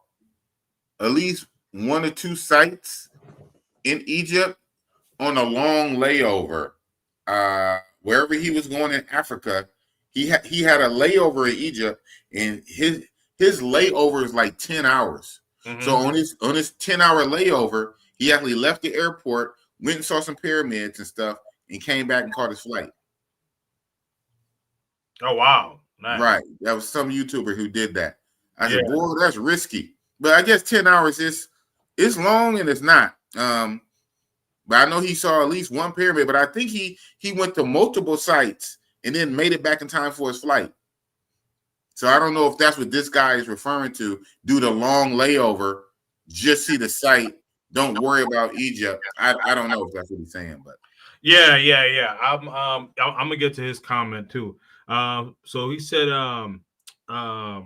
at least 1 or 2 sites in Egypt on a long layover. Wherever he was going in Africa, he had a layover in Egypt, and his layover is like 10 hours. Mm-hmm. So on his 10-hour layover, he actually left the airport, went and saw some pyramids and stuff, and came back and caught his flight. Oh wow! Nice. Right, that was some YouTuber who did that. I said, boy, that's risky. But I guess 10 hours it's long and it's not. But I know he saw at least 1 pyramid. But I think he went to multiple sites and then made it back in time for his flight. So I don't know if that's what this guy is referring to. Do the long layover, just see the site. Don't worry about Egypt. I don't know if that's what he's saying, but Yeah. I'm gonna get to his comment too. So he said, I'm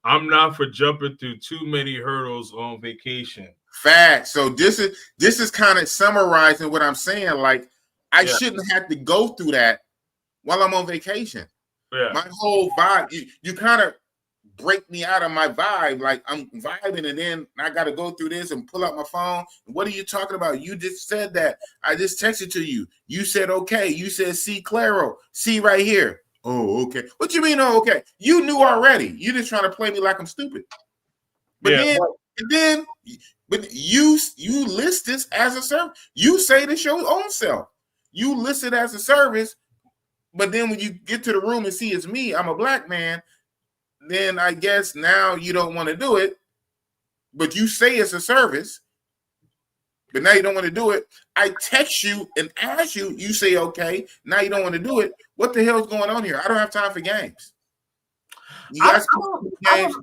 not for jumping through too many hurdles on vacation. fact. So this is kind of summarizing what I'm saying. Like I Yeah. shouldn't have to go through that while I'm on vacation. Yeah. My whole vibe, you kind of break me out of my vibe. Like I'm vibing, and then I got to go through this and pull out my phone. What are you talking about? You just said that. I just texted to you. You said okay. You said see claro. See right here. Oh, okay. What you mean? Oh, okay. You knew already. You just trying to play me like I'm stupid. But Yeah. but you list this as a service. You say this your own self. You list it as a service. But then when you get to the room and see it's me, I'm a black man, then I guess now you don't want to do it. But you say it's a service, but now you don't want to do it. I text you and ask you, you say okay. Now you don't want to do it. What the hell's going on here? I don't have time for games. You guys games.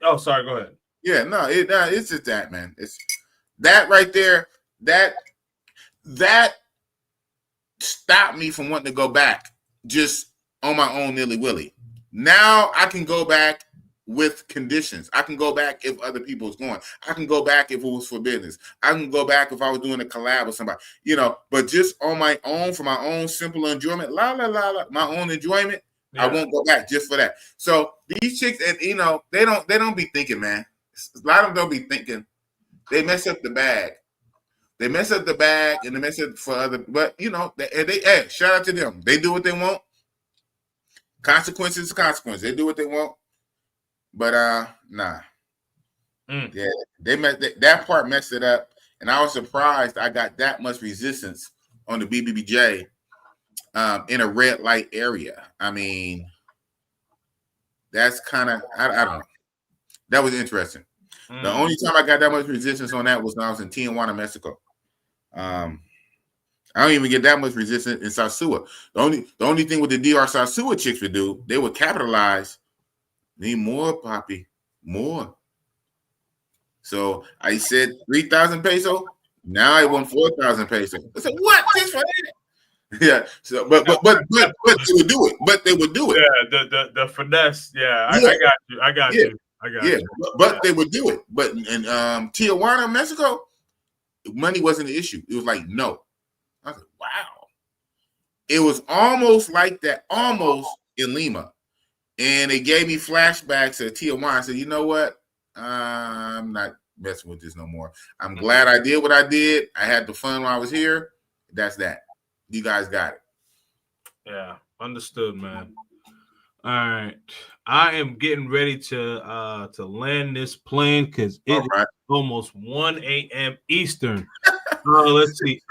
Oh, sorry. Go ahead. Yeah, it's just that, man. It's that right there. That stopped me from wanting to go back just on my own nilly-willy. Now I can go back with conditions. I can go back if other people is going. I can go back if it was for business. I can go back if I was doing a collab with somebody, but just on my own, for my own simple enjoyment, my own enjoyment, yeah. I won't go back just for that. So these chicks, and they don't be thinking, man. A lot of them don't be thinking. They mess up the bag. They mess up the bag and they mess up for other, but hey, shout out to them. They do what they want. Consequences. They do what they want. But nah. Yeah, that part messed it up. And I was surprised I got that much resistance on the BBBJ in a red light area. I mean, that's kind of I don't know. That was interesting. The only time I got that much resistance on that was when I was in Tijuana, Mexico. I don't even get that much resistance in Sosua. The only thing with the DR Sosua chicks would do, they would capitalize. Need more, Poppy, more. So I said 3,000 peso. Now I want 4,000 peso. I said, what? Just for that? Yeah. So, but they would do it. But they would do it. Yeah. The finesse. Yeah. I got you. I got you. But they would do it. But in Tijuana, Mexico, money wasn't an issue. It was like, no. I was like, wow. It was almost like that, almost in Lima. And it gave me flashbacks of Tijuana. I said, you know what? I'm not messing with this no more. I'm glad I did what I did. I had the fun while I was here. That's that. You guys got it. Yeah. Understood, man. All right. I am getting ready to land this plane because it's almost 1 a.m. Eastern. Let's see.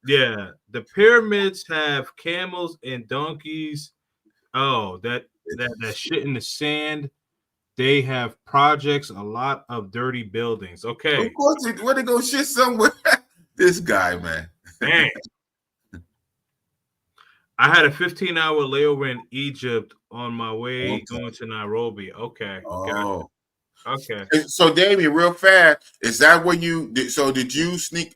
Yeah, the pyramids have camels and donkeys. Oh, that shit in the sand. They have projects, a lot of dirty buildings. Okay. Of course, where they go shit somewhere. This guy, man. Damn. I had a 15-hour layover in Egypt on my way going to Nairobi. Okay. Oh. Okay. So, Damien, real fast, is that when did you sneak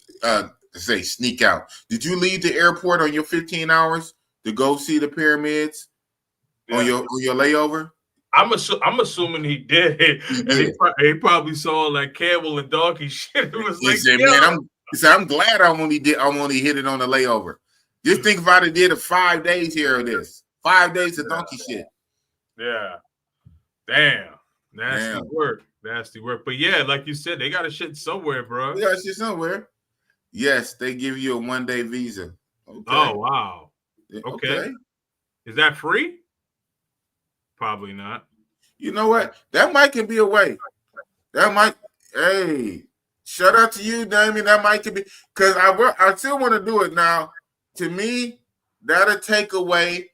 out? Did you leave the airport on your 15 hours to go see the pyramids on your layover? I'm assuming he did. He probably saw like camel and donkey shit. It was like, said, man, I'm glad I only hit it on the layover. Just think if I'd have did 5 days here of this. 5 days of donkey shit. Yeah. Damn. Nasty work. But yeah, like you said, they got a shit somewhere, bro. They got shit somewhere. Yes, they give you a 1-day visa. Okay. Oh, wow. Okay. Is that free? Probably not. You know what? That might can be a way. Hey, shout out to you, Damien. That might can be, because I still want to do it now. To me, that'll take away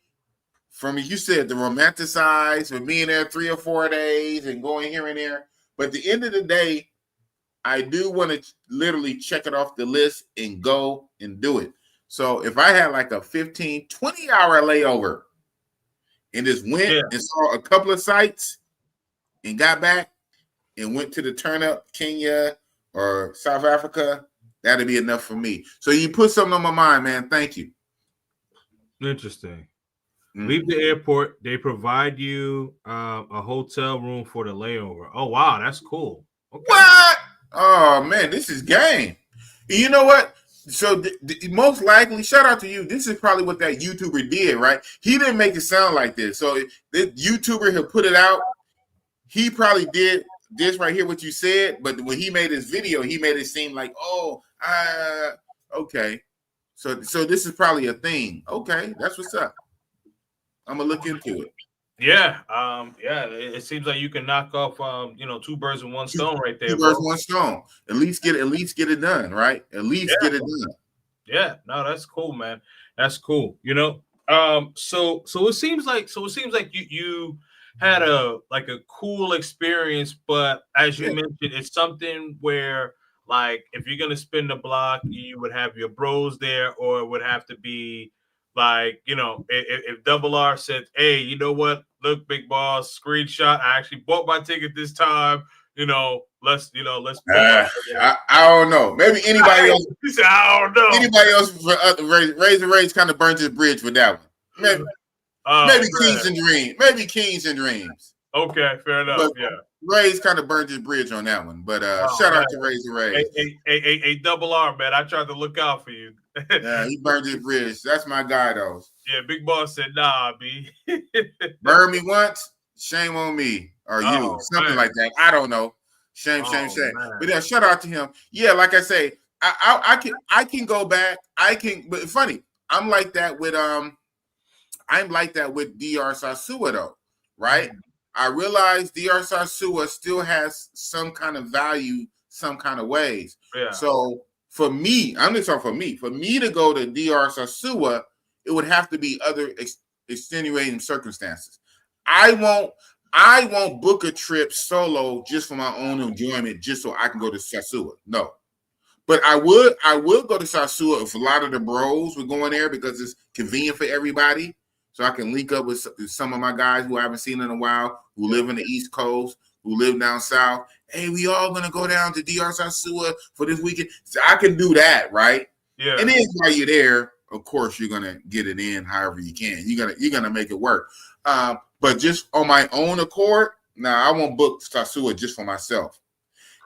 from, you said, the romanticize for being there 3 or 4 days and going here and there. But at the end of the day, I do want to literally check it off the list and go and do it. So if I had like a 15, 20-hour layover and just went and saw a couple of sites and got back and went to the turn up Kenya or South Africa, that'd be enough for me. So you put something on my mind, man. Thank you. Interesting. Leave the airport. They provide you a hotel room for the layover. Oh, wow. That's cool. Okay. What? Oh, man, this is game. And you know what? So most likely, shout out to you. This is probably what that YouTuber did, right? He didn't make it sound like this. So the YouTuber had put it out. He probably did this right here, what you said. But when he made his video, he made it seem like, okay. So this is probably a thing. Okay, that's what's up. I'm gonna look into it. Yeah, it seems like you can knock off, two birds with one stone right there. Two birds with one stone. At least get it done, right? At least get it done. Yeah, no, that's cool, man. That's cool. So it seems like you had a cool experience, but as you mentioned, it's something where like if you're gonna spin the block, you would have your bros there, or it would have to be like, if Double R said, hey, you know what? Look, Big Boss, screenshot. I actually bought my ticket this time. Let's. I don't know. Maybe anybody else. I don't know. Anybody else for Razor Ray's kind of burnt his bridge with that one. Maybe Kings and Dreams. Maybe Kings and Dreams. Okay, fair enough. But yeah. Ray's kind of burnt his bridge on that one. But shout out to Razor Ray. Hey, Double R, man. I tried to look out for you. Yeah, he burned his bridge. That's my guy, though. Yeah, Big Boss said, nah, B. Burn me once, shame on me. Or you. Something like that. I don't know. Shame. Man. But yeah, shout out to him. Yeah, like I say, I can go back. But funny, I'm like that with DR Sasua, though, right? I realize DR Sasua still has some kind of value, some kind of ways. Yeah. So for me, I'm just talking for me. For me to go to DR Sasua, it would have to be other extenuating circumstances. I won't book a trip solo just for my own enjoyment, just so I can go to Sasua. No. But I would go to Sasua if a lot of the bros were going there because it's convenient for everybody. So I can link up with some of my guys who I haven't seen in a while, who live in the East Coast, who live down south. Hey, we all gonna go down to DR Sasua for this weekend. So I can do that, right? Yeah. And then while you're there, of course, you're gonna get it in however you can. You're gonna make it work. But just on my own accord, I won't book Sasua just for myself.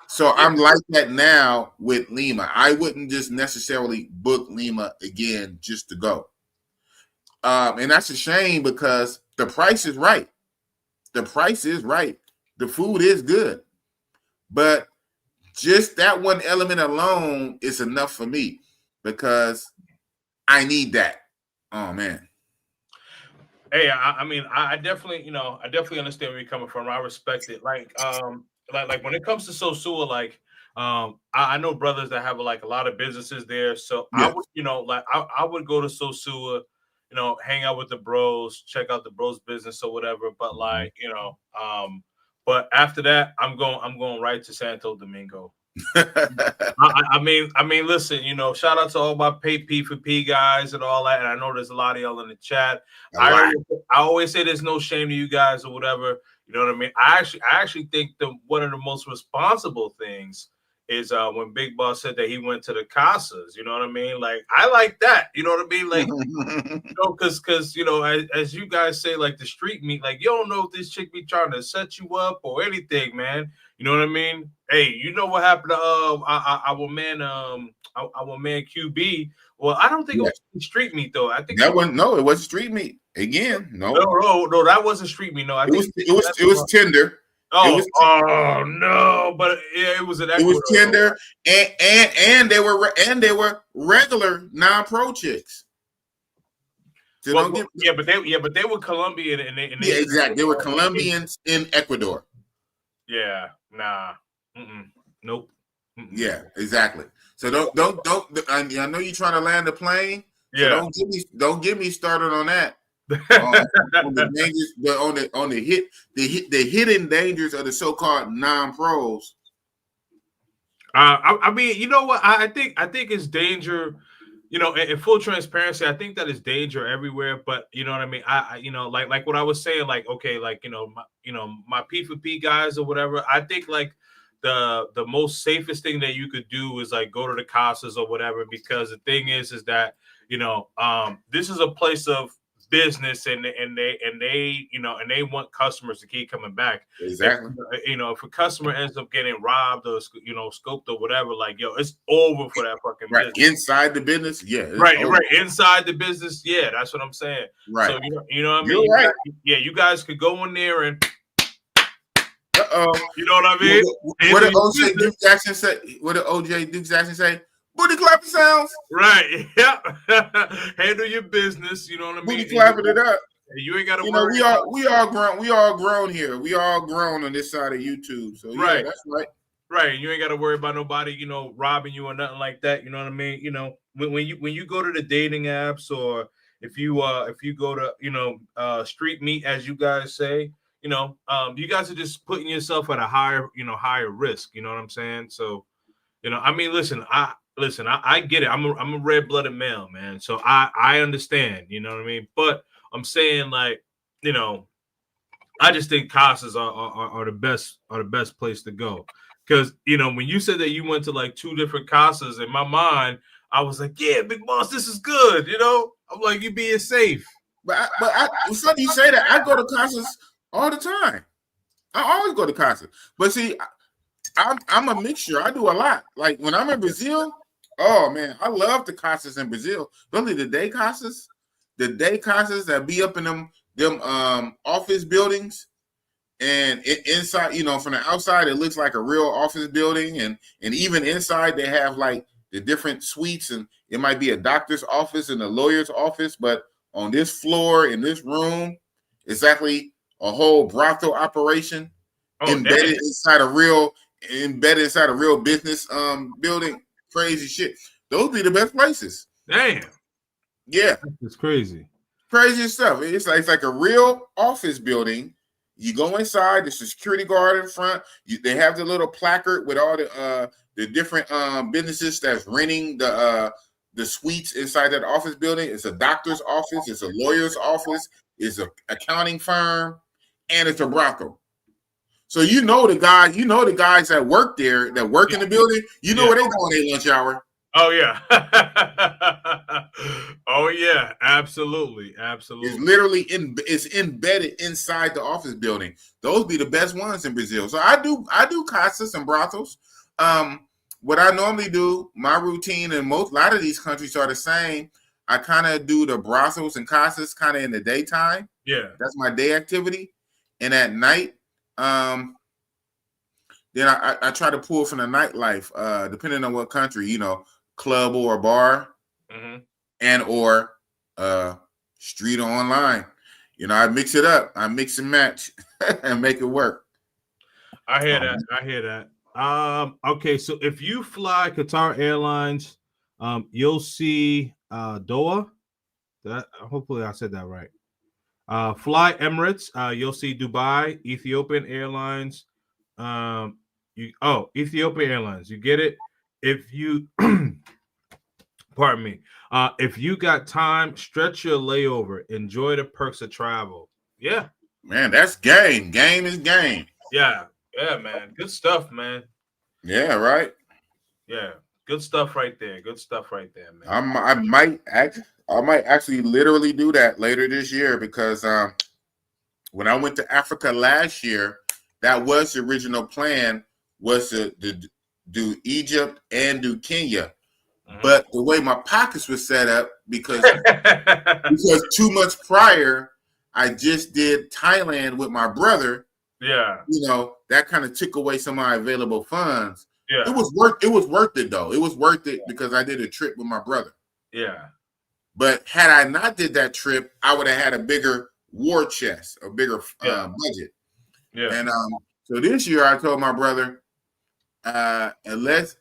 So I'm like that now with Lima. I wouldn't just necessarily book Lima again just to go. And that's a shame because the price is right. The price is right. The food is good. But just that one element alone is enough for me because I need that. Oh, man. Hey, I definitely, I definitely understand where you're coming from. I respect it. Like when it comes to Sosua, like, I know brothers that have like a lot of businesses there. So I would, I would go to Sosua, hang out with the bros, check out the bros business or whatever. But like, but after that, I'm going right to Santo Domingo. I mean, listen, shout out to all my P for P guys and all that. And I know there's a lot of y'all in the chat. I always say there's no shame to you guys or whatever. You know what I mean? I actually think one of the most responsible things is when Big Boss said that he went to the Casas. You know what I mean? Like, I like that. You know what I mean? Like, because as you guys say, like the street meat, like you don't know if this chick be trying to set you up or anything, man. You know what I mean? Hey, you know what happened to our man QB? Well, I don't think it was street meat though. I think it wasn't street meat. Again, no, that wasn't street meat. No, it was tender. Oh no! But yeah, it was an. It was tender, and they were regular non-pro chicks. So but they were Colombian and exactly. They were Colombians in Ecuador. Yeah, nah, nope. Yeah, exactly. So don't. I know you're trying to land a plane. Yeah. So don't get me started on that. On the dangers, on the hidden dangers of the so-called non-pros. I mean, you know what? I think it's danger. you know, in full transparency, I think that is danger everywhere. But you know what I mean. You know, like what I was saying, like okay, like my P4P guys or whatever. I think like the most safest thing that you could do is like go to the casas or whatever, because the thing is that this is a place of business, and they and they want customers to keep coming back. Exactly. If a customer ends up getting robbed or scoped or whatever, like it's over for that fucking right business. Inside the business, yeah, right inside the business, yeah, that's what I'm saying. Right. So you know what I You're mean. right. You guys could go in there and Uh-oh. you know what I mean. What did OJ Duke Jackson say? What did OJ Duke Jackson say? Booty clapping sounds. Right. Yep. Handle your business. You know what I mean. Booty clapping it up. You ain't got to worry. We all grown here. We all grown on this side of YouTube. So yeah, that's right. Right. You ain't got to worry about nobody, robbing you or nothing like that. You know what I mean? When you go to the dating apps, or if you go to street meet, as you guys say, you guys are just putting yourself at a higher risk. You know what I'm saying? So, I mean, listen, I get it. I'm a red-blooded male, man. So I understand, you know what I mean? But I'm saying, like, I just think casas are the best place to go. Because, when you said that you went to like 2 different casas, in my mind, I was like, yeah, big boss, this is good. I'm like, you being safe. But it's funny you say that. I go to casas all the time. I always go to casas. But see, I'm a mixture. I do a lot. Like when I'm in Brazil, oh man, I love the casas in Brazil. Those are the day casas that be up in them office buildings, and inside, from the outside it looks like a real office building, and even inside they have like the different suites, and it might be a doctor's office and a lawyer's office, but on this floor in this room, exactly a whole brothel operation embedded inside a real business building. Crazy shit. Those be the best places. Damn. Yeah. It's crazy. Crazy stuff. It's like a real office building. You go inside, there's a security guard in front. They have the little placard with all the different businesses that's renting the suites inside that office building. It's a doctor's office, it's a lawyer's office, it's an accounting firm, and it's a brothel. So the guys that work there, that work in the building, where they go in their lunch hour. Oh yeah. Oh yeah, absolutely. It's literally it's embedded inside the office building. Those be the best ones in Brazil. So I do casas and brothels. What I normally do, my routine in a lot of these countries are the same. I kind of do the brothels and casas kind of in the daytime. Yeah. That's my day activity. And at night, then I try to pull from the nightlife, depending on what country, club or bar, and or street or online. I mix it up. I mix and match and make it work. I hear that. Okay, so if you fly Qatar Airlines, you'll see Doha. Hopefully I said that right. Fly Emirates, you'll see Dubai. Ethiopian Airlines, Ethiopian Airlines, you get it. If you pardon me, if you got time, stretch your layover, enjoy the perks of travel. Yeah, man, that's game is game. Yeah, man, good stuff, man. Yeah, right. Yeah, good stuff right there, man. I might actually literally do that later this year, because when I went to Africa last year, that was the original plan, was to do Egypt and do Kenya. But the way my pockets were set up, because 2 months prior, I just did Thailand with my brother. Yeah. That kind of took away some of my available funds. Yeah. It was worth it though. It was worth it because I did a trip with my brother. Yeah. But had I not did that trip, I would have had a bigger war chest, a bigger budget. Yeah. And so this year I told my brother, unless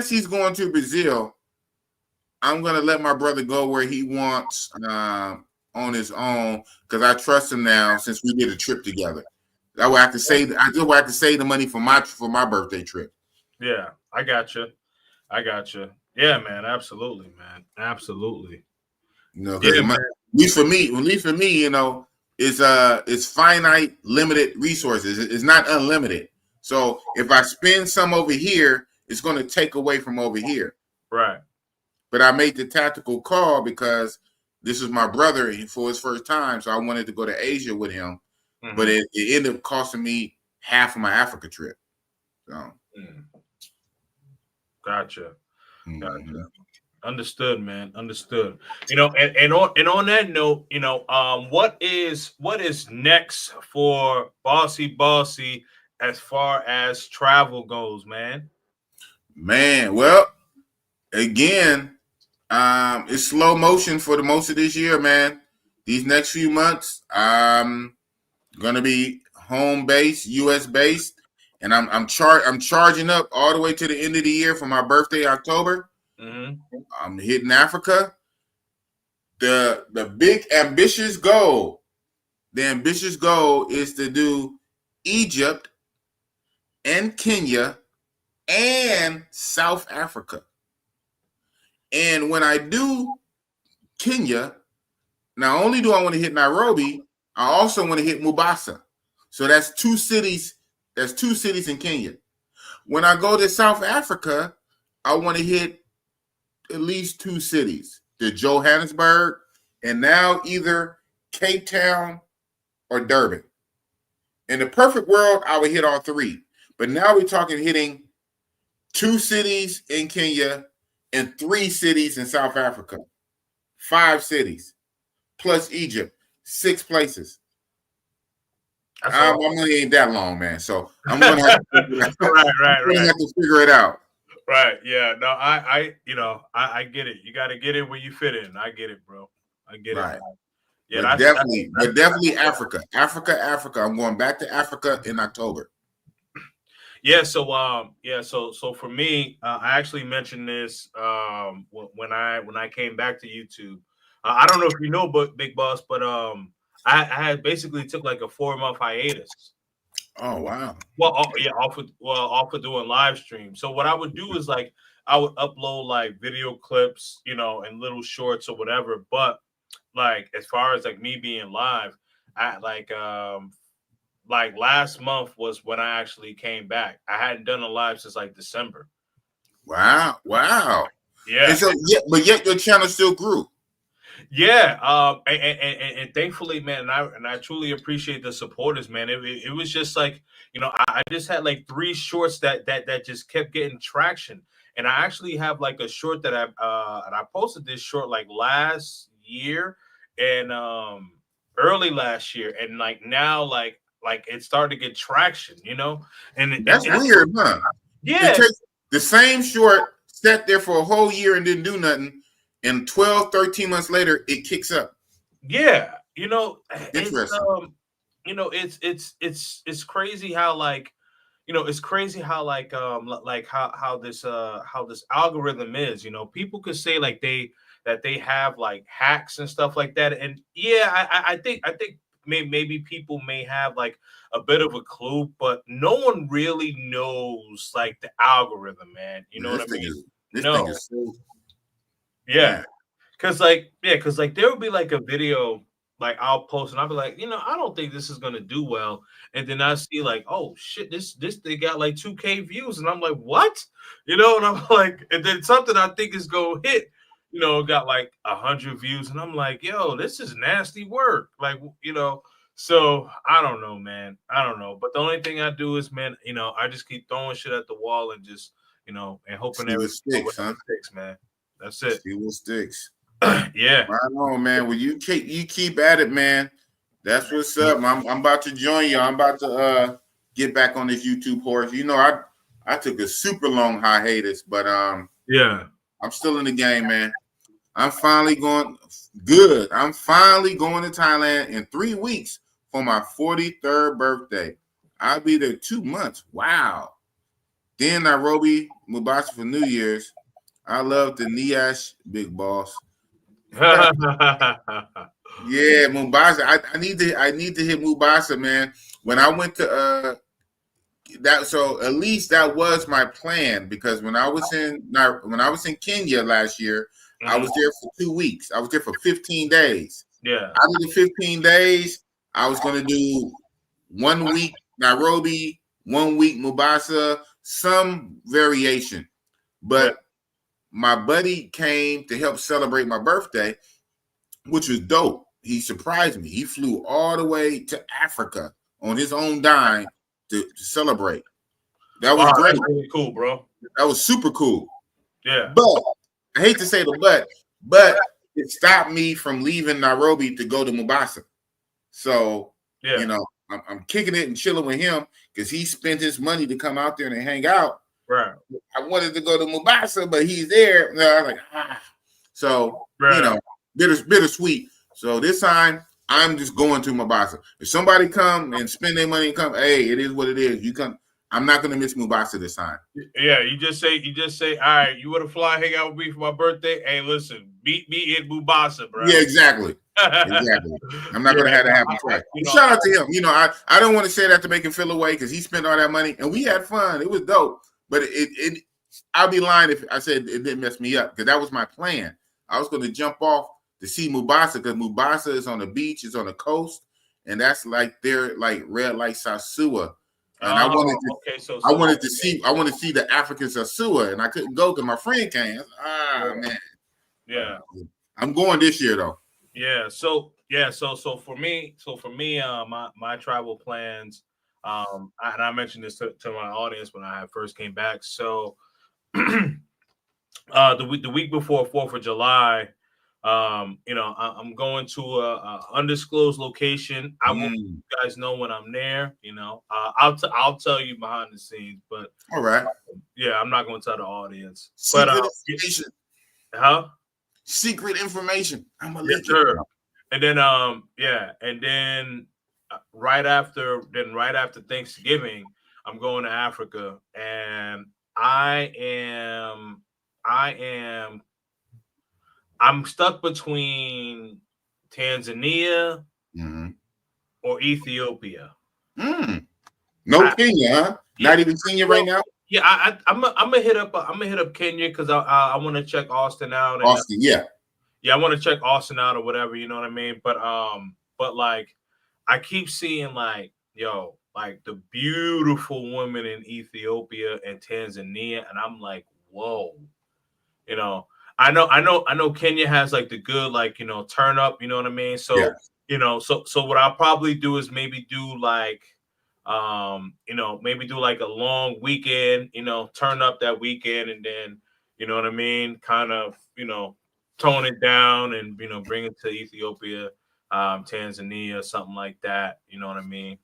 he's going to Brazil, I'm gonna let my brother go where he wants on his own, because I trust him now since we did a trip together. I will have to save the money for my birthday trip. Yeah, I got you. Yeah, man. Absolutely, man. Absolutely. You know, because Yeah, at man. least for me, you know, it's finite, limited resources. It's not unlimited. So if I spend some over here, it's going to take away from over here. Right. But I made the tactical call because this is my brother for his first time, so I wanted to go to Asia with him. But Mm-hmm. it ended up costing me half of my Africa trip. So, Gotcha. mhm. Gotcha. Understood, man. Understood. And on that note, what is next for Bossy as far as travel goes, man? Man, well, again, it's slow motion for the most of this year, man. These next few months, gonna be home based, US based, and I'm charging up all the way to the end of the year for my birthday, October. Mm-hmm. I'm hitting Africa. The big ambitious goal, the ambitious goal is to do Egypt and Kenya and South Africa. And when I do Kenya, not only do I want to hit Nairobi, I also want to hit Mombasa. So that's two cities. That's two cities in Kenya. When I go to South Africa, I want to hit at least two cities: the Johannesburg, and now either Cape Town or Durban. In the perfect world, I would hit all three. But now we're talking hitting two cities in Kenya and three cities in South Africa. 5 cities plus Egypt, 6 places. That's My all. money ain't that long, man. So I'm gonna have to figure it out. Right, I'm right, gonna right. have to figure it out. Right. Yeah. No, I get it. You got to get it where you fit in. I get it, bro. I get it, Right. man. Yeah, that's Definitely Africa. Africa. I'm going back to Africa in October. yeah. So for me, I actually mentioned this when I came back to YouTube. I don't know if you know, but Big Boss, but I had basically took like a 4 month hiatus. Oh wow. Well, yeah, off of doing live stream. So what I would do is like I would upload like video clips, and little shorts or whatever. But like as far as like me being live, I like last month was when I actually came back. I hadn't done a live since like December. Wow. And Yeah. so but yet your channel still grew. Yeah, and thankfully, man, and I truly appreciate the supporters, man. It was just like I just had like 3 shorts that just kept getting traction, and I actually have like a short that I posted this short like last year and early last year, and like now like it started to get traction, and That's weird, huh? It yeah, takes the same short, sat there for a whole year and didn't do nothing, and 12, 13 months later, it kicks up. yeah, it's Interesting. it's crazy how like it's crazy how like how this algorithm is. People could say like they have like hacks and stuff like that, and yeah, I think maybe people may have like a bit of a clue, but no one really knows like the algorithm, man. You know Man, what I mean? this thing No, is so yeah. man. Cause like there would be like a video like I'll post and I'll be like, I don't think this is gonna do well. And then I see like, oh shit, this they got like 2K views, and I'm like, what? And I'm like, and then something I think is gonna hit, got like 100 views, and I'm like, yo, this is nasty work. Like, so I don't know, man. I don't know. But the only thing I do is, man, I just keep throwing shit at the wall and just, and hoping See what everything sticks, huh? whatever sticks, man. That's it. See what sticks. Yeah. Right on, man. Well, you keep at it, man. That's what's up. I'm about to join you. I'm about to get back on this YouTube horse. I took a super long hiatus, but Yeah. I'm still in the game, man. I'm finally going good. I'm finally going to Thailand in 3 weeks for my 43rd birthday. I'll be there 2 months. Wow. Then Nairobi, Mombasa for New Year's. I love the Niash, Big Boss. Yeah, Mombasa. I need to hit Mombasa, man. When I went to that so at least that was my plan, because when I was in Kenya last year, I was there for 2 weeks. I was there for 15 days. Yeah. Out of the 15 days, I was going to do 1 week Nairobi, 1 week Mombasa, some variation. But my buddy came to help celebrate my birthday, which was dope. He surprised me. He flew all the way to Africa on his own dime to celebrate. That was great. That's really cool, bro. That was super cool. Yeah. But I hate to say the but it stopped me from leaving Nairobi to go to Mombasa. So, you know, I'm kicking it and chilling with him because he spent his money to come out there and hang out. Right. I wanted to go to Mombasa, but he's there. I was like, So, you know, bittersweet. So this time I'm just going to Mombasa. If somebody come and spend their money and come, hey, it is what it is. You come. I'm not going to miss Mombasa this time. Yeah, you just say, all right, you want to fly, hang out with me for my birthday? Hey, listen, beat me in Mombasa, bro. Yeah, exactly. Exactly. I'm not going to have that happen twice. Shout out to him. You know, I don't want to say that to make him feel away because he spent all that money and we had fun. It was dope. But I'd be lying if I said it didn't mess me up, because that was my plan. I was going to jump off to see Mombasa, because Mombasa is on the beach, it's on the coast, and that's like their like red light Sasua. And I wanted to see the African Sasua, and I couldn't go because my friend came. Man. Yeah. I'm going this year though. Yeah. So for me, my travel plans, and I mentioned this to my audience when I first came back. So the week before 4th of July, you know, I'm going to a undisclosed location. I won't let you guys know when I'm there. You know, I'll tell you behind the scenes, but all right, yeah, I'm not going to tell the audience. Secret information. Secret information. I'm gonna let you know. And then and then right after Thanksgiving, I'm going to Africa, and I'm stuck between Tanzania or Ethiopia. No Kenya, huh? Not even Kenya right now. Yeah, I'm gonna hit up Kenya because I want to check Austin out. Austin, yeah, I want to check Austin out or whatever. You know what I mean? But like, I keep seeing like the beautiful women in Ethiopia and Tanzania, and I'm like, whoa, you know. I know Kenya has like the good, like, you know, turn up, you know what I mean? So, you know, so what I'll probably do is maybe do like, you know, maybe do like a long weekend, you know, turn up that weekend, and then, you know what I mean? Kind of, you know, tone it down and, you know, bring it to Ethiopia, Tanzania, something like that. You know what I mean?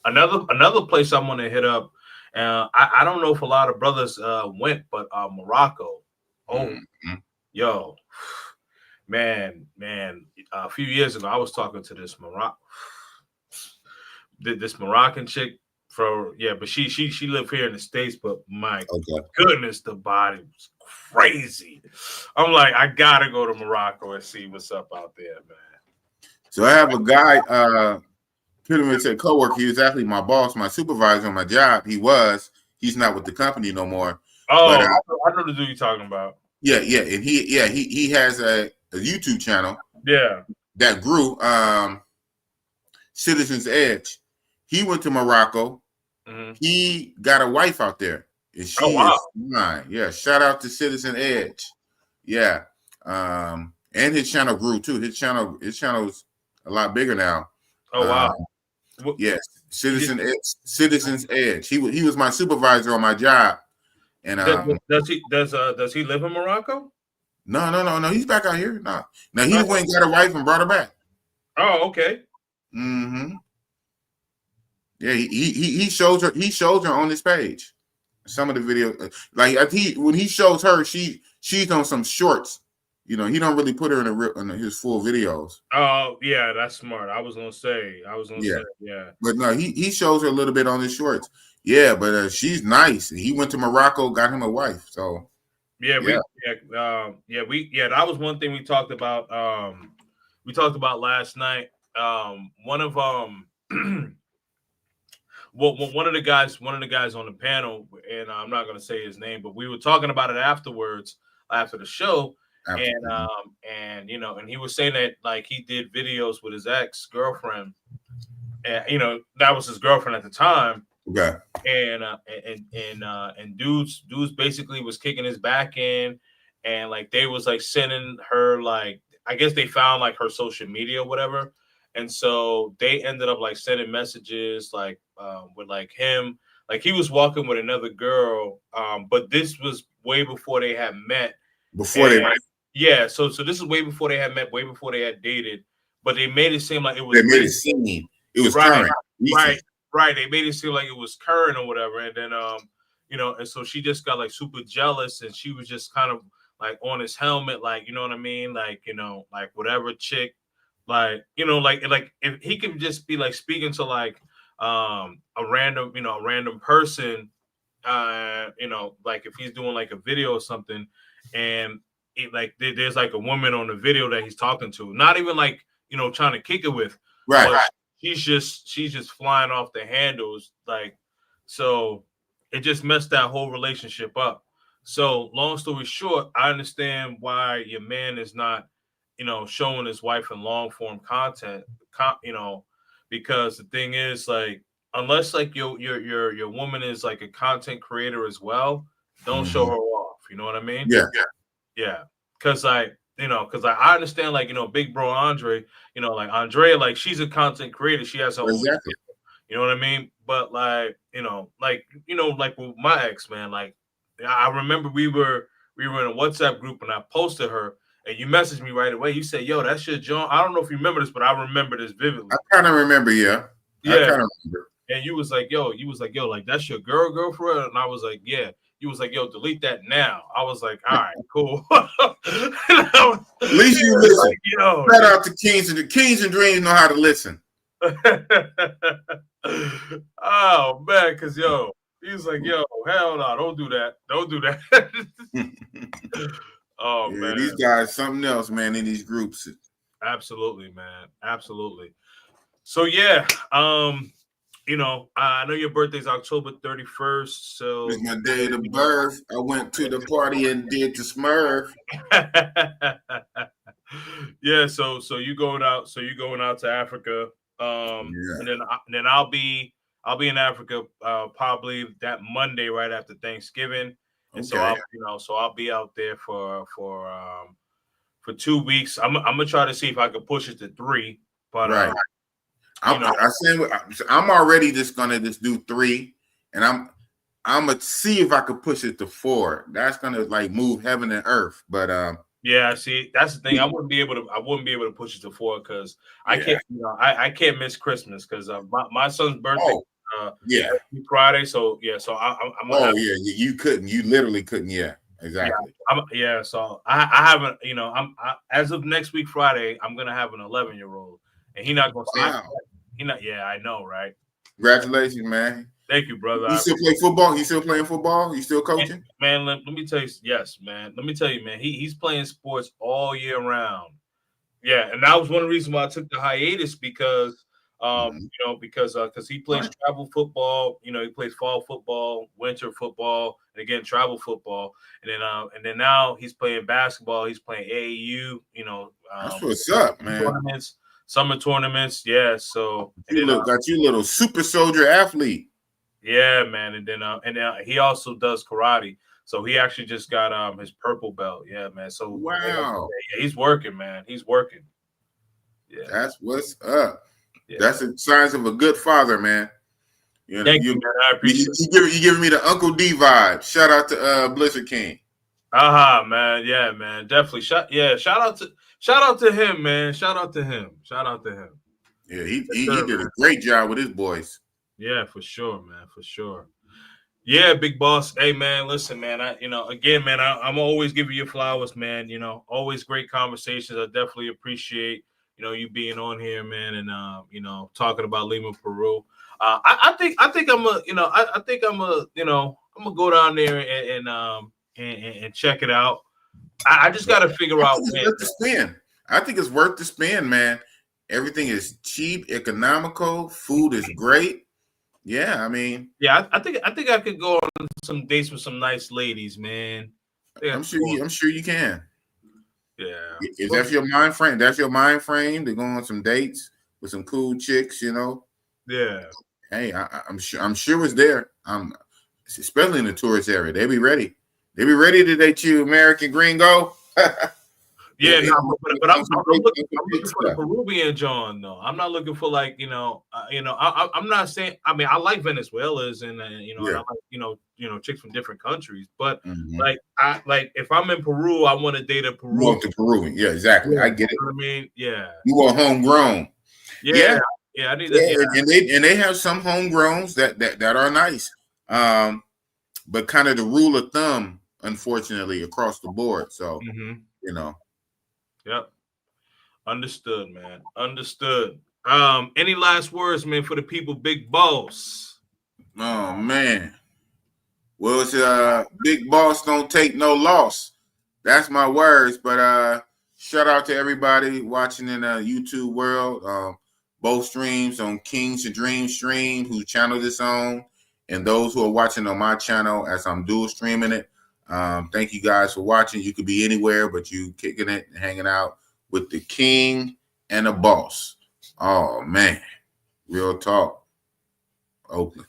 Another place I'm going to hit up, I don't know if a lot of brothers went, but Morocco. Oh, yo, man, a few years ago, I was talking to this Moroccan chick but she lived here in the States, but my goodness, the body was crazy. I'm like, I gotta go to Morocco and see what's up out there, man. So I have a guy, pretty much a coworker. He was actually my boss, my supervisor on my job. He's not with the company no more. Oh, but, I know the dude you're talking about. Yeah, and he has a YouTube channel. Yeah, that grew. Citizens Edge. He went to Morocco. He got a wife out there, and she is fine. Yeah, shout out to Citizen Edge. Yeah, and his channel grew too. His channel is a lot bigger now. Oh wow. Yes, Citizens Edge. He was my supervisor on my job. And does he live in Morocco? No. He's back out here. No. Now he went and got a wife and brought her back. Oh, okay. Yeah, he shows her on his page. Some of the videos, like when he shows her, she's on some shorts. You know, he don't really put her in his full videos. Oh yeah, that's smart. I was gonna say, yeah. But no, he shows her a little bit on his shorts. Yeah, but she's nice. He went to Morocco, got him a wife. So that was one thing we talked about. We talked about last night. One well, one of the guys on the panel, and I'm not going to say his name, but we were talking about it afterwards, after the show, and and he was saying that like he did videos with his ex girlfriend, and that was his girlfriend at the time. Okay. And dudes basically was kicking his back in, and like they was like sending her, like, I guess they found like her social media or whatever, and so they ended up like sending messages like with like him, like he was walking with another girl, but this was way before they had met. Yeah, so this is way before they had met, way before they had dated, but they made it seem like it was it was right, current. right. They made it seem like it was current or whatever, and then and so she just got like super jealous, and she was just kind of like on his helmet, like, you know what I mean, like, like whatever chick, like, like if he could just be like speaking to like a random person, like if he's doing like a video or something, and there's like a woman on the video that he's talking to, not even like trying to kick it with, right. She's just flying off the handles, like, so it just messed that whole relationship up. So long story short, I understand why your man is not, showing his wife in long form content, because the thing is, like, unless like your woman is like a content creator as well, don't show her off. You know what I mean? Yeah. Because I understand, like, big bro Andre, like Andrea, like she's a content creator. She has her own, you know what I mean? But like, like with my ex, man, like I remember we were in a WhatsApp group and I posted her and you messaged me right away. You said, "Yo, that's your John." I don't know if you remember this, but I remember this vividly. I kind of remember, yeah. I kind of remember. And you was like, yo, like, that's your girl for real? And I was like, yeah. You was like, yo, delete that now. I was like, all right, cool. At least you listen. Like, shout out to Kings and Dreams know how to listen. Oh man, because he was like, yo, hell no, don't do that. Oh yeah, man, these guys something else, man, in these groups. Absolutely, man, absolutely. So yeah, I know your birthday's October 31st, so it's my day of birth. I went to the party and did the Smurf. Yeah, so you going out to Africa, and then I'll be in Africa probably that Monday right after Thanksgiving, and so I'll be out there for 2 weeks. I'm gonna try to see if I can push it to 3, but right. I'm already just gonna do 3, and I'm gonna see if I could push it to 4. That's gonna like move heaven and earth. But yeah, see, that's the thing. I wouldn't be able to push it to 4 because I can't. I can't miss Christmas because my son's birthday. Friday. So yeah, so I'm. You couldn't. You literally couldn't. Yeah, exactly. So I haven't. As of next week Friday, I'm gonna have an 11-year-old, and he's not gonna stand. Yeah, I know, right? Congratulations, man. Thank you, brother. You still play football? You still playing football? You still coaching? Man, let me tell you, yes, man. Let me tell you, man, he's playing sports all year round. Yeah, and that was one of the reasons why I took the hiatus because because he plays travel football, he plays fall football, winter football, and again travel football, and then now he's playing basketball, he's playing AAU, that's what's up, man. Summer tournaments, yeah. So got you little super soldier athlete. Yeah, man, and then he also does karate. So he actually just got his purple belt. Yeah, man. So wow, he's working, man. He's working. Yeah, that's what's up. Yeah. That's the signs of a good father, man. Thank you, man. I appreciate you giving me the Uncle D vibe. Shout out to Blizzard King. Man. Yeah, man. Definitely. Shout out to him, man. Shout out to him. Yeah, he did a great job with his boys. Yeah, for sure, man. For sure. Yeah, big boss. Hey, man, listen, man. Again, man, I'm always giving you flowers, man. Always great conversations. I definitely appreciate, you being on here, man, and talking about Lima, Peru. I think I'm gonna go down there and check it out. I just got to figure out. I think it's worth the spin, man. Everything is cheap, economical. Food is great. Yeah, I mean, Yeah, I think I could go on some dates with some nice ladies, man. I'm sure you can. Yeah. If that's your mind frame, to go on some dates with some cool chicks, you know. Yeah. Hey, I'm sure it's there. Especially in the tourist area. They be ready. They be ready to date you, American gringo. Yeah, no, but I'm looking for the stuff. Peruvian John though. I'm not looking for like I'm not saying. I mean, I like Venezuelans and and I like chicks from different countries. But like if I'm in Peru, I want to date a You Peruvian. want the Peruvian, yeah, exactly. Yeah, I get it. You know what I mean, yeah. You want homegrown. Yeah, I need that. Yeah. And they have some homegrowns that are nice. But kind of the rule of thumb, unfortunately, across the board. So you know. Yep. Understood, man. Understood. Any last words, man, for the people, Big Boss? Oh man. Well, it's big boss don't take no loss. That's my words. But shout out to everybody watching in the YouTube world. Both streams on Kings of Dream stream, who channel this on, and those who are watching on my channel as I'm dual streaming it. Thank you guys for watching. You could be anywhere, but you kicking it and hanging out with the king and the boss. Oh man, real talk. Oakland.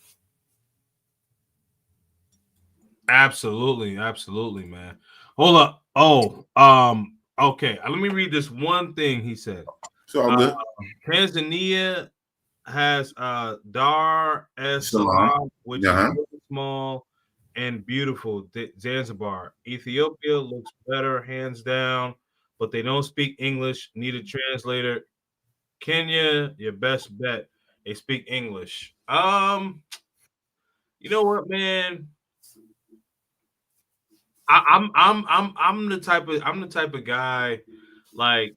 Absolutely, absolutely, man. Hold up. Okay. Let me read this one thing he said. So good. Tanzania has Dar es Salaam, which is really small and beautiful. Zanzibar. Ethiopia looks better, hands down, but they don't speak English. Need a translator. Kenya, your best bet. They speak English. You know what, man? I'm the type of guy, like,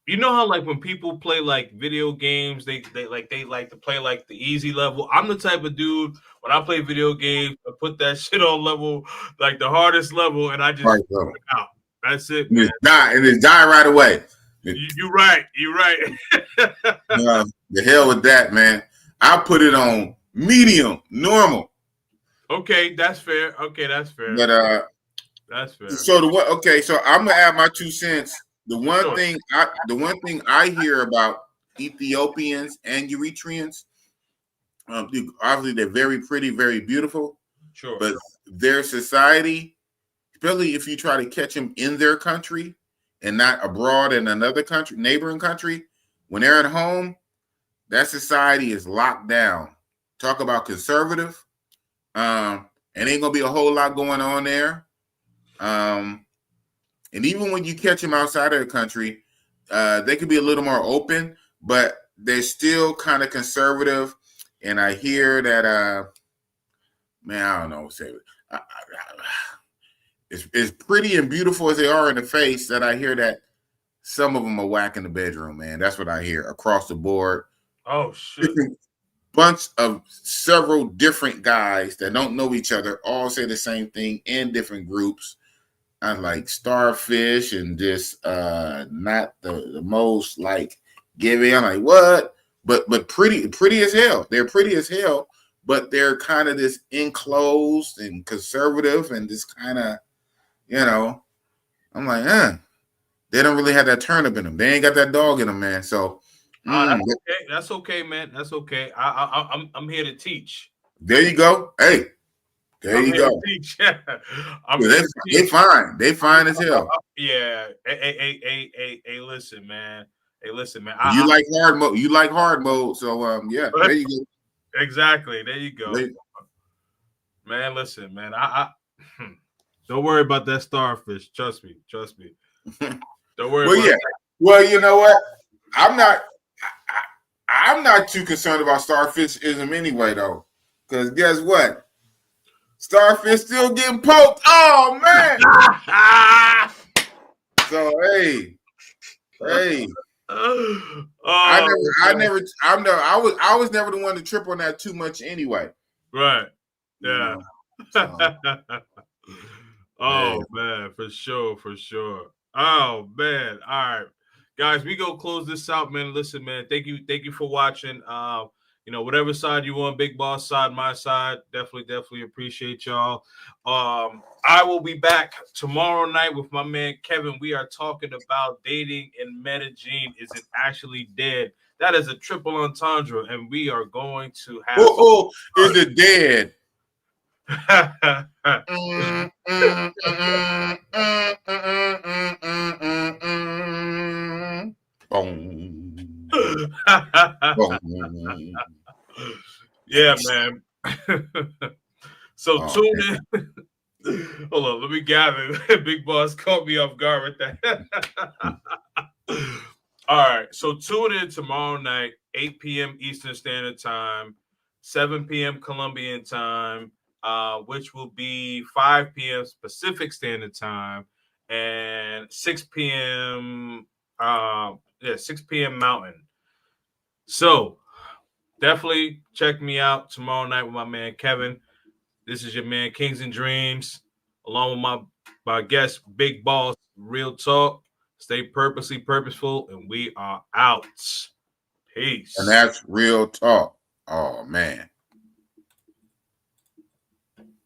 you know how like when people play like video games, they like to play like the easy level. I'm the type of dude when I play video games, I put that shit on level, like the hardest level, and I just out. That's it, man. It's die right away. You're right. You're right. The hell with that, man. I'll put it on medium, normal. Okay, that's fair. Okay, that's fair. But that's fair. So so I'm gonna add my 2 cents. The one thing I hear about Ethiopians and Eritreans, obviously they're very pretty, very beautiful. Sure. But their society, especially if you try to catch them in their country and not abroad in another country, neighboring country, when they're at home, that society is locked down. Talk about conservative. And ain't gonna be a whole lot going on there. And even when you catch them outside of the country, they could be a little more open, but they're still kind of conservative. And I hear that, man, I don't know. It's pretty and beautiful as they are in the face, that I hear that some of them are whack in the bedroom, man. That's what I hear across the board. Oh, shit. Bunch of several different guys that don't know each other all say the same thing in different groups. I like starfish and just not the most like giving. I'm like, what? But pretty as hell. They're pretty as hell, but they're kind of this enclosed and conservative and this kind of, I'm like, they don't really have that turnip in them. They ain't got that dog in them, man. So that's okay. That's okay, man. That's okay. I'm here to teach. There you go. Hey. There you go. They fine. They fine as hell. Yeah. Hey, listen, man. Hey, listen, man. You like hard mode. You like hard mode. So yeah. There you go. Exactly. There you go. Man, listen, man. I don't worry about that starfish. Trust me. Don't worry. Well, yeah. Well, you know what? I'm not too concerned about starfishism anyway, though. Because guess what? Starfish still getting poked. Oh man! So hey. I was never the one to trip on that too much anyway. Right. Yeah. Man, for sure. Oh man. All right. Guys, we go close this out, man. Listen, man. Thank you for watching. whatever side you want, Big Boss side, my side, definitely appreciate y'all. I will be back tomorrow night with my man Kevin. We are talking about dating in Medellin. Is it actually dead? That is a triple entendre, and we are going to have. Is it dead? Yeah, man. So tune in. Hold on, let me gather. Big Boss caught me off guard with that. All right, so tune in tomorrow night, 8 p.m. Eastern Standard Time, 7 p.m. Colombian time, which will be 5 p.m. Pacific Standard Time, and 6 p.m. 6 p.m. Mountain. So definitely check me out tomorrow night with my man Kevin. This is your man Kings and Dreams, along with my guest Big Boss. Real talk. Stay purposeful, and we are out. Peace. And that's real talk. Oh man.